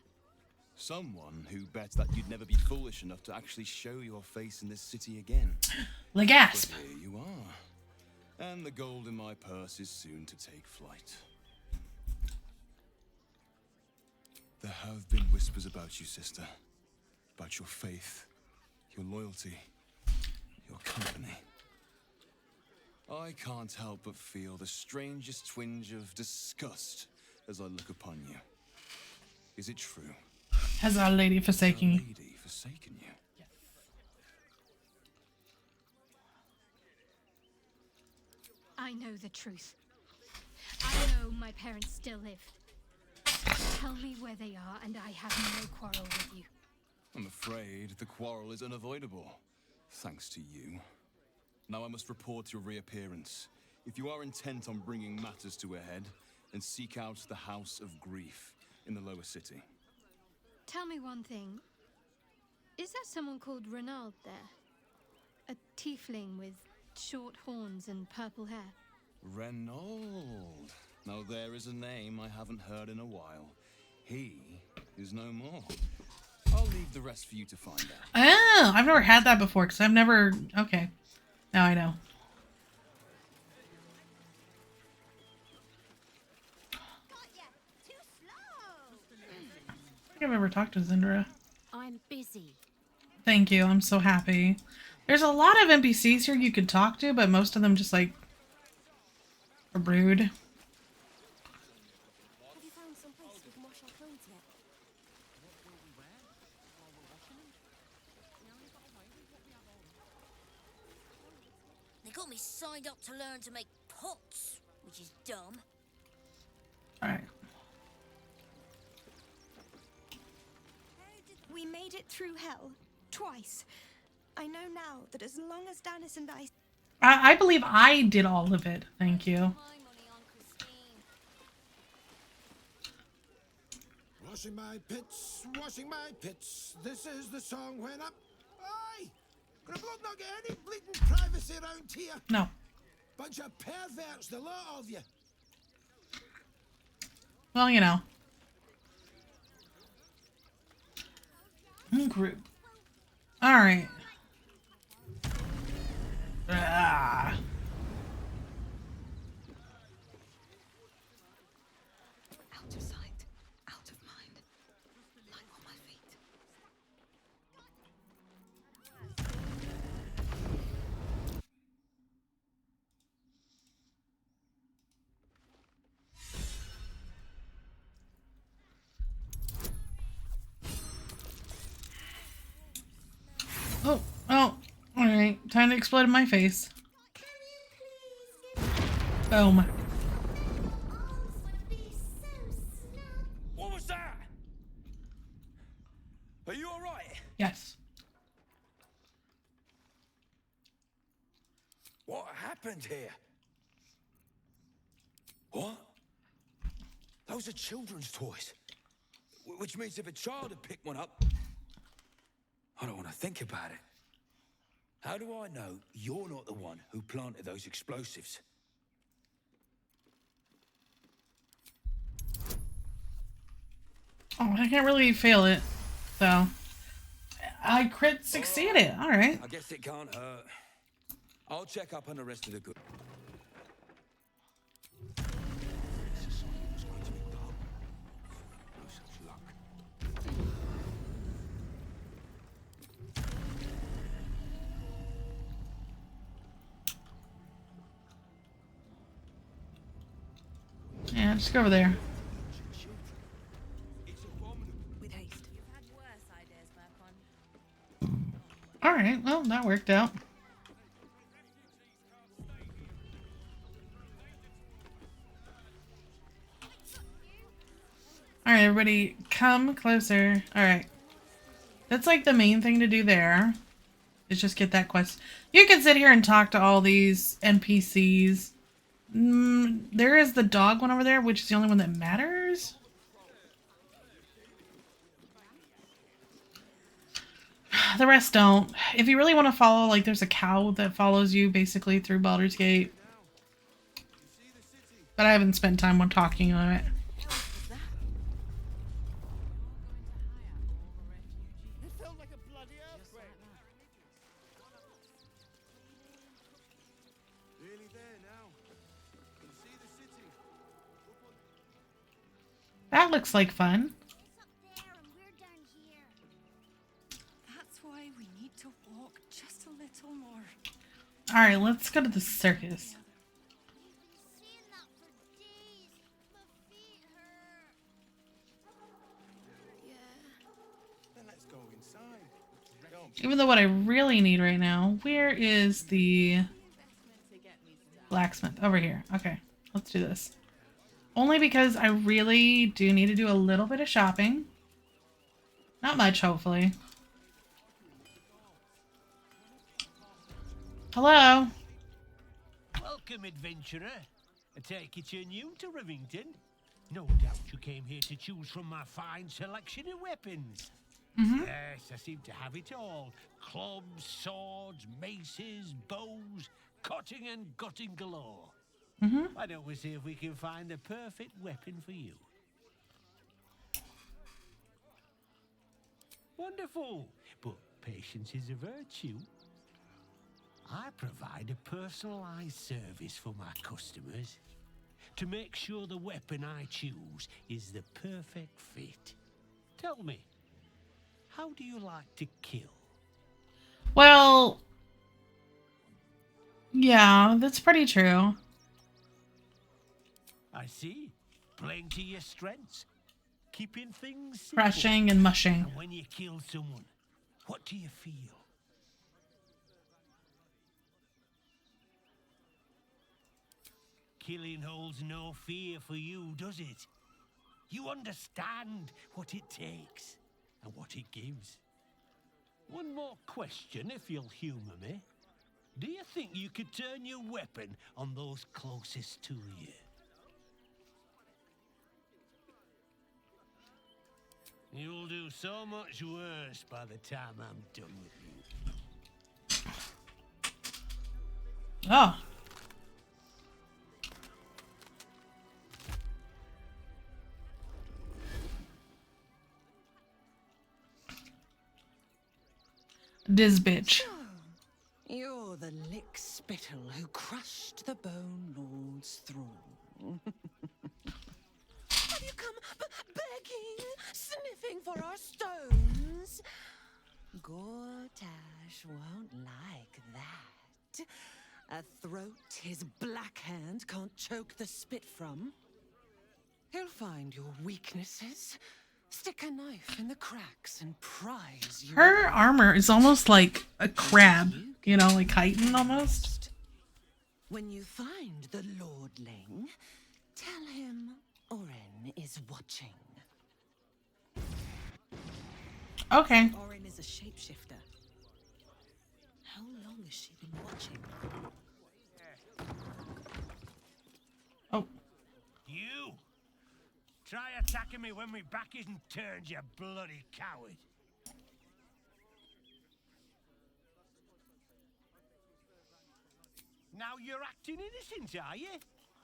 Someone who bet that you'd never be foolish enough to actually show your face in this city again. The gasp. But here you are. And the gold in my purse is soon to take flight. There have been whispers about you, sister. About your faith, your loyalty, your company. I can't help but feel the strangest twinge of disgust as I look upon you. Is it true? Has Our Lady forsaken you? Lady forsaken you? I know the truth. I know my parents still live. Tell me where they are, and I have no quarrel with you. I'm afraid the quarrel is unavoidable, thanks to you. Now I must report your reappearance. If you are intent on bringing matters to a head, then seek out the House of Grief in the lower city. Tell me one thing. Is there someone called Renaud there? A tiefling with short horns and purple hair? Renaud. Now there is a name I haven't heard in a while. He is no more. I'll leave the rest for you to find out. Oh, I've never had that before because I've never... Okay. Now I know. I think I've ever talked to Zindra. I'm busy. Thank you. I'm so happy. There's a lot of NPCs here you could talk to, but most of them just like are rude. Have you found some place we can wash our clothes yet? They got me signed up to learn to make pots, which is dumb. Alright. We made it through hell. Twice. I know now that as long as Danis and I believe I did all of it. Thank you. Washing my pits, this is the song when I'm... Aye! Gonna blood not get any bleeding privacy around here. No. Bunch of perverts, the lot of you. Well, you know. Group. Alright. Ah. out of sight, out of mind. Lying on my feet. Oh, alright. Time to explode in my face. Boom. What was that? Are you all right? Yes. What happened here? What? Those are children's toys. Which means if a child had picked one up... I don't want to think about it. How do I know you're not the one who planted those explosives? Oh, I can't really fail it. So. I crit succeeded. Alright. I guess it can't hurt. I'll check up on the rest of the good. Yeah, just go over there. With haste. Alright, well, that worked out. Alright, everybody, come closer. Alright. That's like the main thing to do there. Is just get that quest. You can sit here and talk to all these NPCs. There is the dog one over there, which is the only one that matters. The rest don't. If you really want to follow, like, there's a cow that follows you basically through Baldur's Gate. But I haven't spent time on talking on it. That looks like fun. That's why we need to walk just a little more. Alright, let's go to the circus. Even though what I really need right now, where is the blacksmith? Over here. Okay, let's do this. Only because I really do need to do a little bit of shopping. Not much, hopefully. Hello? Welcome, adventurer. I take it you're new to Rivington. No doubt you came here to choose from my fine selection of weapons. Yes, I seem to have it all. Clubs, swords, maces, bows, cutting and gutting galore. Why don't we see if we can find the perfect weapon for you? Wonderful, but patience is a virtue. I provide a personalized service for my customers to make sure the weapon I choose is the perfect fit. Tell me, how do you like to kill? Well, yeah, that's pretty true. I see. Playing to your strengths. Keeping things simple. Crushing and mushing. And when you kill someone, what do you feel? Killing holds no fear for you, does it? You understand what it takes and what it gives. One more question, if you'll humor me. Do you think you could turn your weapon on those closest to you? You'll do so much worse by the time I'm done with you. Oh. This bitch. So, you're the lick spittle who crushed the Bone Lord's throne. Have you come begging, sniffing for our stones? Gortash won't like that. A throat his black hand can't choke the spit from. He'll find your weaknesses, stick a knife in the cracks, and prize you. Her armor is almost like a crab, you know, like chitin almost. When you find the Lordling, tell him Orin is watching. Okay. Orin is a shapeshifter. How long has she been watching? Oh. You! Try attacking me when my back isn't turned, you bloody coward. Now you're acting innocent, are you?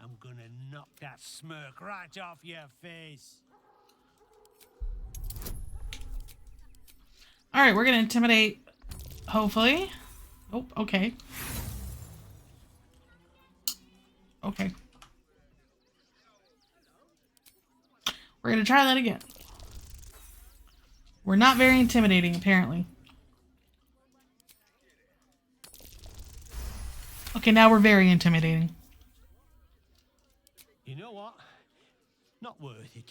I'm gonna knock that smirk right off your face. Alright, we're gonna intimidate, hopefully. Oh, okay. Okay. We're gonna try that again. We're not very intimidating, apparently. Okay, now we're very intimidating. You know what? Not worth it.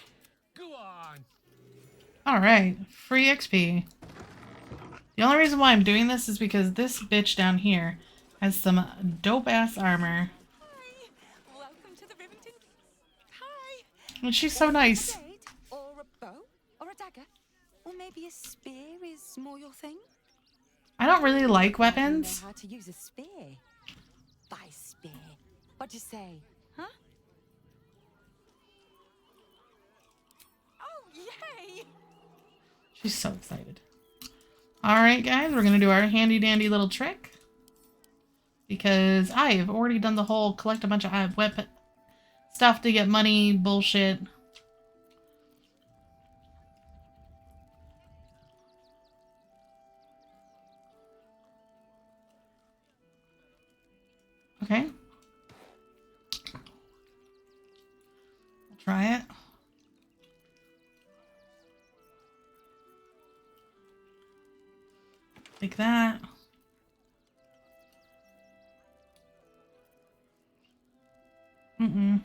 Go on. Alright, free XP. The only reason why I'm doing this is because this bitch down here has some dope-ass armor. Hi. Welcome to the Rivington. Hi. And she's so nice. Or a bow, or a dagger, or maybe a spear is more your thing. I don't really like weapons. Know how to use a spear? By spear. What'd you say? Huh? Oh, yay! She's so excited. Alright guys, we're gonna do our handy dandy little trick. Because I have already done the whole collect a bunch of weapon stuff to get money bullshit. Okay. We'll try it. Like that. Mm-mm.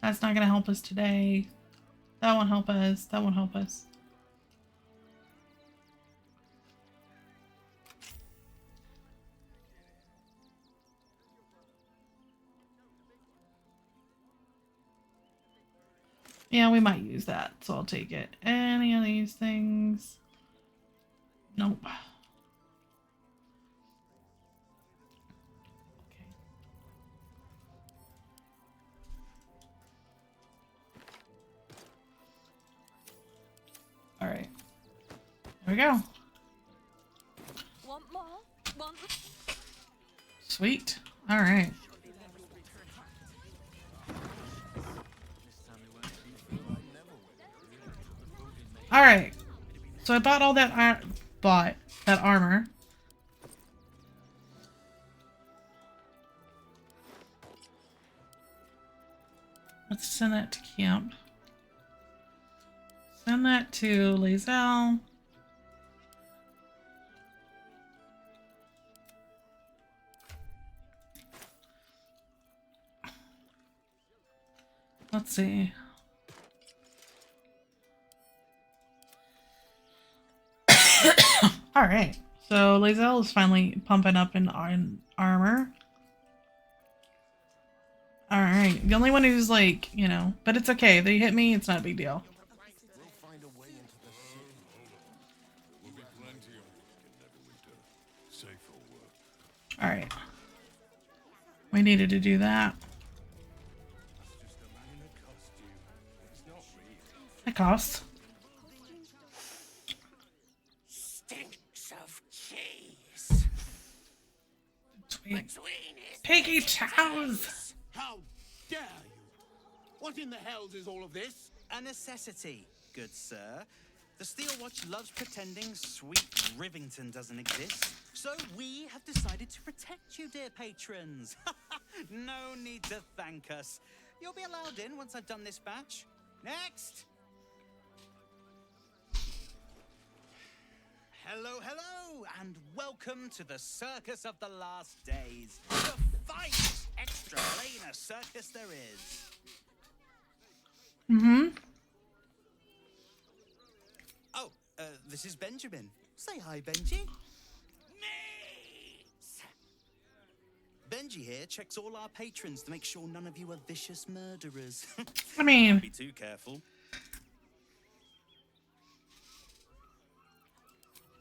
That's not gonna help us today. That won't help us. That won't help us. Yeah, we might use that, so I'll take it. Any of these things? Nope. Okay. All right. There we go. Want more? Want... Sweet. All right. All right. So I bought all that armor. Let's send that to camp. Send that to Lae'zel. Let's see. All right. So Lae'zel is finally pumping up in armor. All right. The only one who's like, you know, but it's okay. They hit me. It's not a big deal. All right. We needed to do that. That costs. Stinks of cheese. Sweet. Piggy towels. How dare you? What in the hells is all of this? A necessity, good sir. The Steel Watch loves pretending sweet Rivington doesn't exist. So we have decided to protect you, dear patrons. No need to thank us. You'll be allowed in once I've done this batch. Next! Hello, hello, and welcome to the Circus of the Last Days. The finest extra-planar circus there is. Mm-hmm. Oh, this is Benjamin. Say hi, Benji. Benji here checks all our patrons to make sure none of you are vicious murderers. I mean... Don't be too careful.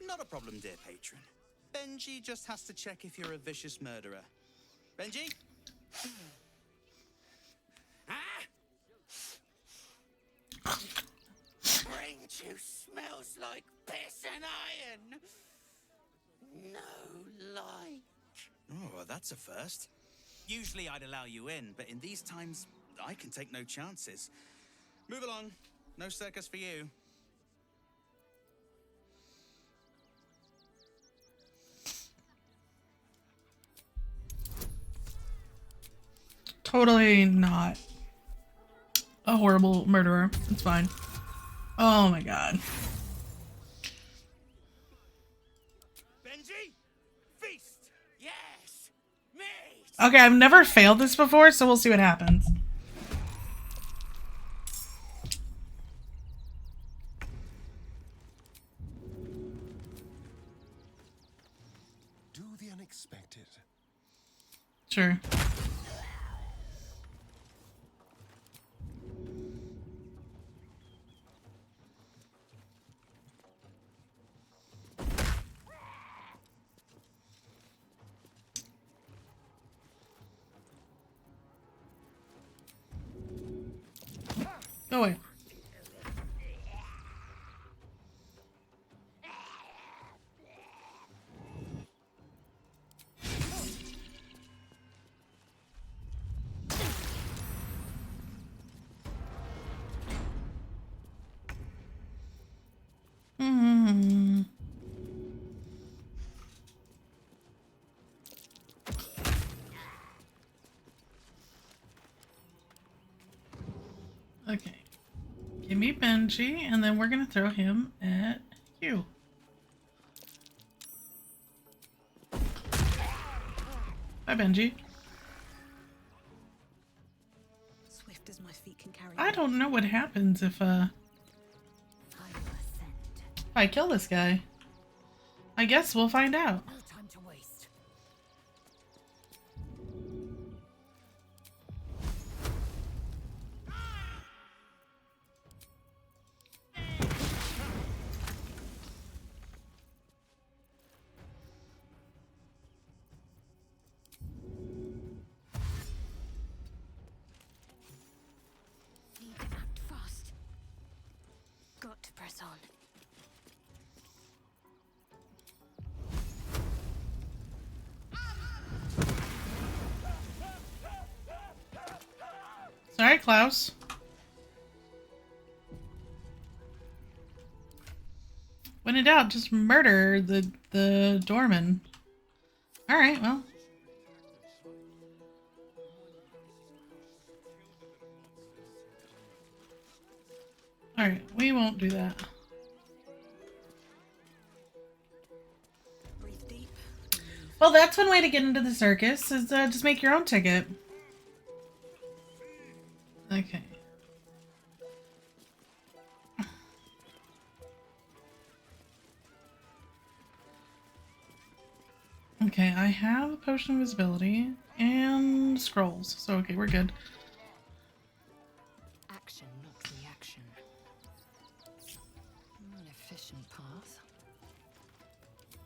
Not a problem, dear patron. Benji just has to check if you're a vicious murderer. Benji? Brain juice smells like piss and iron. No light. Oh, well, that's a first. Usually I'd allow you in, but in these times, I can take no chances. Move along. No circus for you. Totally not a horrible murderer. It's fine. Oh my god. Benji? Feast! Yes! Me! Okay, I've never failed this before, so we'll see what happens. Do the unexpected. Sure. Go away. Mm-hmm. Okay. Give me Benji, and then we're gonna throw him at you. Bye, Benji. Swift as my feet don't know what happens if I kill this guy. I guess we'll find out. No time to waste. Need to act fast. Got to press on. Sorry, Klaus. When in doubt, just murder the doorman. Alright, well. Alright, we won't do that. Well, that's one way to get into the circus, is just make your own ticket. Okay. Okay, I have a potion of visibility and scrolls, so okay, we're good. Action, not reaction. An efficient path.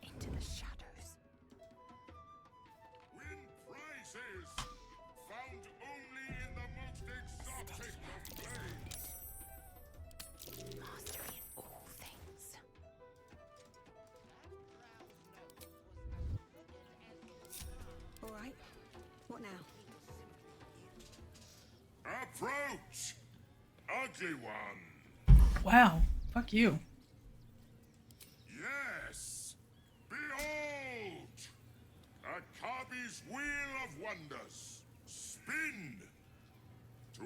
Into the shadows. Win prizes found only in the most exotic of plays. Mastery in all things. All right. What now? Approach, ugly one. Wow, fuck you. Yes, behold, Akabi's wheel of wonders. Spin to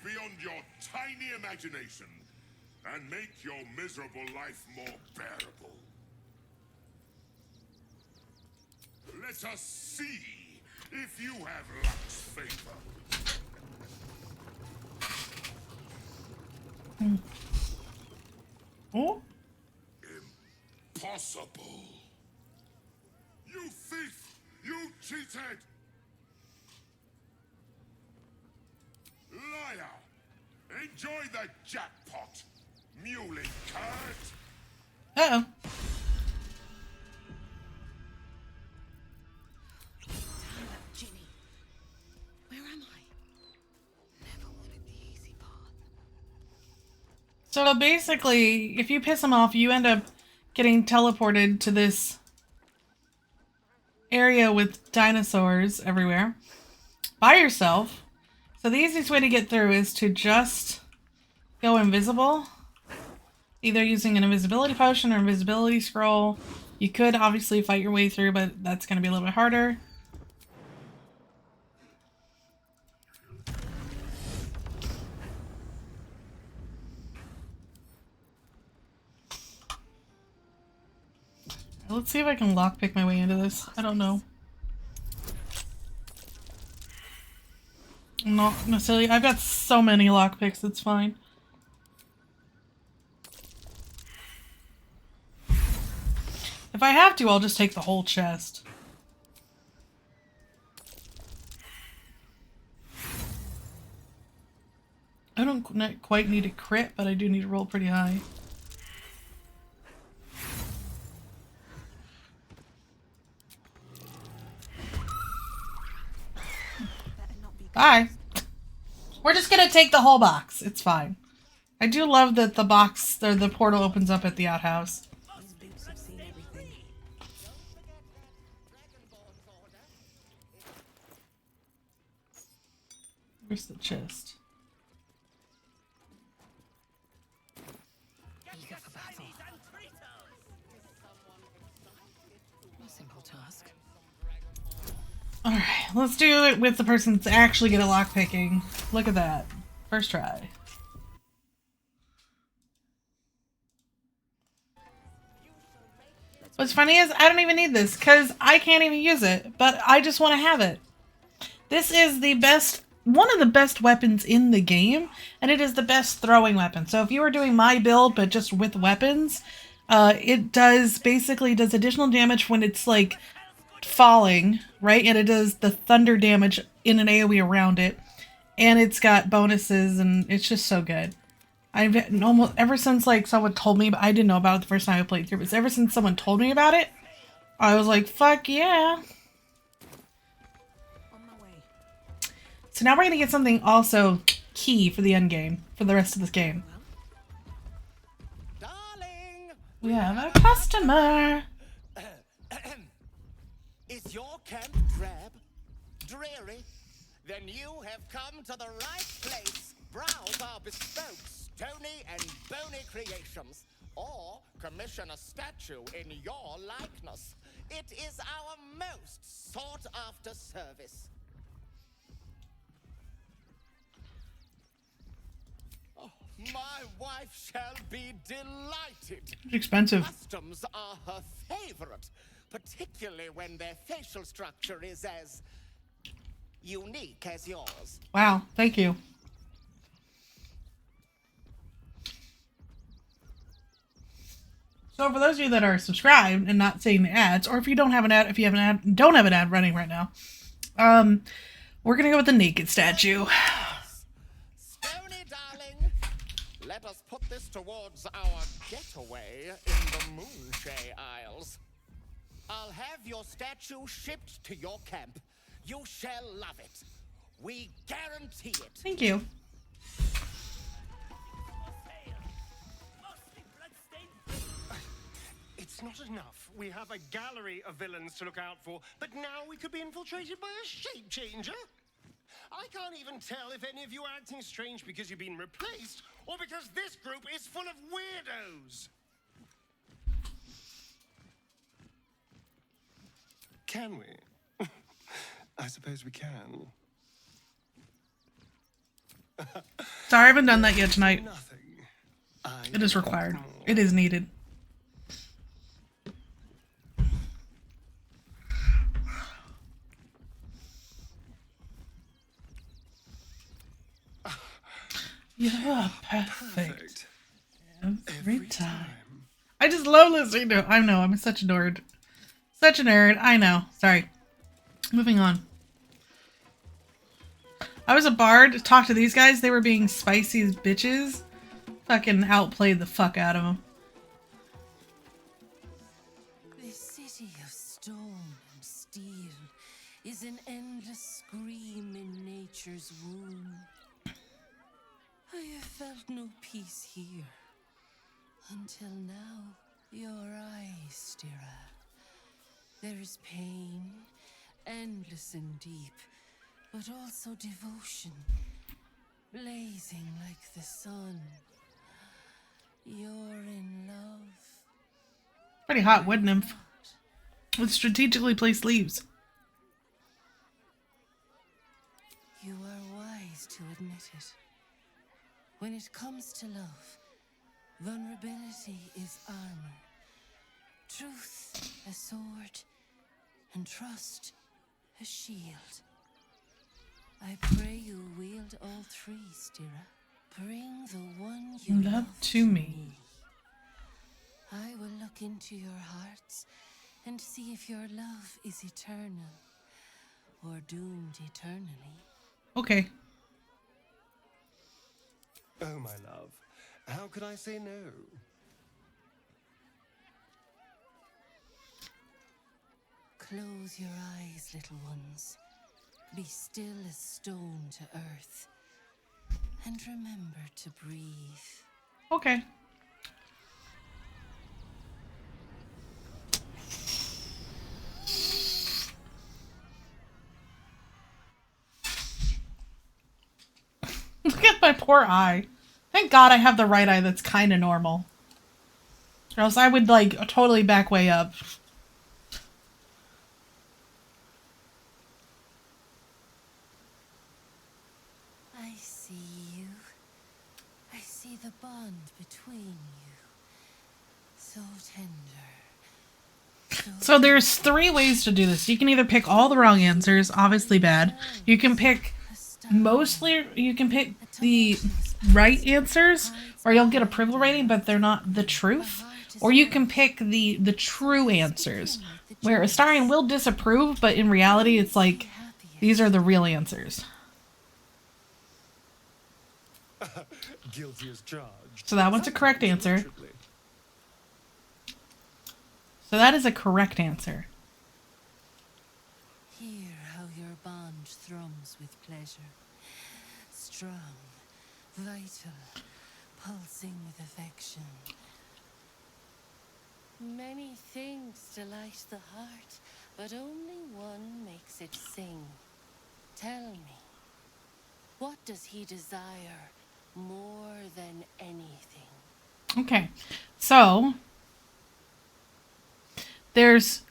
beyond your tiny imagination and make your miserable life more bearable. Let us see if you have luck's favor. Oh? Impossible. You thief! You cheated! Liar! Enjoy the jackpot, muley curt! Uh-oh. Ginny. Where am I? Never wanted the easy path. So basically, if you piss him off, you end up getting teleported to this area with dinosaurs everywhere by yourself. So the easiest way to get through is to just go invisible, either using an invisibility potion or invisibility scroll. You could obviously fight your way through, but that's going to be a little bit harder. Let's see if I can lockpick my way into this. I don't know. Not necessarily. I've got so many lockpicks, it's fine. If I have to, I'll just take the whole chest. I don't quite need a crit, but I do need to roll pretty high. Bye. We're just gonna take the whole box. It's fine. I do love that the box, or the portal opens up at the outhouse. These boots have seen everything. Where's the chest? Eager for battle. A simple task. Alright, let's do it with the person that's actually good at lockpicking. Look at that. First try. What's funny is I don't even need this because I can't even use it, but I just want to have it. This is the best one of the best weapons in the game, and it is the best throwing weapon. So if you were doing my build, but just with weapons, it basically does additional damage when it's like falling, right? And it does the thunder damage in an AoE around it. And it's got bonuses, and it's just so good. I've almost, ever since like someone told me, but I didn't know about it the first time I played through, but ever since someone told me about it, I was like, fuck yeah. So now we're going to get something also key for the end game, for the rest of this game. Darling, we have a customer. Is your camp drab? Dreary? Then you have come to the right place. Browse our bespoke, stony and bony creations, or commission a statue in your likeness. It is our most sought-after service. Oh, my wife shall be delighted. It's expensive. Customs are her favorite, particularly when their facial structure is as unique as yours. Wow, thank you. So for those of you that are subscribed and not seeing the ads, or if you don't have an ad, if you have an ad, don't have an ad running right now, we're gonna go with the naked statue. Stony, darling, let us put this towards our getaway in the Moonshay Isles. I'll have your statue shipped to your camp. You shall love it. We guarantee it. Thank you. It's not enough. We have a gallery of villains to look out for, but now we could be infiltrated by a shape changer. I can't even tell if any of you are acting strange because you've been replaced, or because this group is full of weirdos. Can we? I suppose we can. Sorry, I haven't done that yet tonight. It is required. It is needed. You're perfect. Every time. I just love listening to. I know, I'm such a nerd. Such a nerd. I know. Sorry. Moving on. I was a bard. Talk to these guys. They were being spicy as bitches. Fucking outplayed the fuck out of them. This city of stone and steel is an endless scream in nature's womb. I have felt no peace here. Until now, your eyes, Stira. There is pain, endless and deep, but also devotion, blazing like the sun. You're in love. Pretty hot wood nymph. With strategically placed leaves. You are wise to admit it. When it comes to love, vulnerability is armor. Truth, a sword, and trust, a shield. I pray you wield all three, Stira. Bring the one you Love to me. I will look into your hearts and see if your love is eternal or doomed eternally. Okay. Oh, my love. How could I say no? Close your eyes, little ones. Be still as stone to earth. And remember to breathe. Okay. Look at my poor eye. Thank God I have the right eye that's kind of normal. Or else I would, like, totally back way up. I see you. I see the bond between you. So tender. So there's 3 ways to do this. You can either pick all the wrong answers, obviously bad. You can pick mostly you can pick the right answers, or you'll get approval rating, but they're not the truth. Or you can pick the true answers, where Astarion will disapprove, but in reality, it's like these are the real answers. Guilty as charged. So that one's a correct answer. So that is a correct answer. Hear how your bond thrums with pleasure. Strong, vital, pulsing with affection. Many things delight the heart, but only one makes it sing. Tell me, what does he desire more than anything? Okay, so there's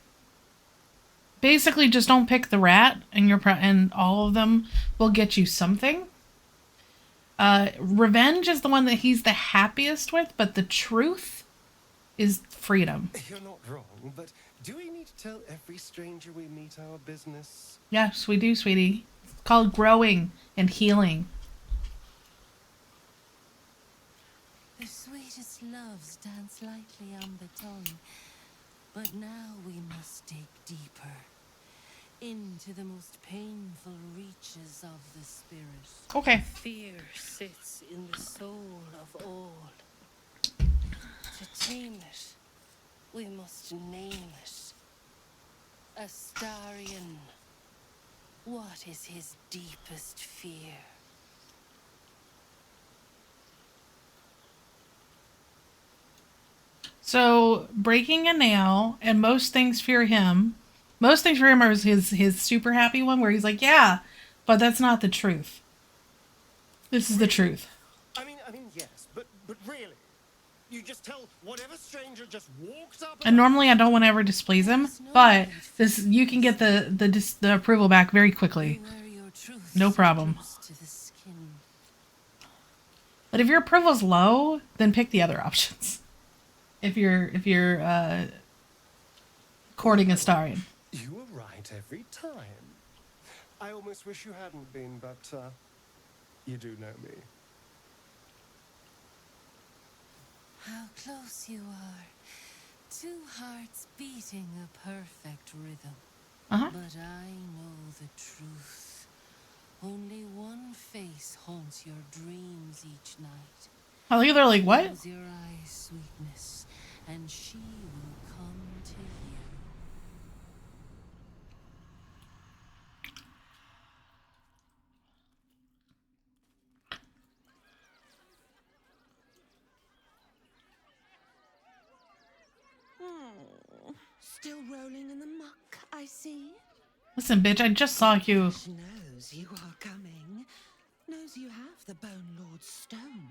basically just don't pick the rat, and and all of them will get you something. Revenge is the one that he's the happiest with, but the truth is freedom. You're not wrong, but do we need to tell every stranger we meet our business? Yes, we do, sweetie. It's called growing and healing. The sweetest loves dance lightly on the tongue, but now we must dig deeper into the most painful reaches of the spirit. Okay. Fear sits in the soul of all. To tame it, we must name it. Astarion, what is his deepest fear? So, breaking a nail and most things fear him. Most things fear him are his super happy one where he's like, yeah, but that's not the truth. This is the truth. I mean, yes, but really, you just tell whatever stranger just walks up. And normally I don't want to ever displease him, but this you can get the approval back very quickly. No problem. But if your approval's low, then pick the other options. If you're courting Astarion. You were right every time. I almost wish you hadn't been, but you do know me. How close you are. Two hearts beating a perfect rhythm. But I know the truth. Only one face haunts your dreams each night. Oh, they're like, what? Close your eyes, sweetness, and she will come to you. Still rolling in the muck, I see. Listen, bitch, I just saw you. Knows you are coming. Knows you have the Bone Lord's stone.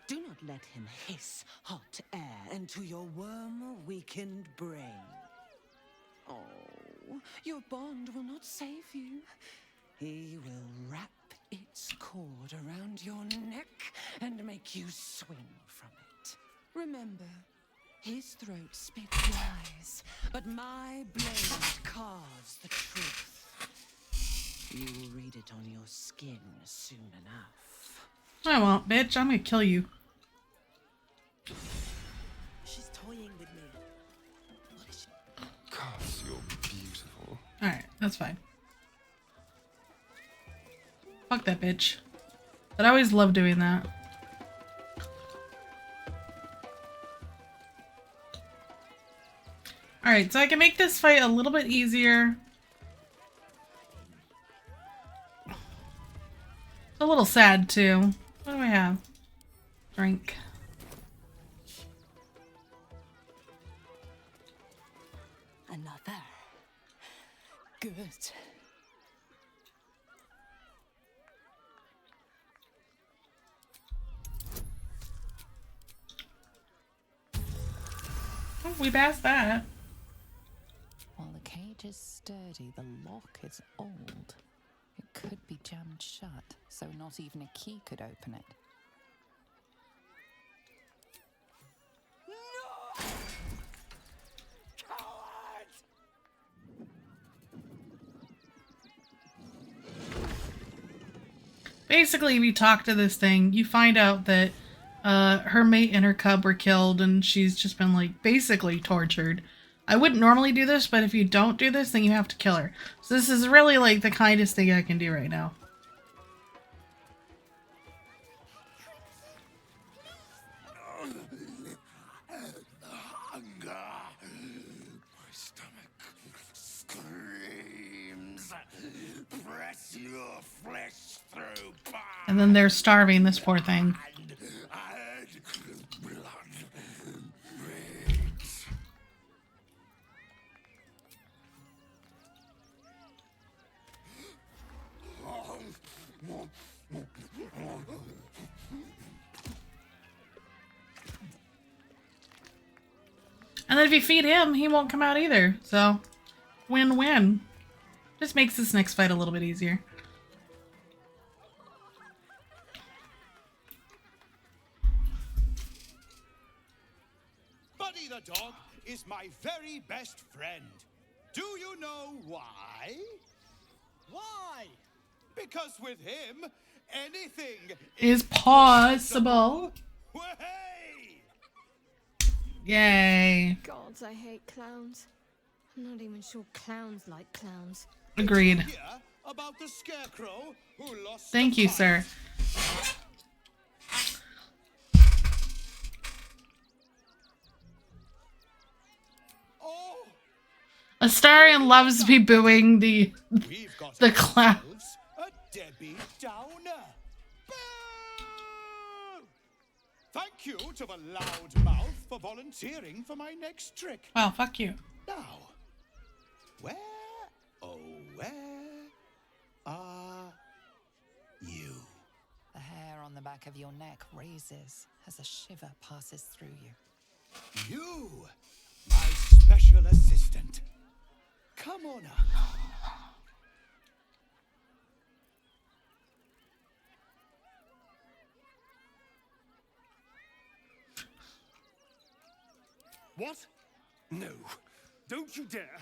Do not let him hiss hot air into your worm-weakened brain. Oh, your bond will not save you. He will wrap its cord around your neck and make you swing from it. Remember, his throat spits lies, but my blade carves the truth. You will read it on your skin soon enough. I won't, bitch. I'm gonna kill you. She's toying with me. Gosh, you're beautiful. Alright, that's fine. Fuck that bitch. But I always love doing that. Alright, so I can make this fight a little bit easier. It's a little sad, too. What do I have? Drink. Another. Good. Oh, we passed that. While the cage is sturdy, the lock is old. It could be jammed shut, so not even a key could open it. Basically, if you talk to this thing, you find out that her mate and her cub were killed, and she's just been, like, basically tortured. I wouldn't normally do this, but if you don't do this, then you have to kill her. So this is really, like, the kindest thing I can do right now. My stomach screams. Press your flesh through bone. And then they're starving, this poor thing. And then if you feed him, he won't come out either. So, win-win. Just makes this next fight a little bit easier. Buddy the dog is my very best friend. Do you know why? Why? Because with him, anything is possible. Yay. Gods, I hate clowns. I'm not even sure clowns like clowns. Agreed. About the scarecrow who lost Thank you, sir. Astarion loves to be booing the clown. A Debbie Downer. Boo! Thank you to the loudmouth for volunteering for my next trick. Wow, fuck you. Now, where, oh, where are you? The hair on the back of your neck raises as a shiver passes through you. You, my special assistant. Come on up. What? No. Don't you dare.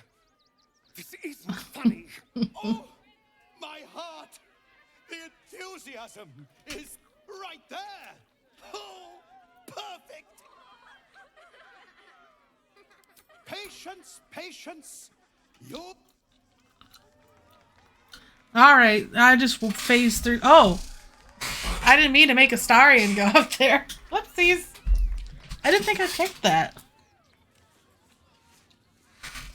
This isn't funny. Oh, my heart. The enthusiasm is right there. Oh, perfect. Patience, patience. You're... Alright, I just will phase through. Oh! I didn't mean to make Astarion go up there. Whoopsies. I didn't think I picked that.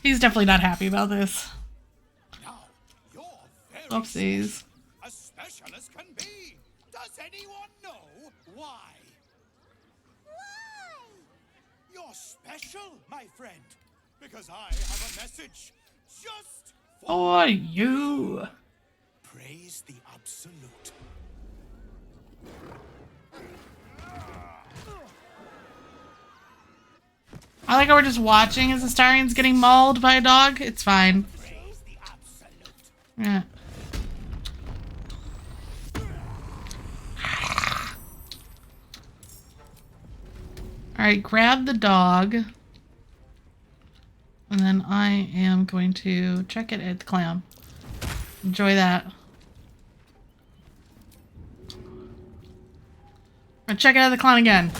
He's definitely not happy about this. Whoopsies. As special as can be. Does anyone know why? Why? You're special, my friend. Because I have a message just for you. Praise the absolute. I like how we're just watching as Astarion's getting mauled by a dog. It's fine. Yeah. Alright, grab the dog. And then I am going to check it at the clam. Enjoy that. I'll check it out the clown again.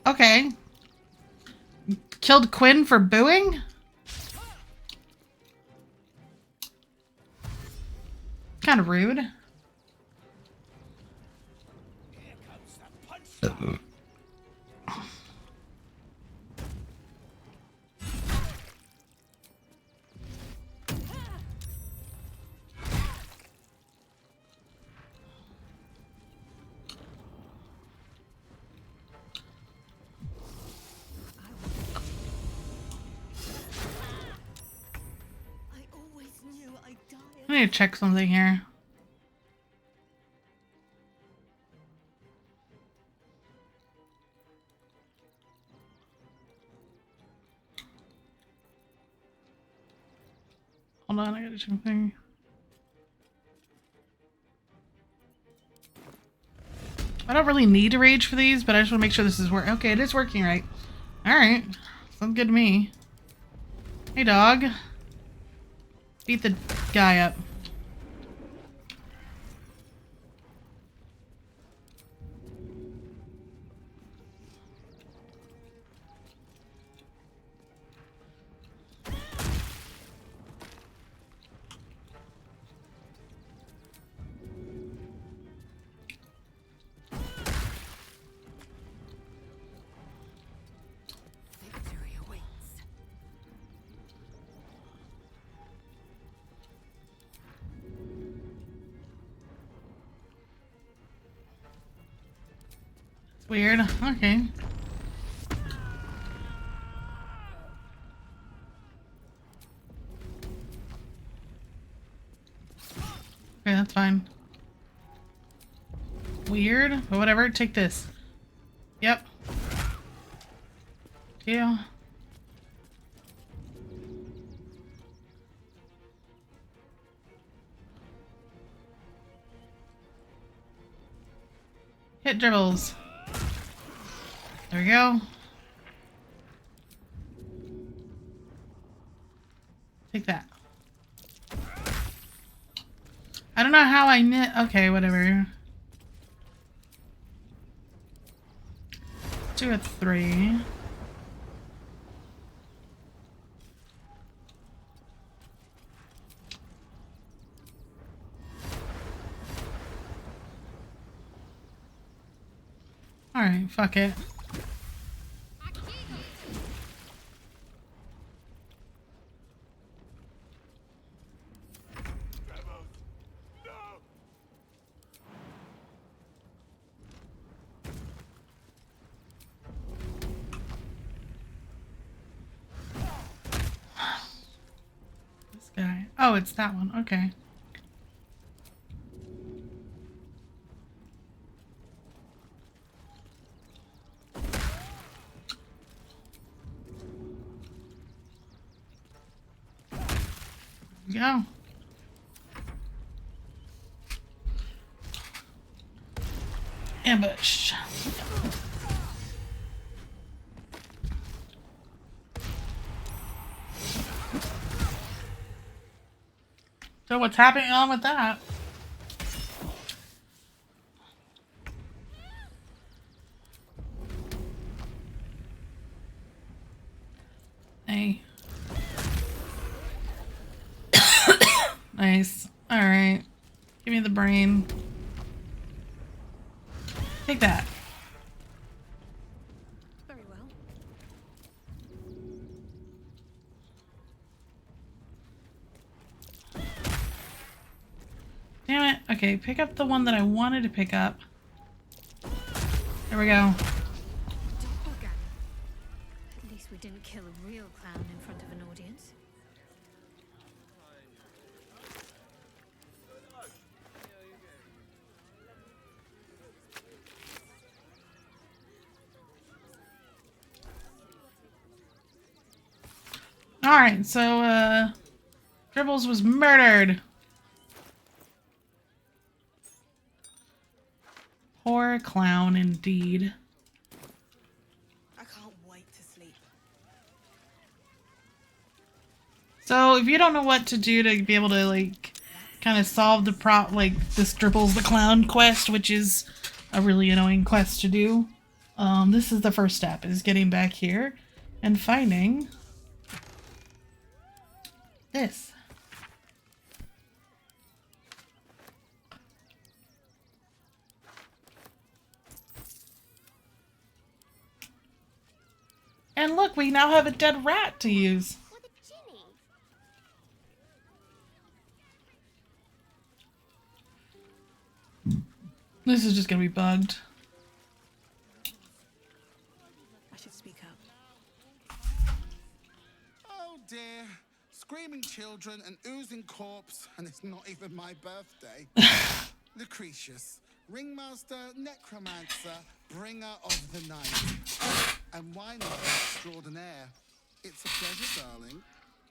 Okay. Killed Quinn for booing? Kind of rude. I need to check something here. Hold on, I gotta check something. I don't really need to rage for these, but I just want to make sure this is working. Okay, it is working right. Alright. Sounds good to me. Hey, dog. Beat the guy up. Victory awaits. It's weird. Okay. Okay, that's fine. Weird, but whatever. Take this. Yep. Yeah. Hit dribbles. There we go. Take that. I don't know how I knit. Okay, whatever. 2 or 3. Alright, fuck it. This guy. Oh, it's that one. Okay. Go. Ambush. So what's happening on with that? Hey. Nice. Alright. Give me the brain. Take that. Very well. Damn it. Okay, pick up the one that I wanted to pick up. There we go. At least we didn't kill a real clown in front of an audience. Alright, so, Dribbles was murdered. Poor clown, indeed. I can't wait to sleep. So, if you don't know what to do to be able to, like, kind of solve the this Dribbles the Clown quest, which is a really annoying quest to do, this is the first step, is getting back here and finding this. And look, we now have a dead rat to use. This is just gonna be bugged. I should speak up. Oh dear. Screaming children, an oozing corpse, and it's not even my birthday. Lucretius, ringmaster, necromancer, bringer of the night. And why not extraordinaire? It's a pleasure, darling.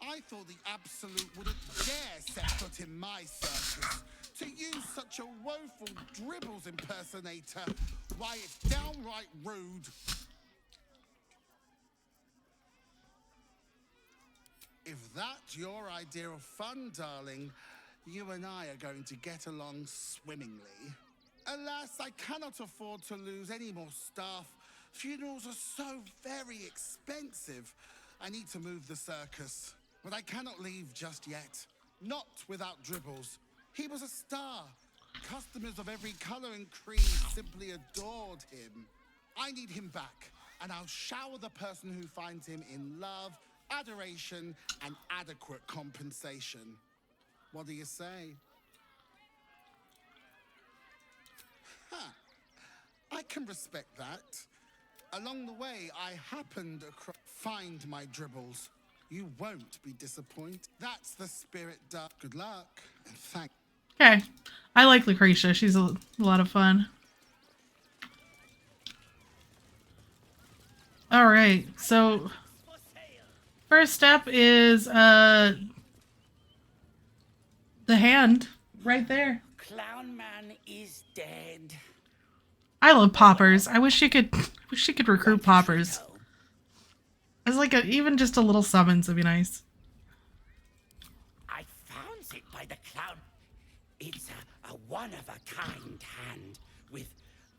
I thought the Absolute wouldn't dare set foot in my circus. To use such a woeful dribbles impersonator, why, it's downright rude. If that's your idea of fun, darling, you and I are going to get along swimmingly. Alas, I cannot afford to lose any more staff. Funerals are so very expensive. I need to move the circus, but I cannot leave just yet. Not without Dribbles. He was a star. Customers of every color and creed simply adored him. I need him back, and I'll shower the person who finds him in love, adoration, and adequate compensation. What do you say? Huh. I can respect that. Along the way, I happened across... Find my Dribbles. You won't be disappointed. That's the spirit, Duck. Good luck, and thank... Okay. I like Lucretia. She's a lot of fun. Alright, so... First step is, the hand. Right there. Clown Man is dead. I love poppers. I wish she could recruit poppers. As like even just a little summons would be nice. I found it by the clown. It's a one-of-a-kind hand with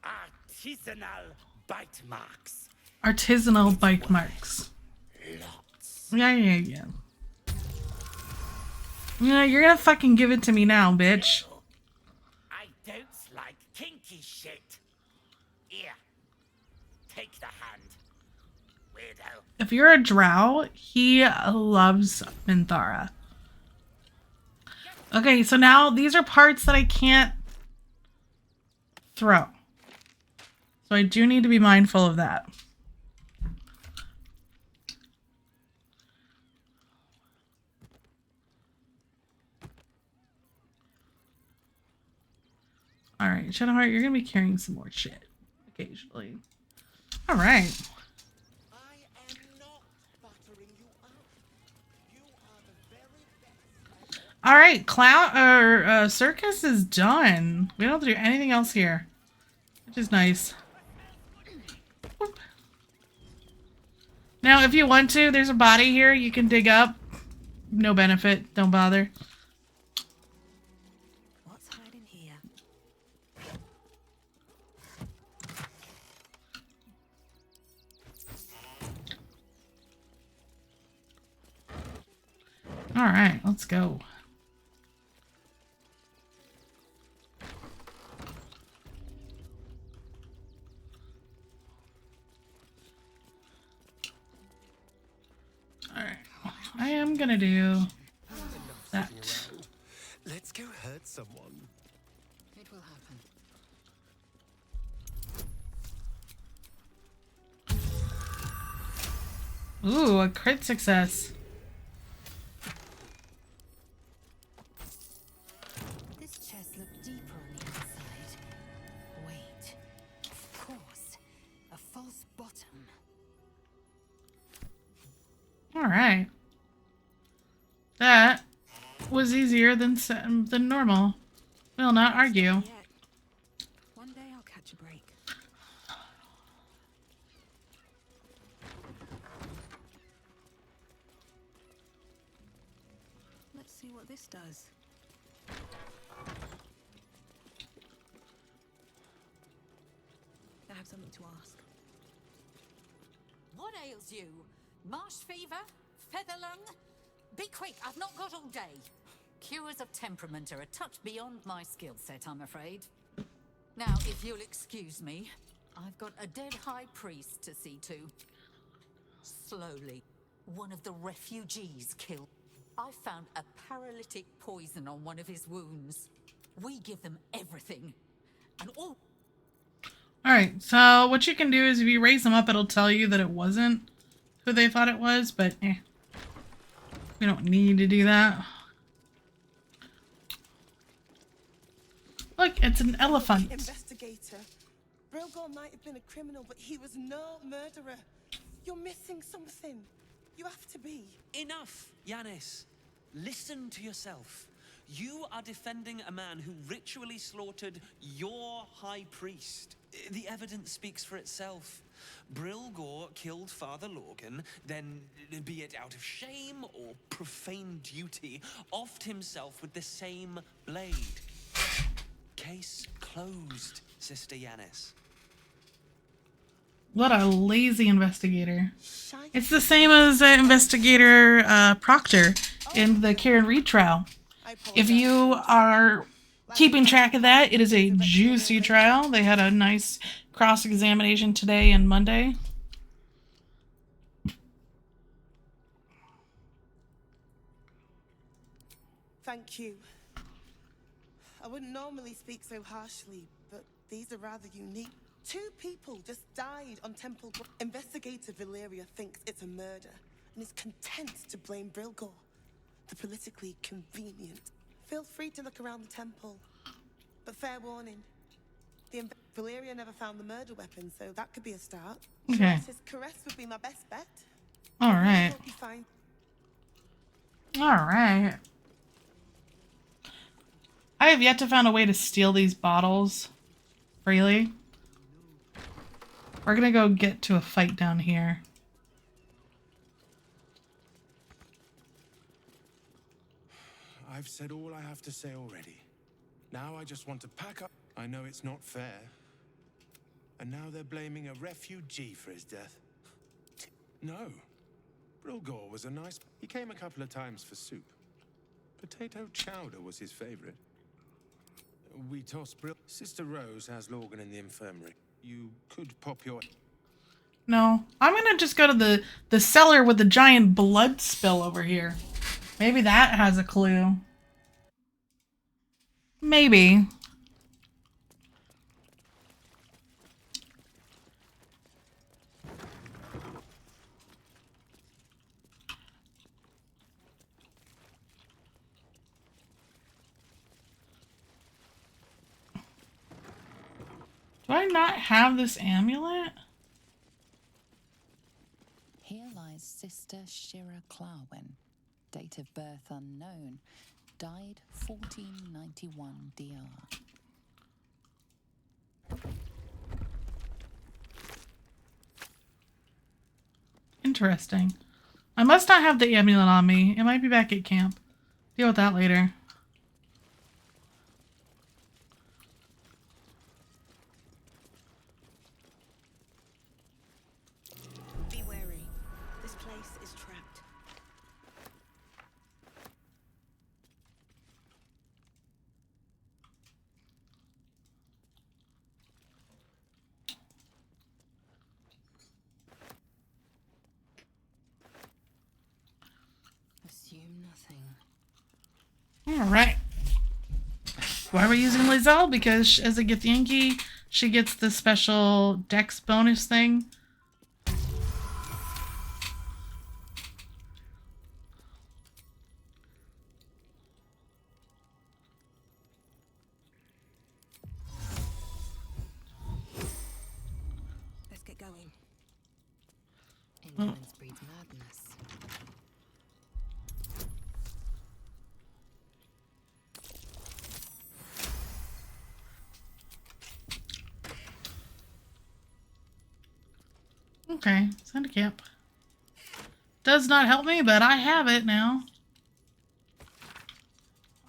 artisanal bite marks. Artisanal bite marks. Yeah. Yeah, you're gonna fucking give it to me now, bitch. I don't like kinky shit. Here, take the hand. Weirdo. If you're a drow, he loves Minthara. Okay, so now these are parts that I can't throw. So I do need to be mindful of that. Alright, Shadowheart, you're gonna be carrying some more shit occasionally. Alright. Alright, circus is done. We don't have to do anything else here. Which is nice. Oop. Now, if you want to, there's a body here you can dig up. No benefit, don't bother. What's hiding here? Alright, let's go. Alright, I am gonna do that. Let's go hurt someone. It will happen. Ooh, a crit success. This chest looked deeper on the inside. Wait. Of course. A false bottom. Alright. That was easier than normal. We'll not argue. One day I'll catch a break. Let's see what this does. I have something to ask. What ails you? Marsh fever? Feather lung? Be quick, I've not got all day. Cures of temperament are a touch beyond my skill set, I'm afraid. Now, if you'll excuse me, I've got a dead high priest to see to. Slowly, one of the refugees killed. I found a paralytic poison on one of his wounds. We give them everything. And all... Alright, so what you can do is if you raise them up, it'll tell you that it wasn't who they thought it was, but we don't need to do that. Look, it's an elephant. Investigator. Brilgor might have been a criminal, but he was no murderer. You're missing something. You have to be. Enough, Yanis. Listen to yourself. You are defending a man who ritually slaughtered your high priest. The evidence speaks for itself. Brilgor killed Father Lorgan, then, be it out of shame or profane duty, offed himself with the same blade. Case closed, Sister Yanis. What a lazy investigator. It's the same as investigator Proctor in the Karen Reed trial. If you are keeping track of that, it is a juicy trial. They had a nice cross-examination today and Monday. Thank you. I wouldn't normally speak so harshly, but these are rather unique. 2 people just died on temple ground. Investigator Valeria thinks it's a murder and is content to blame Brilgor, the politically convenient. Feel free to look around the temple, but fair warning. Valeria never found the murder weapon, so that could be a start. Okay. His caress would be my best bet. All right. Be fine. All right. I have yet to find a way to steal these bottles freely. We're gonna go get to a fight down here. I've said all I have to say already. Now I just want to pack up. I know it's not fair. And now they're blaming a refugee for his death. No. Brilgor was a nice... He came a couple of times for soup. Potato chowder was his favorite. We tossed Sister Rose has Lorgan in the infirmary. You could pop your... No. I'm gonna just go to the cellar with the giant blood spill over here. Maybe that has a clue. Maybe. Do I not have this amulet? Here lies Sister Shira Clarwin, date of birth unknown, died 1491 DR. Interesting. I must not have the amulet on me. It might be back at camp. Deal with that later. Be wary. This place is trapped. Assume nothing. Alright. Why are we using Lizelle? Because as it gets Yankee, she gets the special dex bonus thing. Let's get going. Oh. Indolence breeds madness. Okay, send a camp. Does not help me, but I have it now.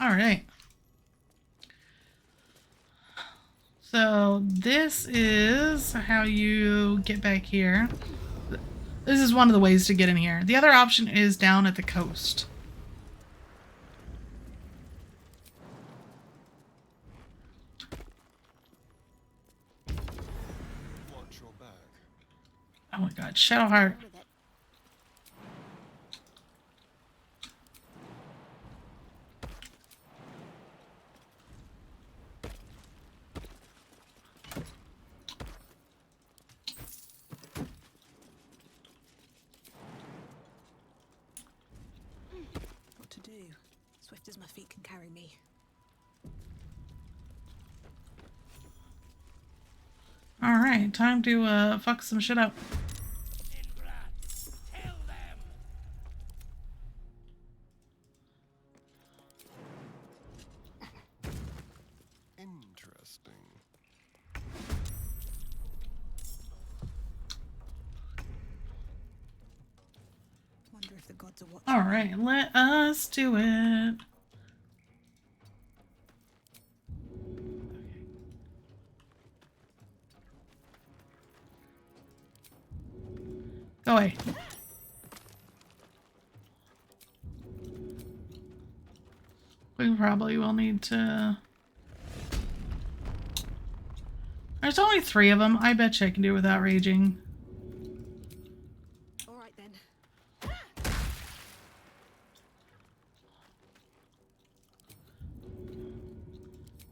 Alright. So this is how you get back here. This is one of the ways to get in here. The other option is down at the coast. Watch your back. Oh my god, Shadowheart. What to do? Swift as my feet can carry me. Alright, time to fuck some shit up. the gods are watching. All right, let us do it. Go away. We probably will need to... There's only 3 of them. I bet you I can do it without raging. All right then.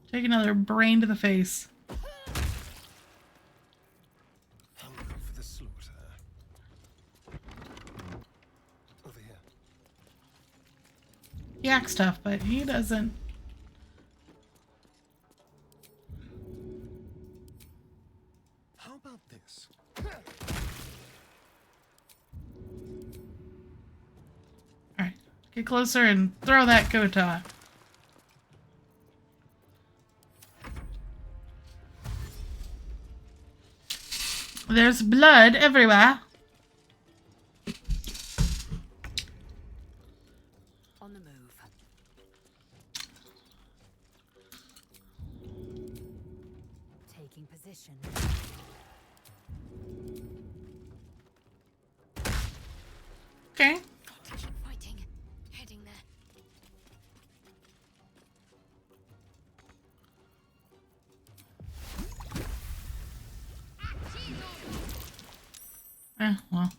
Take another brain to the face. Hungry for the slaughter. Over here. Yak stuff, but he doesn't. How about this? Alright, get closer and throw that Kota. There's blood everywhere. On the move. Taking position. Okay. Keep fighting. Heading there. Well.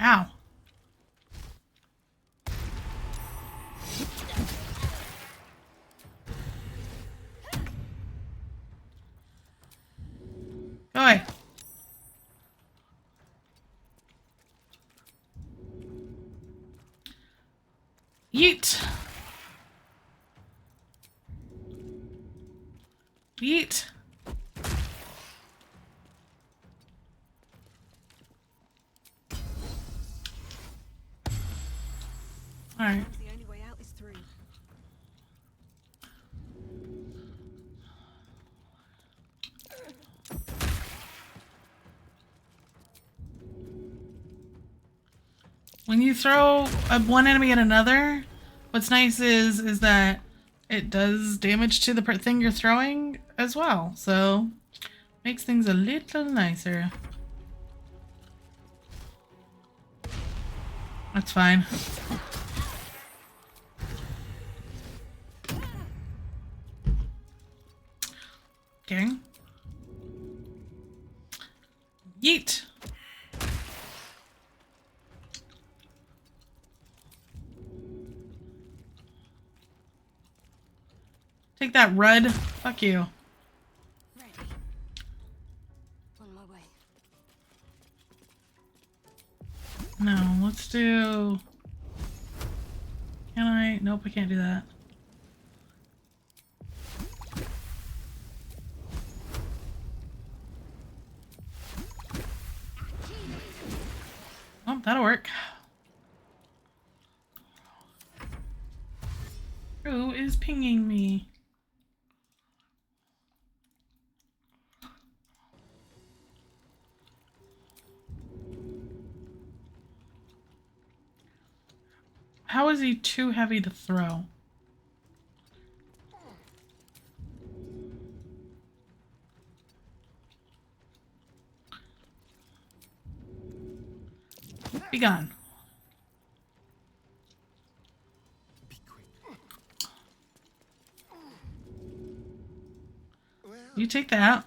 Ow. Go away. Yeet. Yeet. All right. The only way out is through. When you throw one enemy at another, what's nice is that it does damage to the thing you're throwing as well. So makes things a little nicer. That's fine. Okay. Yeet. Take that, Rudd. Fuck you. Ready. On my way. No, let's do... Can I? Nope, I can't do that. Oh, that'll work. Who is pinging me? How is he too heavy to throw? Be gone. You take that.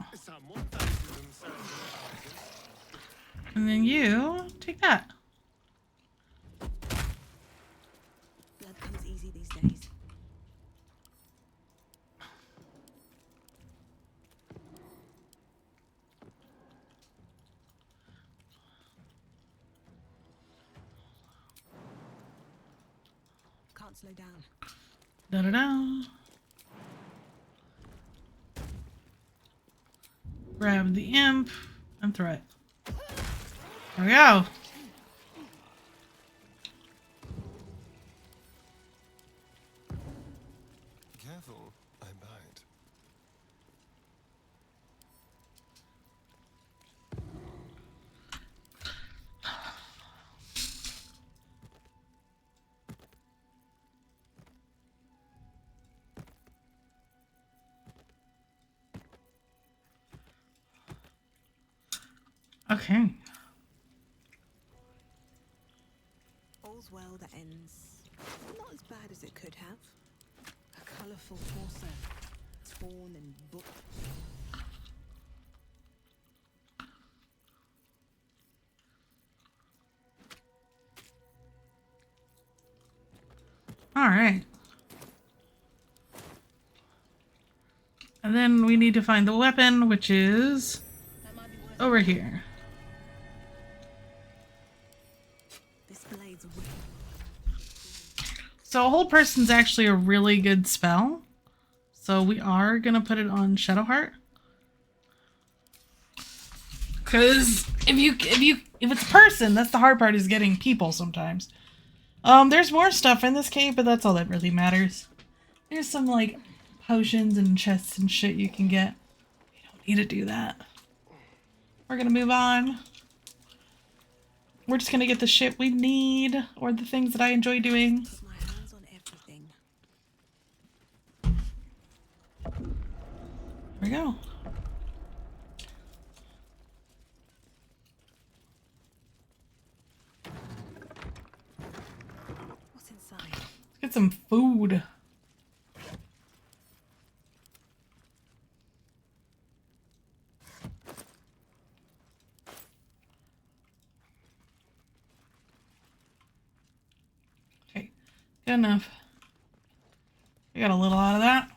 And then you take that. Blood comes easy these days. Can't slow down. Da-da-da. Grab the imp and throw it. There we go. Careful, I bite. Okay. All's well that ends. Not as bad as it could have. A colourful torso, torn and booked. All right. And then we need to find the weapon, which is over here. This blade's So a hold person's actually a really good spell. So we are gonna put it on Shadowheart. Cause if it's a person, that's the hard part, is getting people sometimes. There's more stuff in this cave, but that's all that really matters. There's some like potions and chests and shit you can get. You don't need to do that. We're gonna move on. We're just gonna get the shit we need, or the things that I enjoy doing. my hands on everything. Here we go. What's inside? Let's get some food. Okay, good enough. We got a little out of that.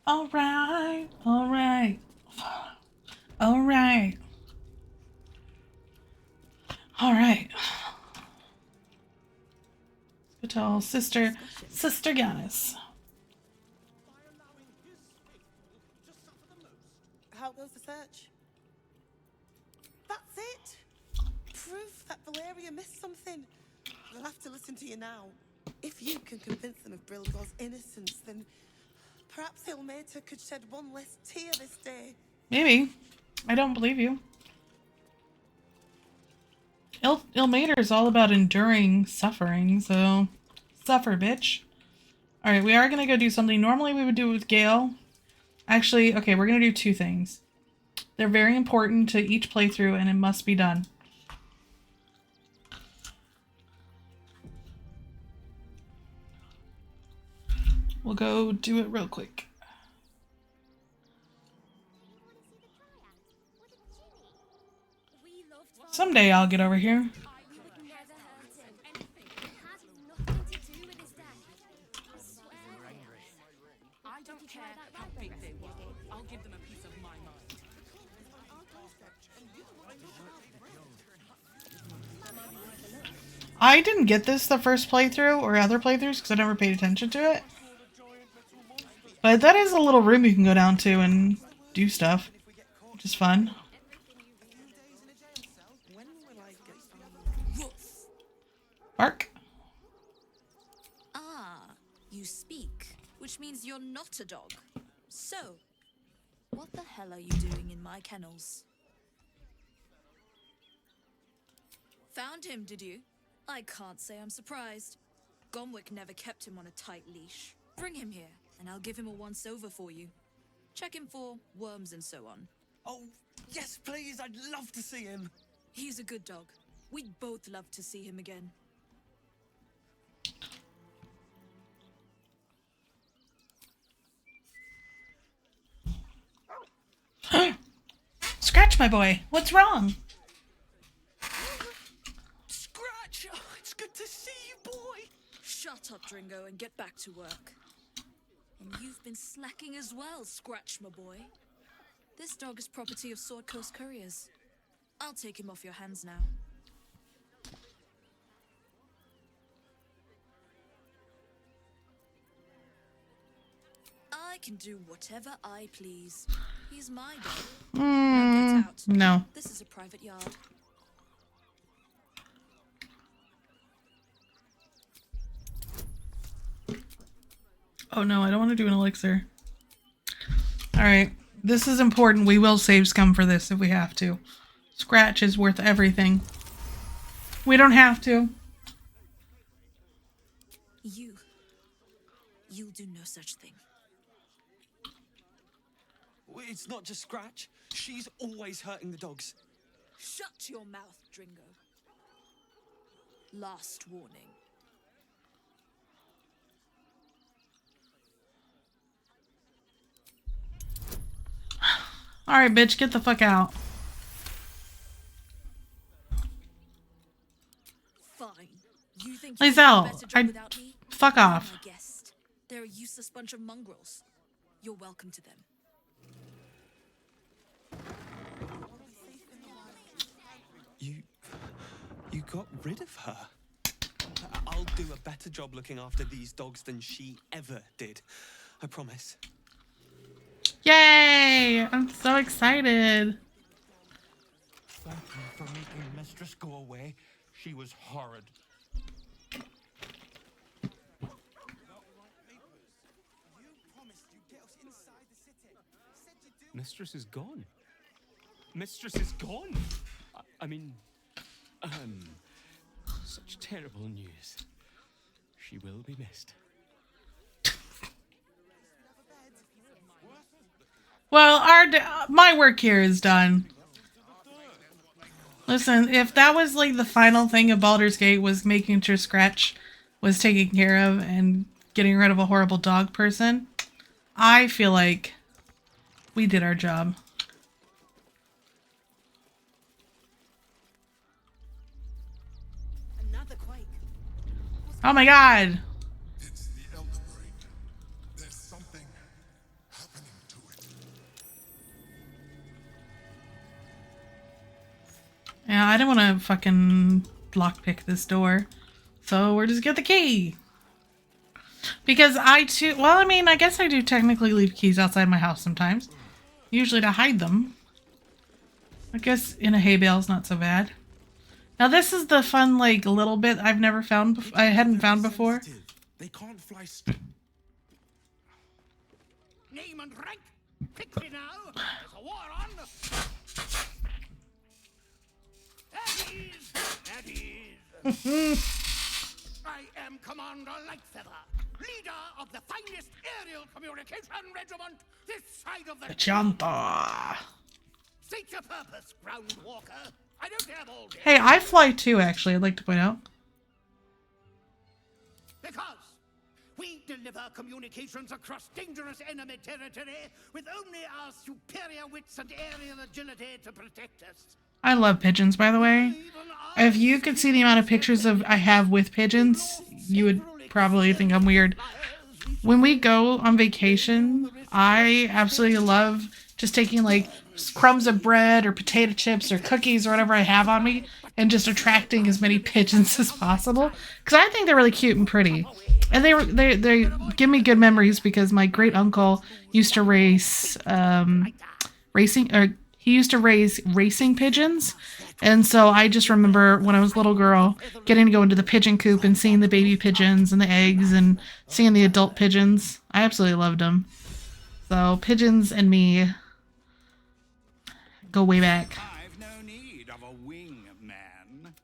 All right, all right, all right, all right. Let's go tell Sister Giannis. How goes the search? That's it? Proof that Valeria missed something. They'll have to listen to you now. If you can convince them of Brilgor's innocence, then perhaps Ilmater could shed one less tear this day. Maybe. I don't believe you. Ilmater is all about enduring suffering, so suffer, bitch. Alright, we are going to go do something. Normally we would do it with Gale. Actually, okay, we're going to do two things. They're very important to each playthrough, and it must be done. We'll go do it real quick. Someday I'll get over here. I don't care how big they were. I'll give them a piece of my mind. I didn't get this the first playthrough or other playthroughs because I never paid attention to it. But that is a little room you can go down to and do stuff, which is fun. Bark. Ah, you speak, which means you're not a dog. So, what the hell are you doing in my kennels? Found him, did you? I can't say I'm surprised. Gomwick never kept him on a tight leash. Bring him here, and I'll give him a once-over for you. Check him for worms and so on. Oh, yes, please. I'd love to see him. He's a good dog. We'd both love to see him again. Scratch, my boy. What's wrong? Scratch! Oh, it's good to see you, boy. Shut up, Dringo, and get back to work. And you've been slacking as well, Scratch, my boy. This dog is property of Sword Coast Couriers. I'll take him off your hands now. I can do whatever I please. He's my dog. Now get out. No. This is a private yard. Oh no, I don't want to do an elixir. Alright, this is important. We will save scum for this if we have to. Scratch is worth everything. We don't have to. You'll do no such thing. It's not just Scratch. She's always hurting the dogs. Shut your mouth, Dringo. Last warning. Alright, bitch, get the fuck out. Fine. You think Please you out. can do a better job without me? Fuck You're off. my guest. They're a useless bunch of mongrels. You're welcome to them. You got rid of her. I'll do a better job looking after these dogs than she ever did. I promise. Yay! I'm so excited. Thank you for making Mistress go away. She was horrid. Mistress is gone. Mistress is gone. I mean, such terrible news. She will be missed. Well, my work here is done. Listen, if that was like the final thing of Baldur's Gate was making sure Scratch was taken care of and getting rid of a horrible dog person, I feel like we did our job. Oh my god! It's the Elder Brain. There's something happening to it. Yeah, I didn't want to fucking lockpick this door. So we're just get the key. Because I too, well, I mean, I guess I do technically leave keys outside my house sometimes. Usually to hide them. I guess in a hay bale is not so bad. Now this is the fun, like, little bit I've never found, I hadn't found before. They can't fly straight. Name and rank. Quickly now. There's a war on. At ease. I am Commander Lightfeather, leader of the finest aerial communication regiment this side of the Chanta. State your purpose, ground walker. I don't have all day. Hey, I fly too, actually, I'd like to point out. Because we deliver communications across dangerous enemy territory with only our superior wits and aerial agility to protect us. I love pigeons, by the way. If you could see the amount of pictures I have with pigeons, you would probably think I'm weird. When we go on vacation, I absolutely love just taking like crumbs of bread or potato chips or cookies or whatever I have on me and just attracting as many pigeons as possible. Because I think they're really cute and pretty. And they give me good memories because my great uncle used to race he used to raise racing pigeons. And so I just remember when I was a little girl getting to go into the pigeon coop and seeing the baby pigeons and the eggs and seeing the adult pigeons. I absolutely loved them. So pigeons and me go way back. I've no need of a wing man.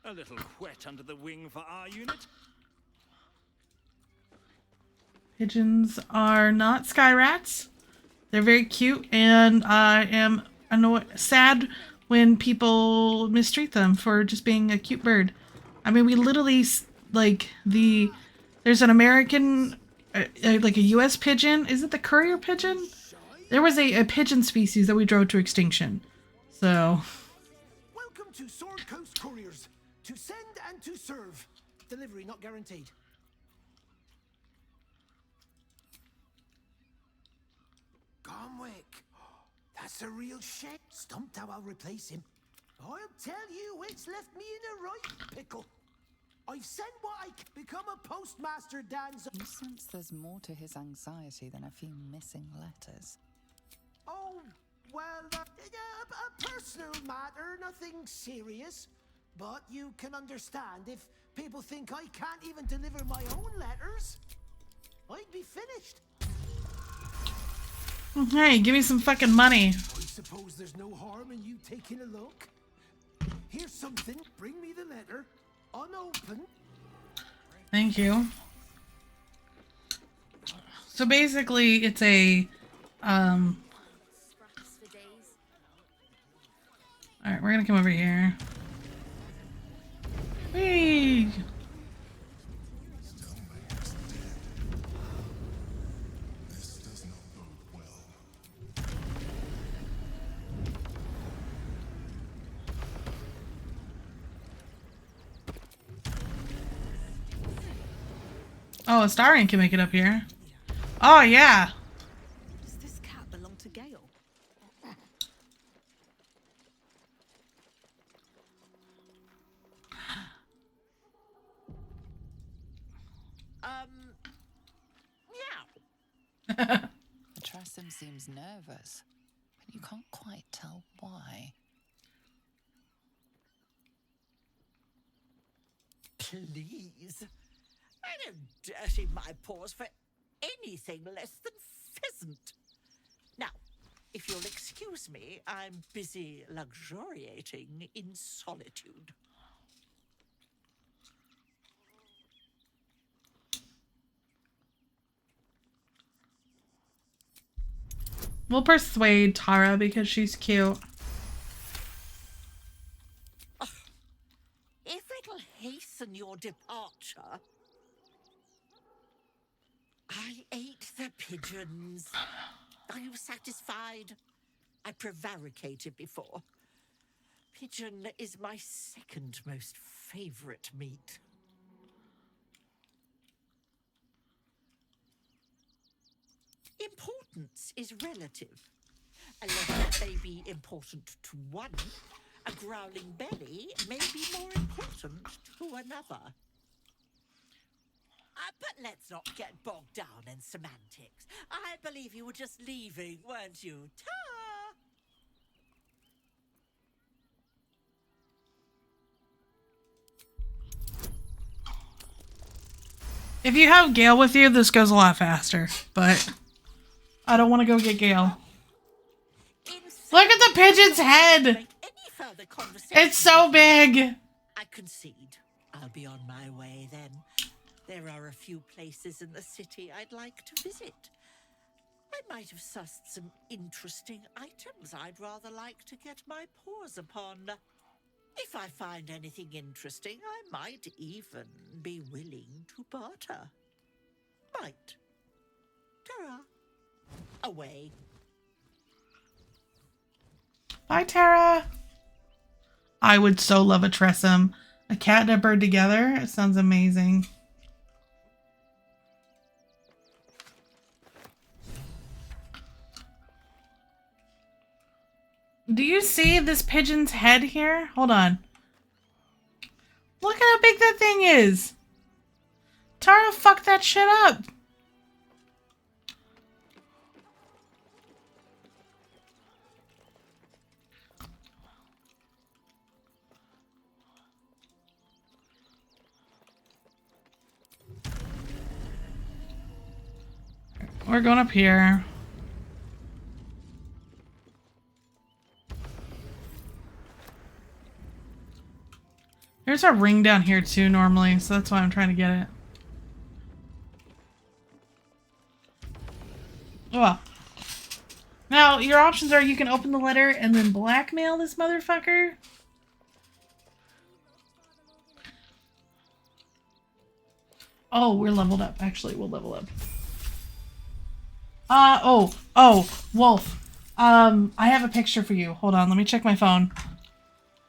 A little wet under the wing for our unit. Pigeons are not sky rats. They're very cute, and I am sad when people mistreat them for just being a cute bird. I mean, we literally, like, there's an American, like a U.S. pigeon. Is it the courier pigeon? There was a pigeon species that we drove to extinction. So. Welcome to Sword Coast Couriers. To send and to serve. Delivery not guaranteed. Gomwick. That's a real shit. Stumped how I'll replace him. I'll tell you, it's left me in a right pickle. I've sent what I can. Become a postmaster, Dan's. You sense there's more to his anxiety than a few missing letters. Oh, well, a personal matter, nothing serious. But you can understand if people think I can't even deliver my own letters, I'd be finished. Hey, give me some fucking money. I suppose there's no harm in you taking a look. Here's something. Bring me the letter, unopened. Thank you. So basically, it's a we're gonna come over here. Whee! Oh, Astarion can make it up here. Oh, yeah. Does this cat belong to Gale? Yeah. Tressum seems nervous, but you can't quite tell why. Please. I don't dirty my paws for anything less than pheasant. Now, if you'll excuse me, I'm busy luxuriating in solitude. We'll persuade Tara because she's cute. If it'll hasten your departure... I ate the pigeons. Are you satisfied? I prevaricated before. Pigeon is my second most favorite meat. Importance is relative. A letter may be important to one. A growling belly may be more important to another. But let's not get bogged down in semantics. I believe you were just leaving, weren't you? Ta! If you have Gale with you, this goes a lot faster, but I don't want to go get Gale. Look at the pigeon's head! It's so big! I concede. I'll be on my way then. There are a few places in the city I'd like to visit. I might have sussed some interesting items I'd rather like to get my paws upon. If I find anything interesting, I might even be willing to barter. Might. Ta-ra. Away. Bye, Tara. I would so love a Tressum. A cat and a bird together. It sounds amazing. Do you see this pigeon's head here? Hold on. Look at how big that thing is. Tara fucked that shit up. We're going up here. There's a ring down here too normally, so that's why I'm trying to get it. Well. Now, your options are you can open the letter and then blackmail this motherfucker. Oh, we're leveled up. Actually, we'll level up. Wolf. I have a picture for you. Hold on, let me check my phone.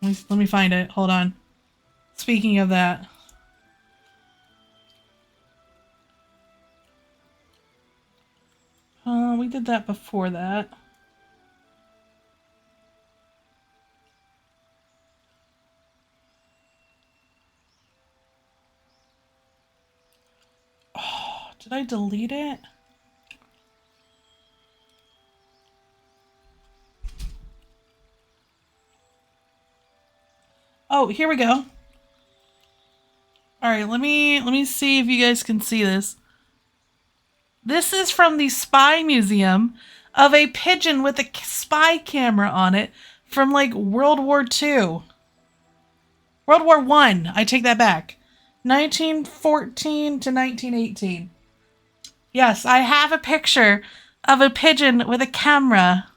Let me find it. Hold on. Speaking of that. We did that before that. Oh, did I delete it? Oh, here we go. All right, let me see if you guys can see this. This is from the Spy Museum of a pigeon with a spy camera on it from like World War II. World War I. I take that back. 1914 to 1918. Yes, I have a picture of a pigeon with a camera.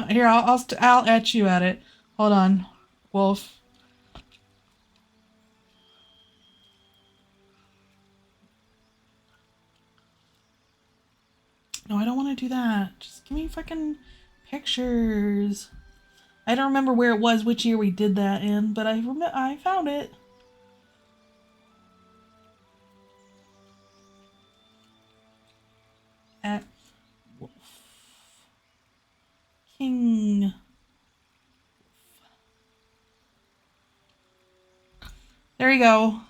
Here, I'll etch you at it. Hold on, Wolf. No, I don't want to do that. Just give me fucking pictures. I don't remember where it was, which year we did that in, but I found it. At Wolf. King. There you go.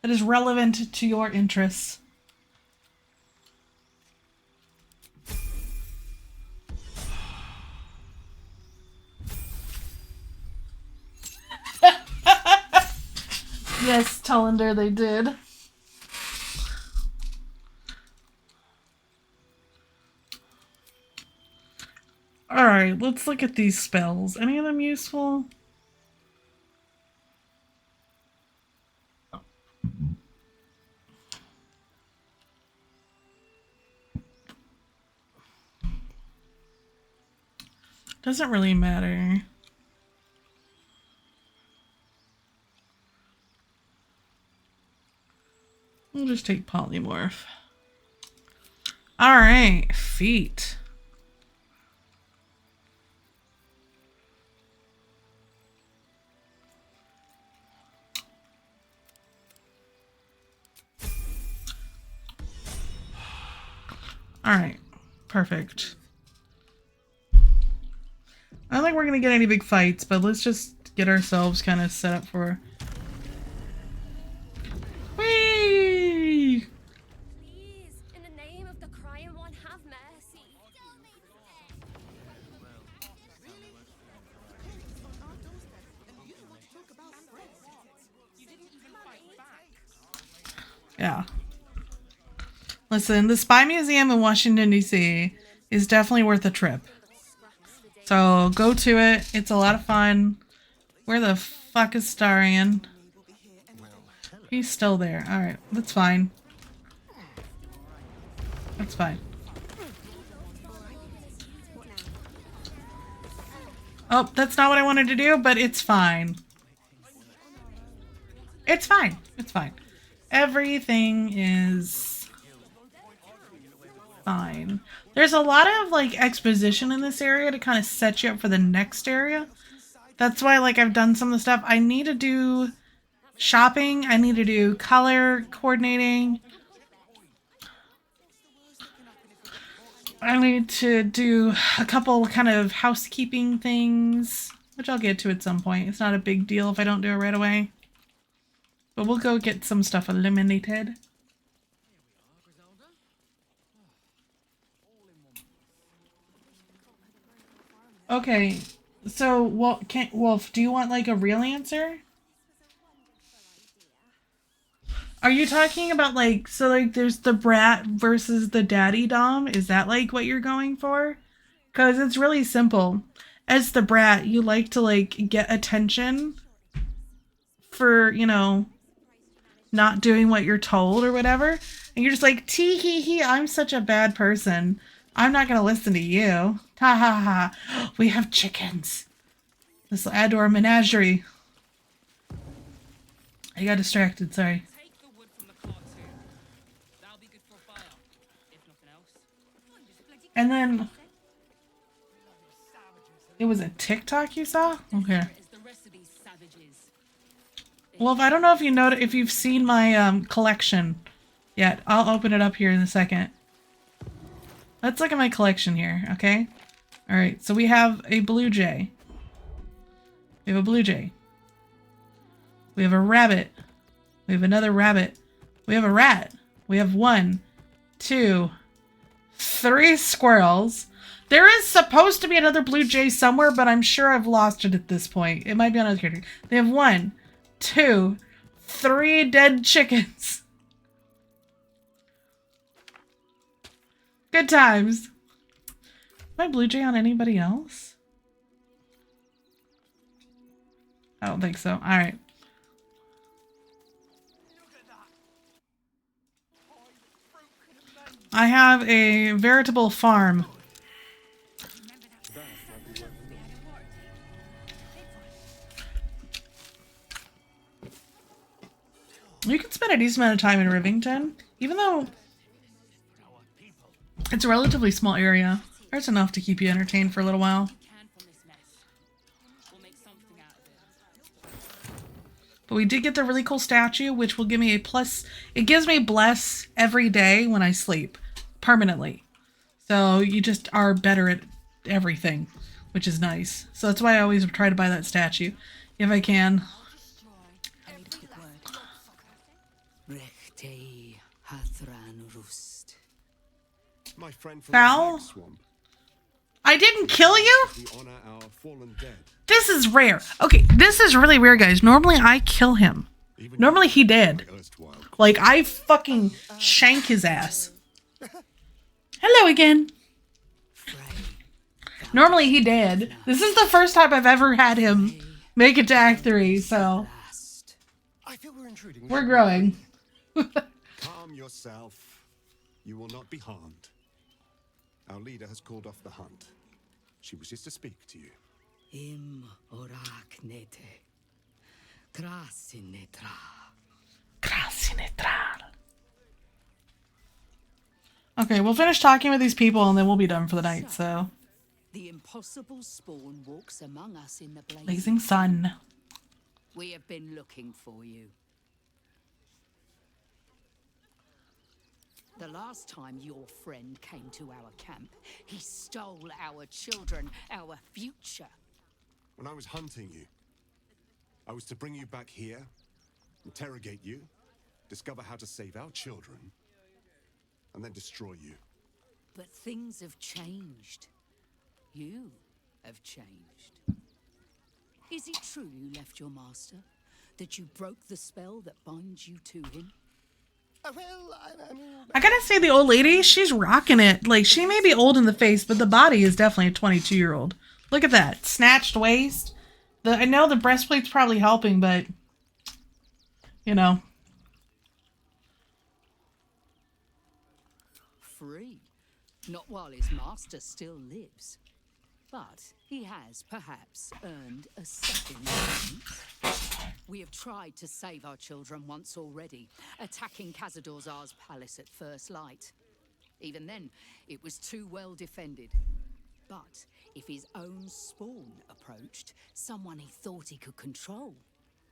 That is relevant to your interests. Yes, Tullender, they did. Alright, let's look at these spells. Any of them useful? Doesn't really matter. We'll just take polymorph. Alright, feet. Alright, perfect. I don't think we're gonna get any big fights, but let's just get ourselves kind of set up for... Whee! Please, in the name of the crying one, have mercy. Yeah. Listen, the Spy Museum in Washington, D.C. is definitely worth a trip. So go to it. It's a lot of fun. Where the fuck is Starion? He's still there. Alright, that's fine. That's fine. Oh, that's not what I wanted to do, but it's fine. It's fine. It's fine. Everything is fine. There's a lot of like exposition in this area to kind of set you up for the next area. That's why like I've done some of the stuff. I need to do shopping. I need to do color coordinating. I need to do a couple kind of housekeeping things, which I'll get to at some point. It's not a big deal if I don't do it right away. But we'll go get some stuff eliminated. Okay, so Wolf, do you want like a real answer? Are you talking about like, so like there's the brat versus the daddy dom? Is that like what you're going for? Because it's really simple. As the brat, you like to like get attention for, you know, not doing what you're told or whatever. And you're just like, tee hee hee, I'm such a bad person. I'm not going to listen to you. Ha ha ha. We have chickens. This will add to our menagerie. I got distracted, sorry. And then... It was a TikTok you saw? Okay. Well, I don't know if you know if you've seen my collection yet. I'll open it up here in a second. Let's look at my collection here, okay? Alright, so we have a blue jay. We have a blue jay. We have a rabbit. We have another rabbit. We have a rat. We have 1, 2, 3 squirrels. There is supposed to be another blue jay somewhere, but I'm sure I've lost it at this point. It might be on another character. They have 1, 2, 3 dead chickens. Good times. Am I blue jay on anybody else? I don't think so. All right. I have a veritable farm. You can spend a decent amount of time in Rivington, even though it's a relatively small area. There's enough to keep you entertained for a little while. But we did get the really cool statue, which will give me a plus. It gives me bless every day when I sleep, permanently. So you just are better at everything, which is nice. So that's why I always try to buy that statue, if I can. My friend from Val? the swamp. I didn't kill you? This is rare. Okay, this is really rare, guys. Normally I kill him. Normally he dead. Like, I fucking shank his ass. Hello again. Normally he dead. This is the first time I've ever had him make it to Act 3, so we're growing. Calm yourself. You will not be harmed. Our leader has called off the hunt. She wishes to speak to you. Okay, we'll finish talking with these people and then we'll be done for the night, so. The impossible spawn walks among us in the Blazing sun. We have been looking for you. The last time your friend came to our camp, he stole our children, our future. When I was hunting you, I was to bring you back here, interrogate you, discover how to save our children, and then destroy you. But things have changed. You have changed. Is it true you left your master? That you broke the spell that binds you to him? I gotta say, the old lady, she's rocking it. Like, she may be old in the face, but the body is definitely a 22-year-old. Look at that. Snatched waist. I know the breastplate's probably helping, but, you know. Free. Not while his master still lives. But he has perhaps earned a second chance. We have tried to save our children once already, attacking Khazad-dûr's palace at first light. Even then, it was too well defended. But if his own spawn approached, someone he thought he could control,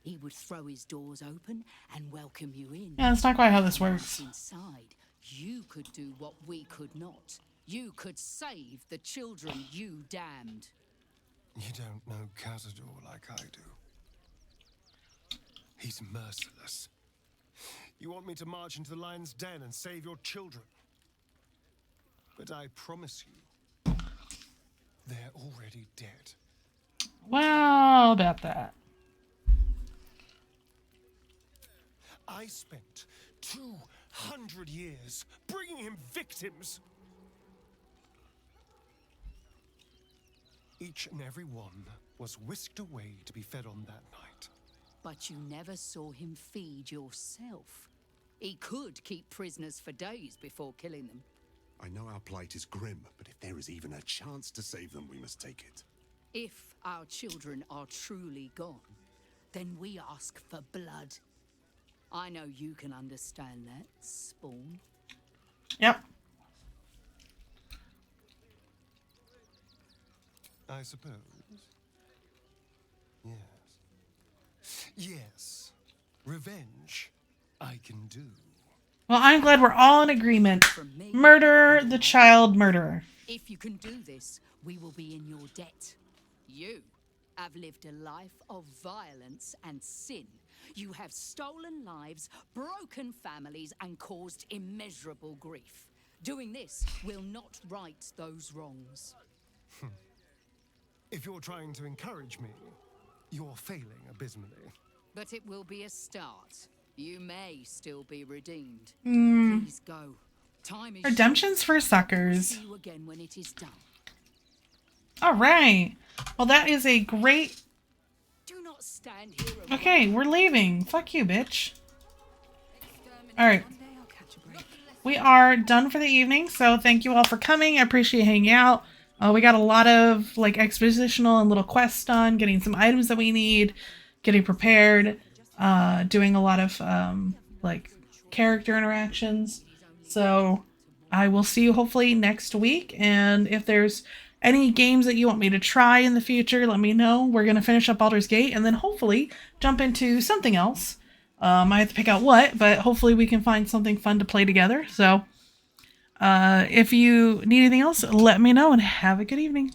he would throw his doors open and welcome you in. Yeah, that's not quite how this works. Inside, you could do what we could not. You could save the children you damned. You don't know Khazad-dûr like I do. He's merciless. You want me to march into the lion's den and save your children? But I promise you, they're already dead. Well, about that. I spent 200 years bringing him victims. Each and every one was whisked away to be fed on that night. But you never saw him feed yourself. He could keep prisoners for days before killing them. I know our plight is grim, but if there is even a chance to save them, we must take it. If our children are truly gone, then we ask for blood. I know you can understand that, Spawn. Yep. I suppose. Yes. Yes. Revenge, I can do. Well, I'm glad we're all in agreement. Murder the child murderer. If you can do this, we will be in your debt. You have lived a life of violence and sin. You have stolen lives, broken families, and caused immeasurable grief. Doing this will not right those wrongs. If you're trying to encourage me, you're failing abysmally. But it will be a start. You may still be redeemed. Mm. Please go. Time is Redemption's for suckers. See you again when it is done. All right. Well, that is a great... Do not stand here. Okay, we're leaving. Fuck you, bitch. All right. We are done for the evening, so thank you all for coming. I appreciate hanging out. We got a lot of like expositional and little quests done, getting some items that we need, getting prepared, doing a lot of like character interactions. So I will see you hopefully next week. And if there's any games that you want me to try in the future, let me know. We're going to finish up Baldur's Gate and then hopefully jump into something else. I have to pick out what, but hopefully we can find something fun to play together. So if you need anything else, let me know and have a good evening.